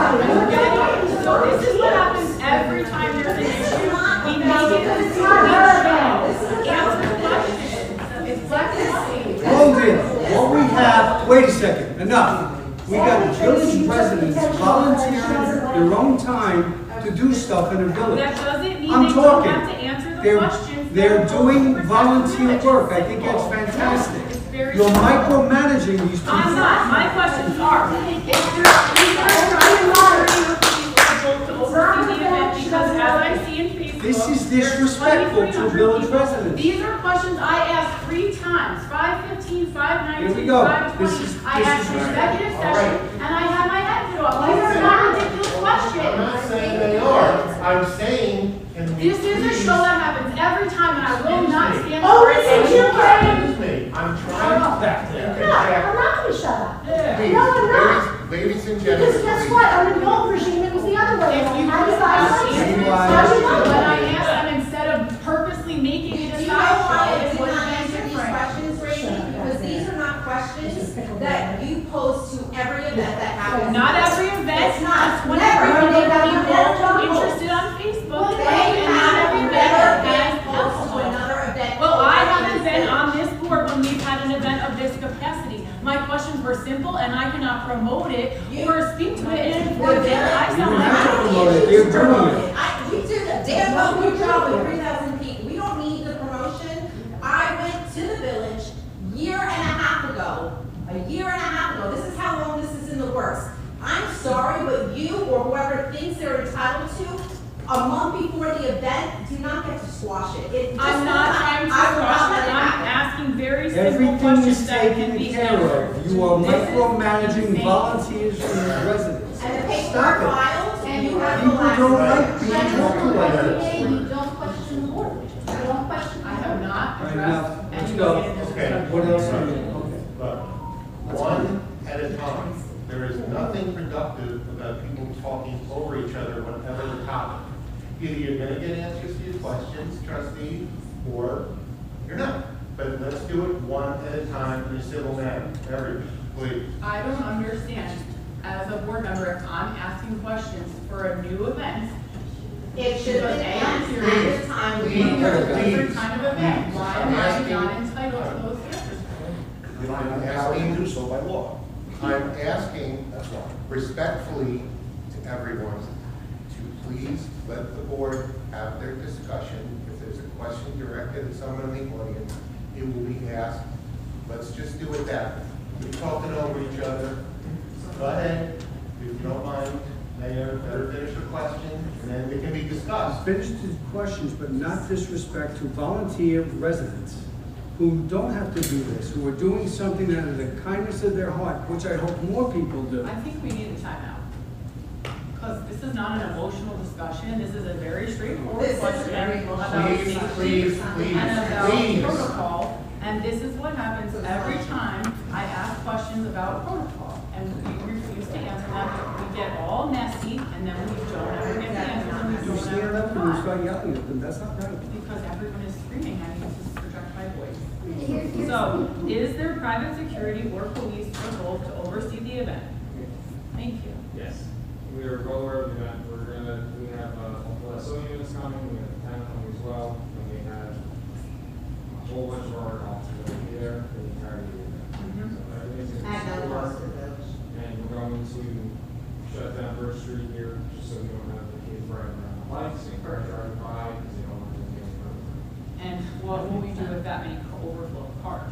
So this is what happens every time there's an issue. We make it a It's not her event. Answer the question. It's black and white. Hold it. What we have, wait a second, enough. We got village residents volunteering their own time to do stuff in the village. That doesn't mean I'm they don't talking. have to answer the They're, questions. they're doing Respect volunteer village. work. I think that's fantastic. It's very You're simple. micromanaging these people. I'm not, my questions are, if you're trying to monitor people to oversee the event, because as I see in Facebook. This is there's disrespectful to 2,300 village people. residents. These are questions I asked 3 times, 5:15, 5:19, Here we go. 5:20. I asked this is- executive all right. session, and I had my head cut off. These are not ridiculous questions. I'm not saying they are, I'm saying, can we This is a please- show that happens every time, and I will not stand Oh, for it this is your anymore. Excuse me, I'm trying to. No, I'm not gonna shut up. Please, No, I'm not. ladies and gentlemen. Because guess please. what, under the old regime, it was the other way If around. you How would did have I answered say? this why- question when I asked them, instead of purposely making it Do a you know why I sideshow, it did would not have answer been these different. questions, Randy? Because these are not questions that you pose to every event that happens. Not every event, It's not. that's whenever Never. you They get have people no interested on Facebook, They right? And not have every never event been has posted to alcohol. another event. Well, I haven't been on this board when we've had an event of this capacity. My questions were simple, and I cannot promote it or speak to it, and if we're there, I sound You have to like. promote it. They're doing it. You do the damn well good job with 3,000 people. We don't need the promotion. I went to the village a year and a half ago. This is how long this is in the works. I'm sorry, but you or whoever thinks they're entitled to, a month before the event, do not get to squash it. It just I'm not trying to I will not rush let it, it I'm happen. asking very simple Everything questions is that can taken be care answered. of. You are This is micromanaging insane. volunteers from the residents. And the paper Stop it. files, and you have the People don't last. like being talked about. You don't question the board. You don't question. I have not All right, addressed now, let's anybody go. in this. Okay. What else are you, okay. Look, one at a time. There is nothing productive about people talking over each other, whatever the topic. Either you're gonna get answers to your questions, trustee, or you're not. But let's do it one at a time in a civil manner. Everybody, please. I don't understand, as a board member, if I'm asking questions for a new event, It should have been asked at the time. Please. when there's a Please. different kind of event, why am I Asking- not entitled to those answers? You don't have the power to do so by law. I'm asking That's why. respectfully to everyone to please let the board have their discussion. If there's a question directed at someone in the audience, it will be asked. Let's just do it that way. We're talking over each other. Go ahead, if you don't mind, Mayor, better finish your question, and then it can be discussed. Finish the questions, but not disrespect to volunteer residents who don't have to do this, who are doing something out of the kindness of their heart, which I hope more people do. I think we need a timeout. This is not an emotional discussion, this is a very straightforward This is question very about Please, safety please, and about please. protocol. And this is what happens every time I ask questions about protocol, and we refuse to answer them. We get all messy, and then we don't ever get the answers, and we You don't stand ever up and you reply. start yelling at them, that's not right. Because everyone is screaming, I need to project my voice. Here's- So, is there private security or police or both to oversee the event? Thank you. Yes. We are well aware of the event. We have multiple SO units coming, we have the town coming as well, and we have a whole bunch of our officers that will be there for the entirety of the event. So everything's going to be At no secure. cost to the village. And we're going to shut down Birch Street here, just so we don't have the kids riding around the lights and cars driving by, because they don't want to get hurt. And what will we do with that many overflow cars?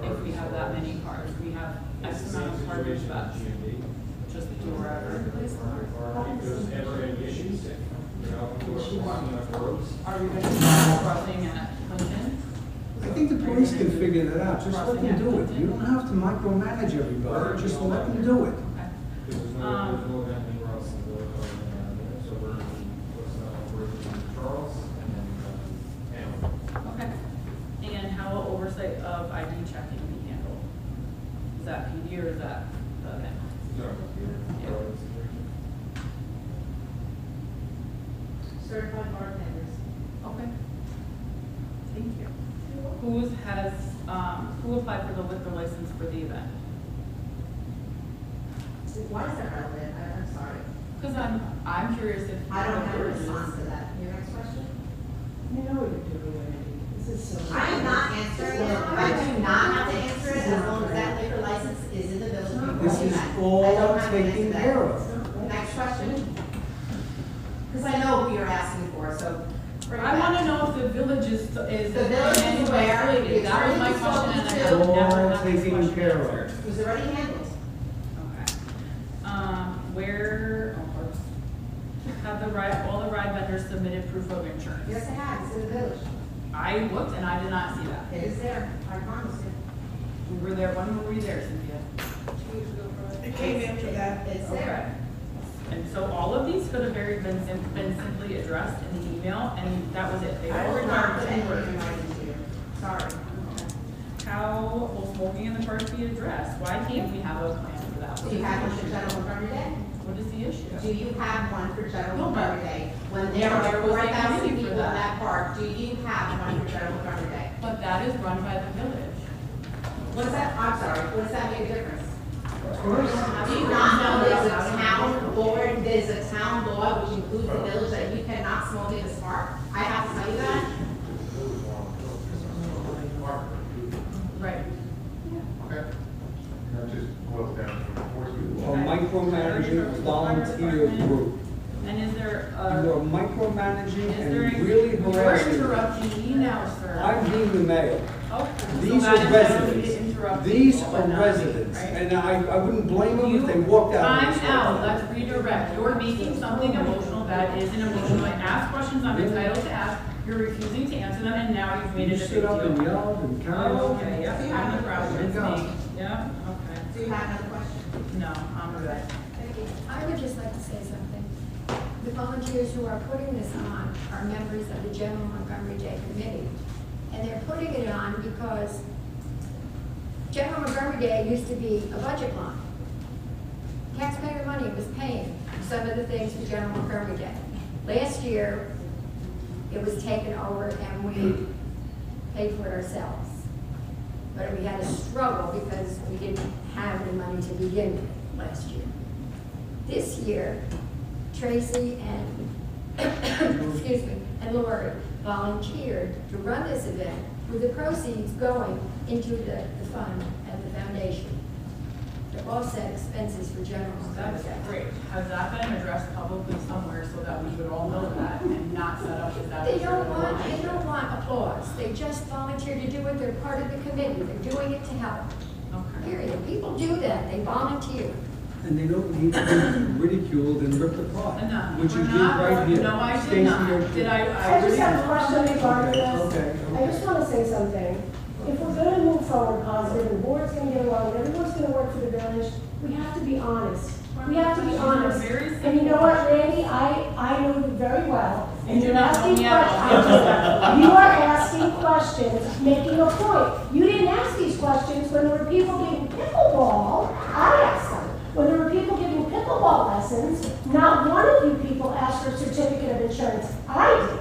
If we have that many cars, we have It's X the amount same of parking situation spots, with GMD. just do wherever. If there's ever any issues, you know, we're blocking up roads. Are we going to be crossing at Clinton? I think the police can figure that out, just let them do it. You don't have to micromanage everybody, just let them do it. Because there's no event anywhere else in the village other than around there. So we're going to put some operations in Charles and then Hamilton. Okay. And how will oversight of ID checking be handled? Is that PD or is that the event? Certified bartenders. Okay. Thank you. Who applied for the liquor license for the event? Why is that relevant? I'm sorry. Because I'm curious if. I don't have a response to that. Your next question? You know what you're doing, Randy. This is so. I am not answering it. I do not have to answer it as long as that liquor license is in the village. This is I all don't have to answer taken that. care of. Next question? Because I know who you're asking for, so. bring it I back. want to know if the village is. The village is aware. related. That was my It's already question, and I spoken have to. never All had this taken question care of. answered. It was already handled. Okay. Have all the ride vendors submitted proof of insurance? Yes, it has. It's in the village. I looked and I did not see that. It is there. I promise you. We were there, when were we there, Cynthia? It came after that. It's Okay. there. And so all of these could have been simply addressed in the email, and that was it. They I all will not required put two anything words. in writing to you. Sorry. How will smoking in the park be addressed? Why can't we have a plan for that? Do you have one for General Montgomery Day? What is the issue? Do you have one for General No, but- Montgomery Day? When there There are was a 4,000 committee people for in that. that park, do you have one for General Montgomery Day? But that is run by the village. What is that? I'm sorry, what does that make a difference? Of course. Do you not know there's a town board, there's a town law which includes the village that you cannot smoke in this park? I have to tell you that? Right. Okay. That just boils down to enforcement. A micromanaging volunteer group. And is there You're a, micromanaging is there, and really you're harassing. interrupting me now, sir. I'm being the mayor. Okay. So These that are is residents. to interrupt These people, are but not me, residents. right? And I wouldn't blame them if they walked out. on Time this out, road. let's redirect. You're making something emotional that isn't emotional. I asked questions I'm entitled to ask, you're refusing to answer them, and now you've made You it a big stood up and deal. yelled and carried on. Okay, yep, I'm the problem, There you it's go. me. Yeah, okay. Do you have another question? No, I'm good. I would just like to say something. The volunteers who are putting this on are members of the General Montgomery Day Committee. And they're putting it on because General Montgomery Day used to be a budget line. Taxpayer money was paying for some of the things for General Montgomery Day. Last year, it was taken over and we paid for it ourselves. But we had a struggle because we didn't have the money to begin with last year. This year, Tracy and, excuse me, and Lori volunteered to run this event with the proceeds going into the fund and the foundation to offset expenses for General Montgomery That's Day. great. Has that been addressed publicly somewhere so that we would all know that and not set up as that? They don't want applause. They just volunteer to do it. They're part of the committee. They're doing it to help. Okay. Period. People do that. They volunteer. And they don't need to be ridiculed and ripped apart, Enough. which you We're did not- right here. No, I did Stacy, not. you're- Did I? I just have a question regarding this. Okay, I just want to say something. If we're going to move forward positive, the board's going to get along, and everyone's going to work for the village, we have to be honest. We have to be honest. Very And you simple know what, questions. Randy, I know you very well, and You do you're not know asking me at all. questions. You are asking questions, making a point. You didn't ask these questions when there were people giving pickleball. I asked them. When there were people giving pickleball lessons, not one of you people asked for a certificate of insurance. I did.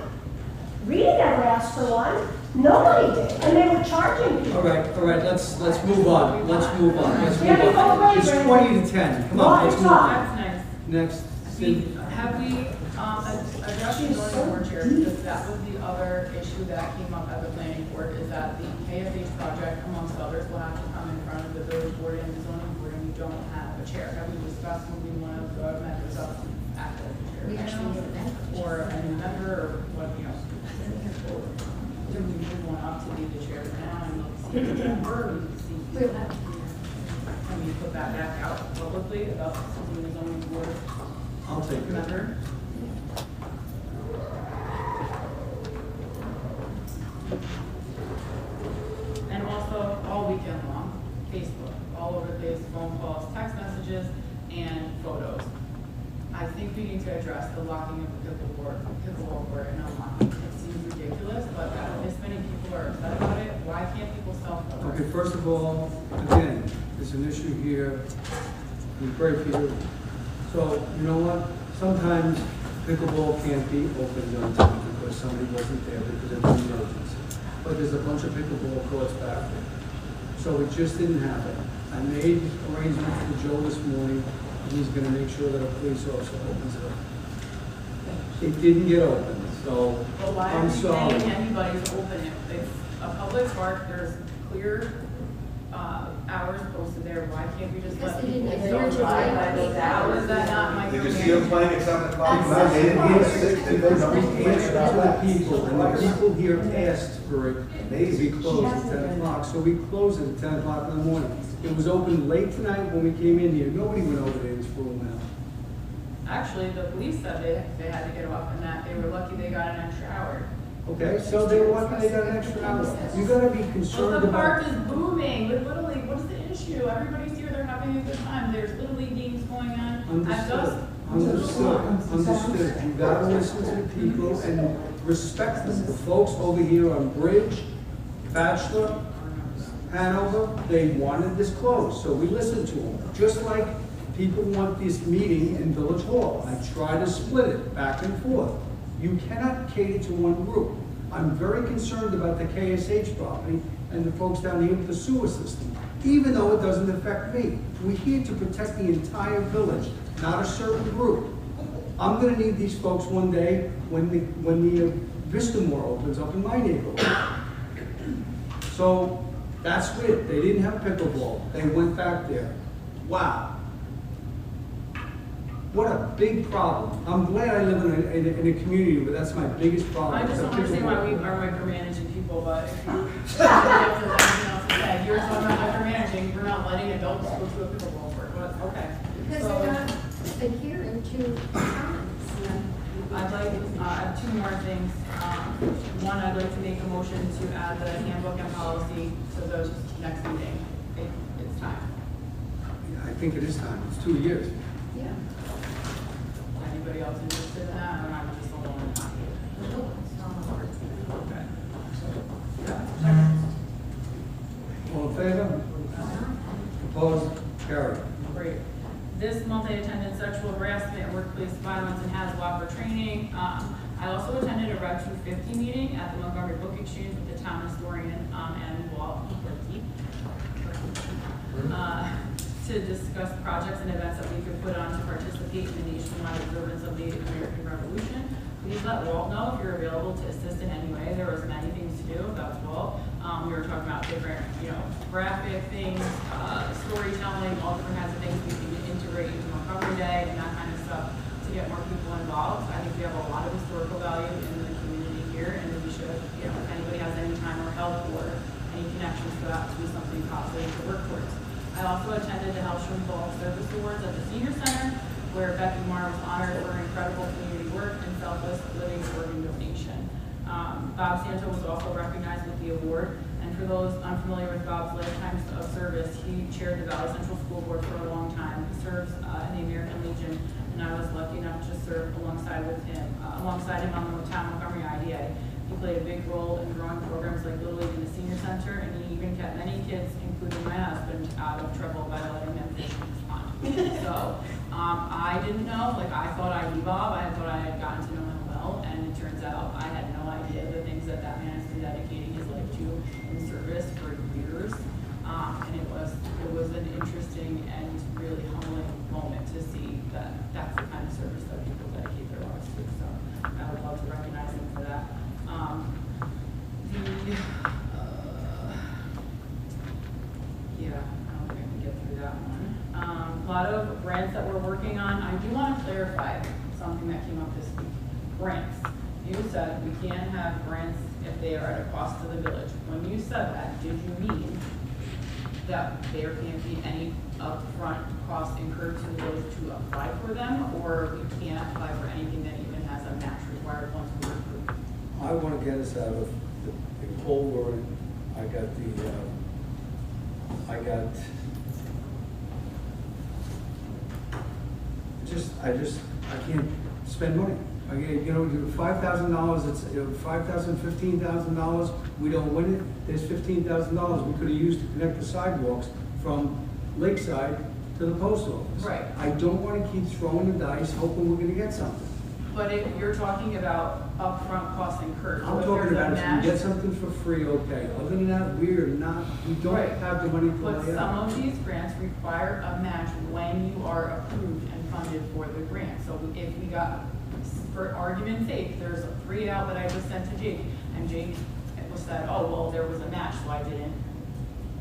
Rita never asked for one. Nobody did, and they were charging people. All right, let's move on, let's move on. Yeah, we go away, It's Brandon. 20 to 10, come on, let's move on. That's nice. Next, Sid. Have we addressed the zoning board chair, because that was the other issue that came up at the planning board, is that the KFH project, amongst others, will have to come in front of the village board and the zoning board, and we don't have a chair. Have we discussed moving one of the members up to act as the chair? We actually need a member. Or a new member, or what, you know? Do we move one up to be the chair now, and see the member, or see? We'll have to. Can we put that back out publicly about something the zoning board I'll take it. member? And also, all weekend long, Facebook, all over the place, phone calls, text messages, and photos. I think we need to address the locking of the pickleball court and unlocking. It seems ridiculous, but this many people are upset about it. Why can't people self-cover? Okay, first of all, again, there's an issue here, we pray for you. So, you know what, sometimes pickleball can't be opened on time because somebody wasn't there because of an emergency. But there's a bunch of pickleball courts back there. So it just didn't happen. I made arrangements with Joe this morning, and he's gonna make sure that a police officer opens it up. It didn't get opened, so But why are I'm we sorry. saying anybody's open? It's a public park, there's clear hours posted there. Why can't we just Because let they didn't people adhere go to by it. those hours? Is that not my Did you see them playing at 7 o'clock? No, they didn't get 6, they Because don't we answered to the people, and the people here asked for it to be closed at 10 o'clock, so we closed it at 10 o'clock in the morning. It was open late tonight when we came in here, nobody went over there in this room now. Actually, the police said they had to get off and that they were lucky they got an extra hour. Okay, so they were lucky they got an extra hour. You gotta be Well, concerned the park about. is booming with Little League. What's the issue? Everybody's here, they're having a good time. There's Little League games going on. Understood. You gotta listen to the people and respect them. The folks over here on Bridge, Bachelor, Hanover, they wanted this closed, so we listened to them. Just like people want this meeting in Village Hall. I try to split it back and forth. You cannot cater to one group. I'm very concerned about the KSH property and the folks down here with the sewer system, even though it doesn't affect me. We're here to protect the entire village, not a certain group. I'm gonna need these folks one day when the Vista More opens up in my neighborhood. So that's it. They didn't have pickleball. They went back there. Wow. What a big problem. I'm glad I live in a community where that's my biggest problem. I just don't The understand why we pickleball. are micromanaging people, but if you, if there's anything else to say, you're talking about micromanaging, we're not letting adults go to a pickleball court, but, okay. Because So, they're not adhering to comments. I'd like, I have two more things. One, I'd like to make a motion to add the handbook and policy to the next meeting. It's time. I think it is time. It's 2 years. Yeah. Anybody else interested in that, or I'm just alone in that? Okay. All in favor? Opposed? Carried. Great. This month I attended sexual harassment and workplace violence and HAZWOPER training. I also attended a Rec 250 meeting at the Montgomery Book Exchange with the town historian and Walt to discuss projects and events that we could put on to participate in the nationwide observance of the American Revolution. Please let Walt know if you're available to assist in any way. There was many things to do. That's Walt. We were talking about different, graphic things, storytelling, all different kinds of things we can integrate into Montgomery Day and that kind of stuff to get more people involved. I think we have a lot of historical value in the community here, and we should, if anybody has any time or help or any connections to that, to do something positive to work towards. I also attended the Hellstrom Fall Service Awards at the Senior Center, where Becky Marr was honored for her incredible community work and selfless living organ donation. Bob Santo was also recognized with the award And for those unfamiliar with Bob's lifetimes of service, he chaired the Valley Central School Board for a long time. He serves in the American Legion, and I was lucky enough to serve alongside him on the town Montgomery IDA. He played a big role in growing programs like Little League and the Senior Center, and he even kept many kids, including my husband, out of trouble by letting them fish in his pond. So I didn't know, like I thought I knew Bob, I thought I had gotten to know him well, and it turns out I had no idea the things that man has been dedicating his life to in service for years. And it was an interesting and really humbling moment to see that that's the kind of service that people dedicate their lives to. So I would love to recognize him for that. Yeah, I don't think I can get through that one. A lot of grants that we're working on. I do want to clarify something that came up this week. Grants. You said we can't have grants if they are at a cost to the village. When you said that, did you mean that there can't be any upfront costs incurred to the village to apply for them, or we can't apply for anything that even has a match required once we're approved? I want to get us out of the whole word. I can't spend money. $5,000, it's $5,000, $15,000, we don't win it, there's $15,000 we could have used to connect the sidewalks from Lakeside to the post office. Right. I don't want to keep throwing the dice hoping we're gonna get something. But if you're talking about upfront costs incurred, so I'm if talking there's a about if match. we get something for free, okay. Other than that, we don't Right. have the money to But lay some out. of these grants require a match when you are approved and funded for the grant. So if we got, for argument's sake, there's a readout that I just sent to Jake, and Jake said, oh, well, there was a match, so I didn't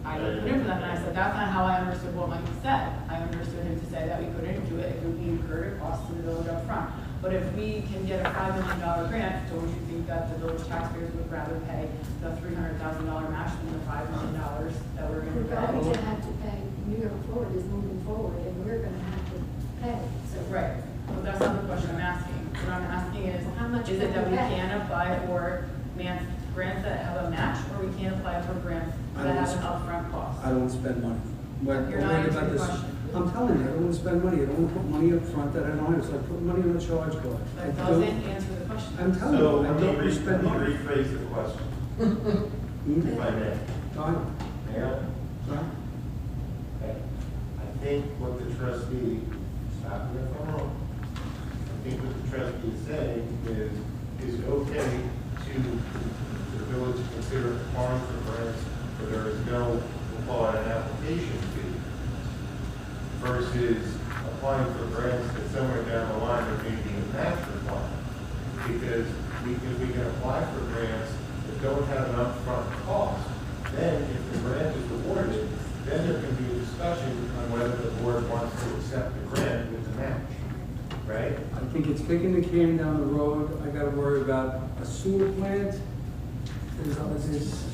put in for them. And I said, that's not how I understood what Mike said. I understood him to say that we couldn't do it if we incurred a cost to the village up front. But if we can get a $5 million grant, don't you think that the village taxpayers would rather pay the $300,000 match than the $5 million that we're going to We're pay? going to have to pay. New York Florida is moving forward, and we're going to have to pay. So Right, but that's not the question I'm asking. What I'm asking is, How much is it that we can we pay? can apply for grants that have a match, or we can't apply for grants that have an upfront cost? I don't want to spend money. You're not answering the question. I'm telling you, I don't want to spend money. I don't want to put money up front that I don't have. It's like putting money on a charge card. That doesn't answer the question. I'm telling you, I don't want to spend money. rephrase the question, Hmm? if I may. Fine. Mayor? Fine. Okay. I think what the trustee, stop me if I'm wrong, I think what the trustee is saying is it okay to the village consider applying for grants where there is no, we'll call it an application fee, versus applying for grants that somewhere down the line there may be a match requirement. Because we can apply for grants that don't have an upfront cost. Then if the grant is awarded, then there can be a discussion on whether the board wants to accept the grant with the match, right? I think it's kicking the can down the road. I got to worry about a sewer plant. There's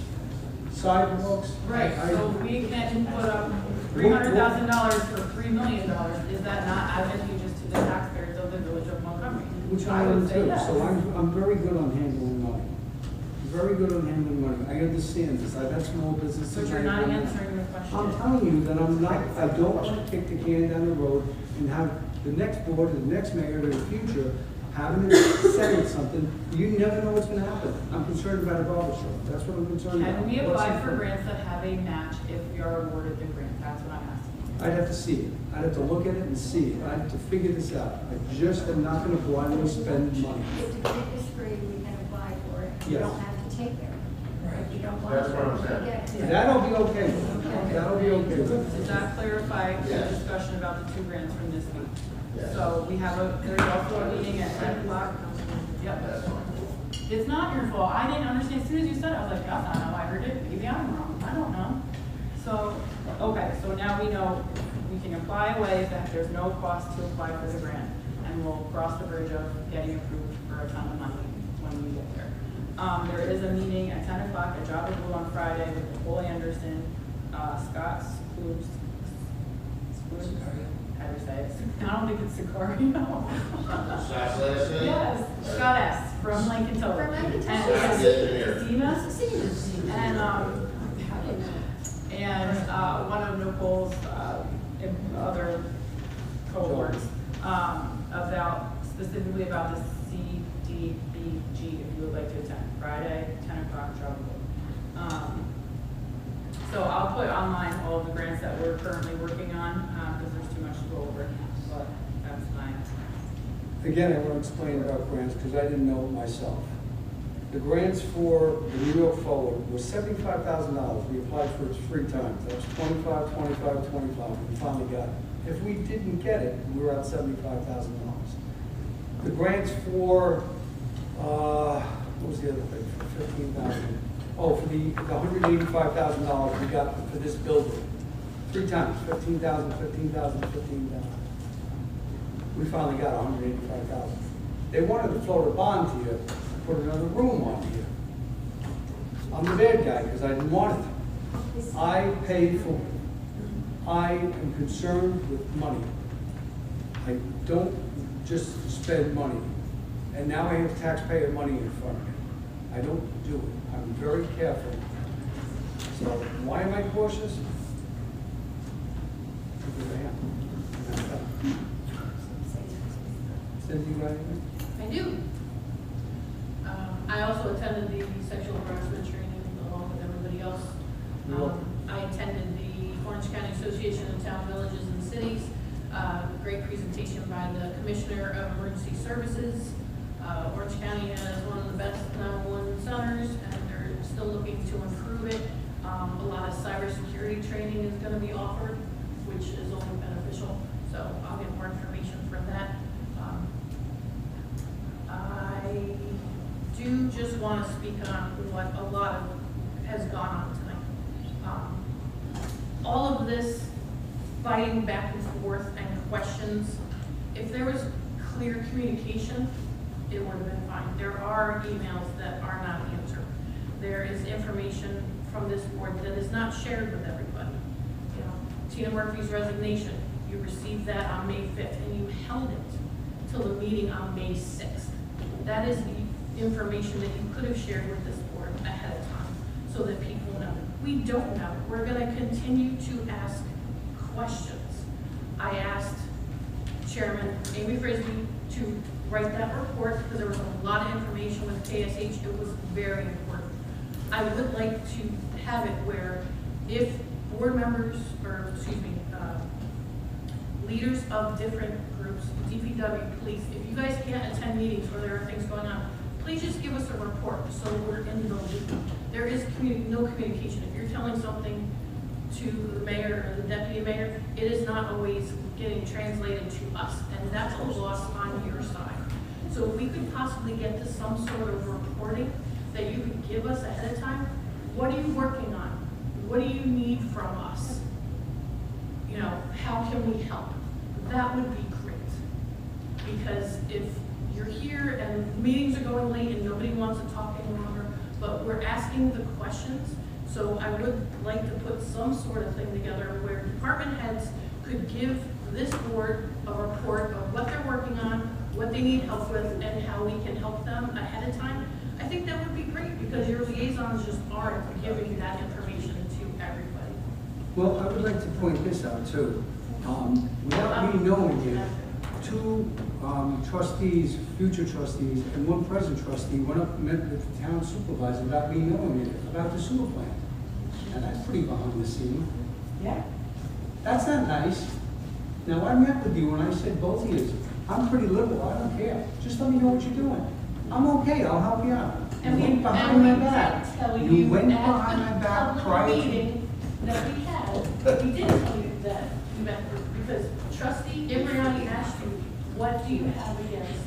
sidewalks. Right, so we can put up $300,000 for $3 million. Is that not advantageous to the taxpayers of the village of Montgomery? Which I am would say too. yes. So I'm very good on handling money. Very good on handling money. I understand this. I've had small businesses. But you're not answering the question. I'm telling you that I'm not, I don't want to kick the can down the road and have the next board, the next mayor in the future, having to say something, you never know what's gonna happen. I'm concerned about a barber shop. That's what I'm concerned about. Can we What's apply in for front? grants that have a match if we are awarded the grant? That's what I'm asking. I'd have to see it. I'd have to look at it and see it. I'd have to figure this out. I just am not gonna blindly spend money. if the grant is free, we can apply for it. You Yes. don't have to take it. If you don't want That's to, what I'm you saying. get it. That'll be okay. Okay. That'll be okay. Does that clarify the Yes. discussion about the 2 grants from this week? Yes. So we have there's also a meeting at 10 o'clock. Yep. That's fine. It's not your fault. I didn't understand. As soon as you said it, I was like, that's not how I heard it. Maybe I'm wrong. I don't know. So, okay, so now we know we can apply away that there's no cost to apply for the grant. And we'll cross the bridge of getting approved for a ton of money when we get there. There is a meeting at 10 o'clock at Java Blue on Friday with Nicole Anderson, Scott Scoops. How do you say it? I don't think it's Sikori, no. Scott's last name? Yes, Scott S. from Lincoln Total. From Lincoln And Total. Scott's the engineer. Christina. And articles, in other cohorts, about, specifically about the CDBG, if you would like to attend, Friday, 10 o'clock, travel. So I'll put online all of the grants that we're currently working on, because there's too much to go over, but that's my. Again, I want to explain about grants because I didn't know it myself. The grants for the New York Forward was $75,000. We applied for it 3 times. That was 25, 25, 25. We finally got it. If we didn't get it, we were out $75,000. The grants for, what was the other thing, for $15,000? Oh, for the $185,000 we got for this building. 3 times, $15,000, $15,000, $15,000. We finally got $185,000. They wanted to float a bond here, put another room on here. I'm the bad guy because I didn't want it. I paid for it. I am concerned with money. I don't just spend money. And now I have taxpayer money in front of me. I don't do it. I'm very careful. So why am I cautious? Because I am. Cindy, you got anything? I do. I also attended the sexual harassment training along with everybody else. I attended the Orange County Association of Town, Villages, and Cities. Great presentation by the Commissioner of Emergency Services. Orange County has one of the best 911 centers, and they're still looking to improve it. A lot of cybersecurity training is going to be offered, which is only beneficial. So I'll get more information for that. I do just want to speak on what a lot of has gone on tonight. All of this fighting back and forth and questions, if there was clear communication, it would have been fine. There are emails that are not answered. There is information from this board that is not shared with everybody. You know, Tina Murphy's resignation, you received that on May 5th and you held it till the meeting on May 6th. That is the information that you could have shared with this board ahead of time so that people know. We don't know. We're going to continue to ask questions. I asked Chairman Amy Frisbee to write that report because there was a lot of information with KSH. It was very important. I would like to have it where if board members, or excuse me, leaders of different groups, DPW, police, if you guys can't attend meetings where there are things going on, please just give us a report so we're in the loop. There is no communication. If you're telling something to the mayor or the deputy mayor, it is not always getting translated to us, and that's a loss on your side. So if we could possibly get to some sort of reporting that you could give us ahead of time, what are you working on? What do you need from us? You know, how can we help? That would be great. Because if you're here and meetings are going late and nobody wants to talk any longer, but we're asking the questions, so I would like to put some sort of thing together where department heads could give this board a report of what they're working on, what they need help with, and how we can help them ahead of time. I think that would be great because your liaisons just aren't giving that information to everybody. Well, I would like to point this out too. Without me knowing it, 2 trustees, future trustees, and 1 present trustee went up and met with the town supervisor without me knowing it about the sewer plant. And that's pretty behind the scene. Yeah. That's not nice. Now, I met with you and I said, both of you, I'm pretty liberal, I don't care. Just let me know what you're doing. I'm okay, I'll help you out. And You we went behind my did back. tell You you went at behind the my back public prior to. meeting that we had, we did tell you that we met, because trustee Imriani asked you, what do you have against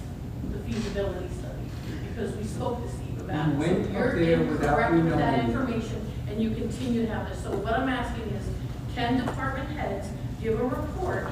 the feasibility study? Because we spoke to Steve about it. You went So up you're there without incorrect me with that knowing. information, and you continue to have this. So what I'm asking is, can department heads give a report,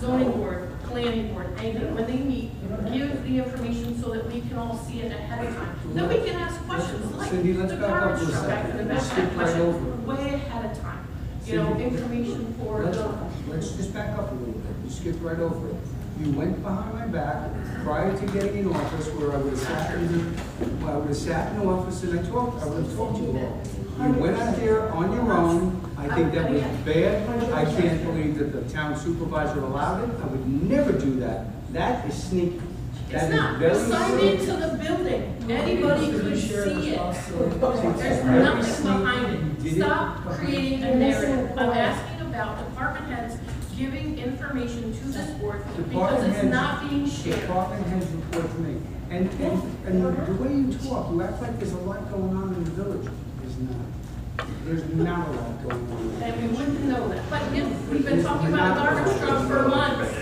zoning board, planning board, anything, when they meet, give the information so that we can all see it ahead of time. Then we can ask questions like Cindy, let's the back up garbage for a truck, back to second. the Let's back, skip right over it. way ahead of time. You know, Cindy, information for the. Let's just back up a little bit. You skipped right over it. You went behind my back prior to getting in office where I would have sat in the office and I would have talked to you all. You went out there on your own. I think that was bad. I can't believe that the town supervisor allowed it. I would never do that. That is sneaky. That It's is not, very you signed sneaky. into the building, anybody could see it. There's Very nothing sneaky. behind You it. did it. Stop creating a You're missing narrative. the I'm point. asking about department heads giving information to this board because Department it's heads- not being shared. Department heads report to me. And the way you talk, you act like there's a lot going on in the village. There's not. There's not a lot going on. And we wouldn't know that. But we've been talking about a garbage truck for months.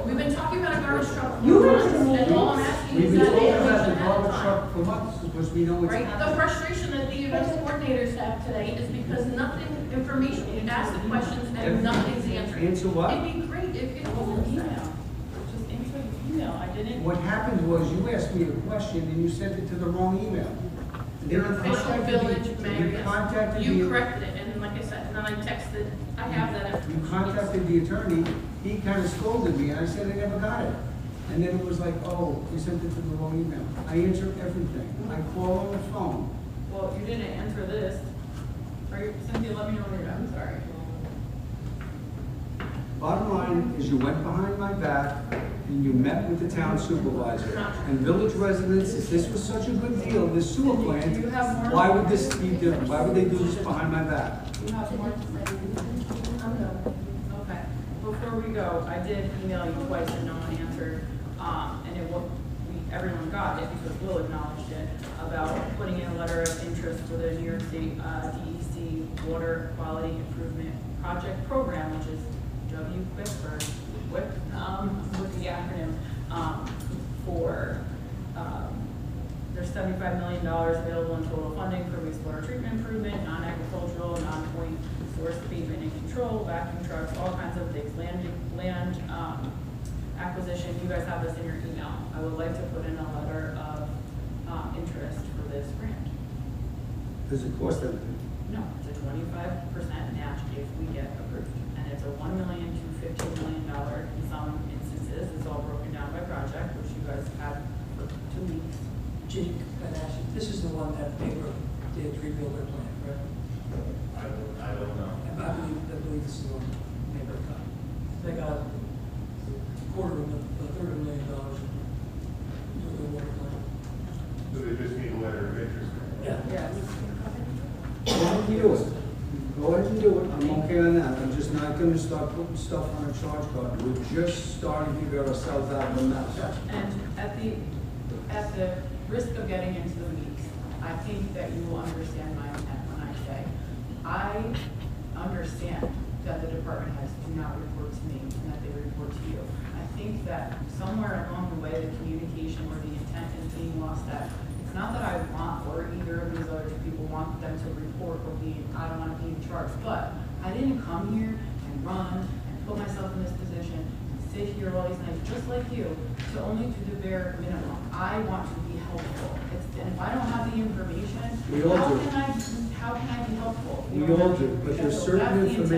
We've been talking about a garbage truck for You went months. to the And meeting. all I'm asking We've is been that talking about information the ahead of garbage time. truck for months because we know it's Right, the happening. frustration that the event coordinators have today is because nothing, information, you ask the questions and nothing's answered. Answer what? It'd be great if it was an email, just answer the email, I didn't. What happened was you asked me a question and you sent it to the wrong email. Your Then you official contacted me- village You mayor, contacted you me. corrected it, and like I said, and then I texted, I have that. You contacted the attorney, he kind of scolded me, and I said I never got it. And then it was like, oh, you sent it to the wrong email. I answer everything. I call on the phone. Well, you didn't answer this. Right, Cynthia, let me know when you're done, sorry. Bottom line is you went behind my back and you met with the town supervisor. And village residents, if this was such a good deal, this sewer plant, Do you have more? why would this be done? Why would they do this behind my back? You have more to say? I'm done. Okay, before we go, I did email you twice and no one answered, and everyone got it because Will acknowledged it, about putting in a letter of interest for the New York State, DEC Water Quality Improvement Project Program, which is WQIP, or WIP, with the acronym, there's $75 million available in total funding for wastewater treatment improvement, non-agricultural, non-point source pavement and control, vacuum trucks, all kinds of things, land acquisition. You guys have this in your email. I would like to put in a letter of interest for this grant. Does it cost anything? No, it's a 25% match if we get approved. And it's a $1 million to $15 million in some instances. It's all broken down by project, which you guys have for 2 weeks. Ginny, can I ask you, this is the one that they did rebuild their plant, right? I don't know. I believe this is the one they were cut. They got a third of $1 million to the water plant. So they just need a letter of interest. Yeah. Yes. Go ahead and do it. Go ahead and do it. I'm okay on that. I'm just not gonna start putting stuff on a charge card. We're just starting to get ourselves out of the mess. And at the risk of getting into the weeds, I think that you will understand my intent when I say, I understand that the department heads do not report to me and that they report to you. I think that somewhere along the way, the communication or the intent is being lost, that it's not that I want, or either of these other two people want them to report or I don't want to be in charge, but I didn't come here and run and put myself in this position and sit here all these nights, just like you, to only do the bare minimum. I want to be helpful. And if I don't have the information, We all do. how can I be helpful? We all do, but there's So certain that's the intent.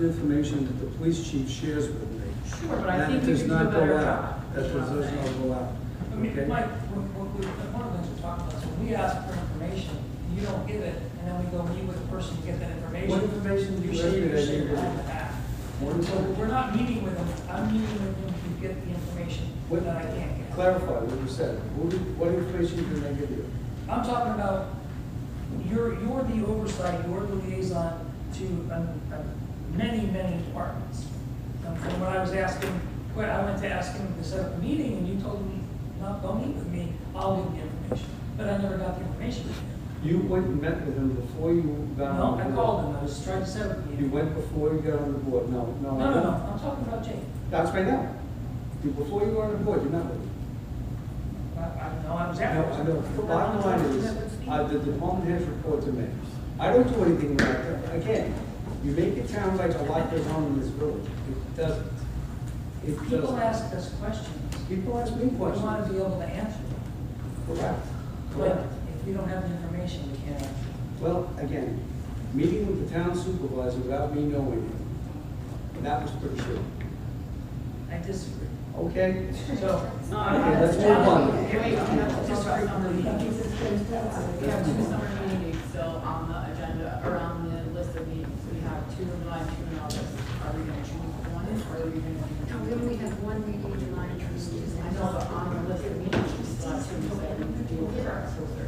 information, that the police chief shares with me. Sure, but I think That we does can do a not go better out. job. That does not go out. I mean, Okay? Mike, one of the things we're talking about is when we ask for information, you don't give it, and then we go meet with the person to get that information. What information do you say ask me you're that saying you behind give? the back. What So we're not meeting with them, I'm meeting with them to get the information What- that I can't get. Clarify what you said. What information did I give you? I'm talking about, you're the oversight, you're the liaison to many departments. From what I was asking, I went to ask him to set up a meeting, and you told me, no, don't meet with me, I'll give you the information. But I never got the information from him. You went and met with him before you got No, on the I board. called him, I was trying to set up a You meeting. went before you got on the board. No. No, I'm talking about Jake. That's right now. Before you were on the board, you met with him. I was I know, after. I know. The bottom line is, the department heads report to me. I don't do anything like that. Again, you make it sound like a lot goes on in this village. It doesn't. It People doesn't. ask us questions. People ask me We questions. want to be able to answer them. Correct. But Correct. if we don't have the information, we can't answer. Well, again, meeting with the town supervisor without me knowing it, that was pretty sure. I disagree. Okay? So. Okay, let's move on. Wait, we have to talk about summer meetings. We have 2 summer meetings still on the agenda, or on the list of meetings. We 2 in July, 2 in August. Are we gonna choose one, or are we gonna do? No, we only have one meeting in July and Tuesdays. I know, but on the list of meetings, we still have 2 that we can deal with our filter.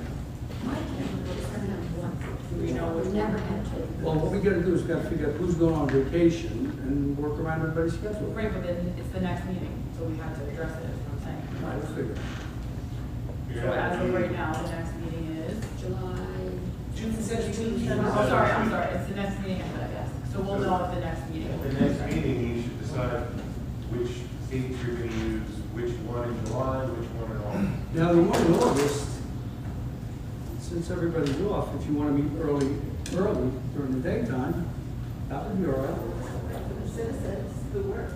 Do we know which We've never had to. Well, what we gotta do is gotta figure out who's going on vacation and work around everybody's schedule. Right, but then it's the next meeting, so we have to address it, is what I'm saying. All right, let's figure. So as of right now, the next meeting is? July. June 16th. I'm sorry, it's the next meeting after that, yes. So we'll know at the next meeting. At the next meeting, you should decide which dates you're gonna use, which one in July, which one in August. Now, the one in August, since everybody's off, if you wanna meet early during the daytime, that would be all right. Citizens who work.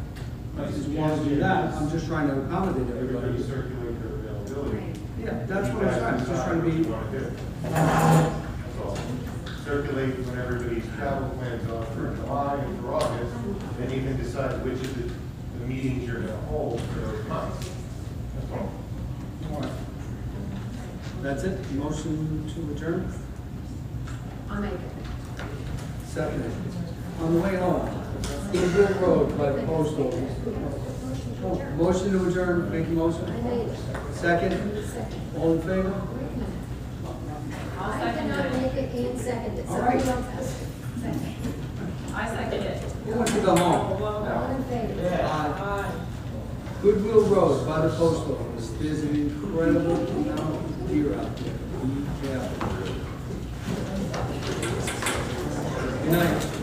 I just want to do that, I'm just trying to accommodate Everybody everybody. circulate their availability. Yeah, that's what I'm saying, I'm just trying to be, You wanna do. That's all. Circulate when everybody's travel plans are for July and for August, then you can decide which of the meetings you're gonna hold for those months. That's all. all right. That's it, motion to adjourn? I'll make it. Second. On the way home, Goodwill Road by the post office. Motion to adjourn, make a motion? I made it. Second? Second. All in favor? Wait a minute. I'll I second cannot it. make it and second it. All right. Somebody else has to. Second. I second it. Who wants to go home? All in favor? Aye. Goodwill Road by the post office, there's an incredible amount of deer out there. Be careful. Good night.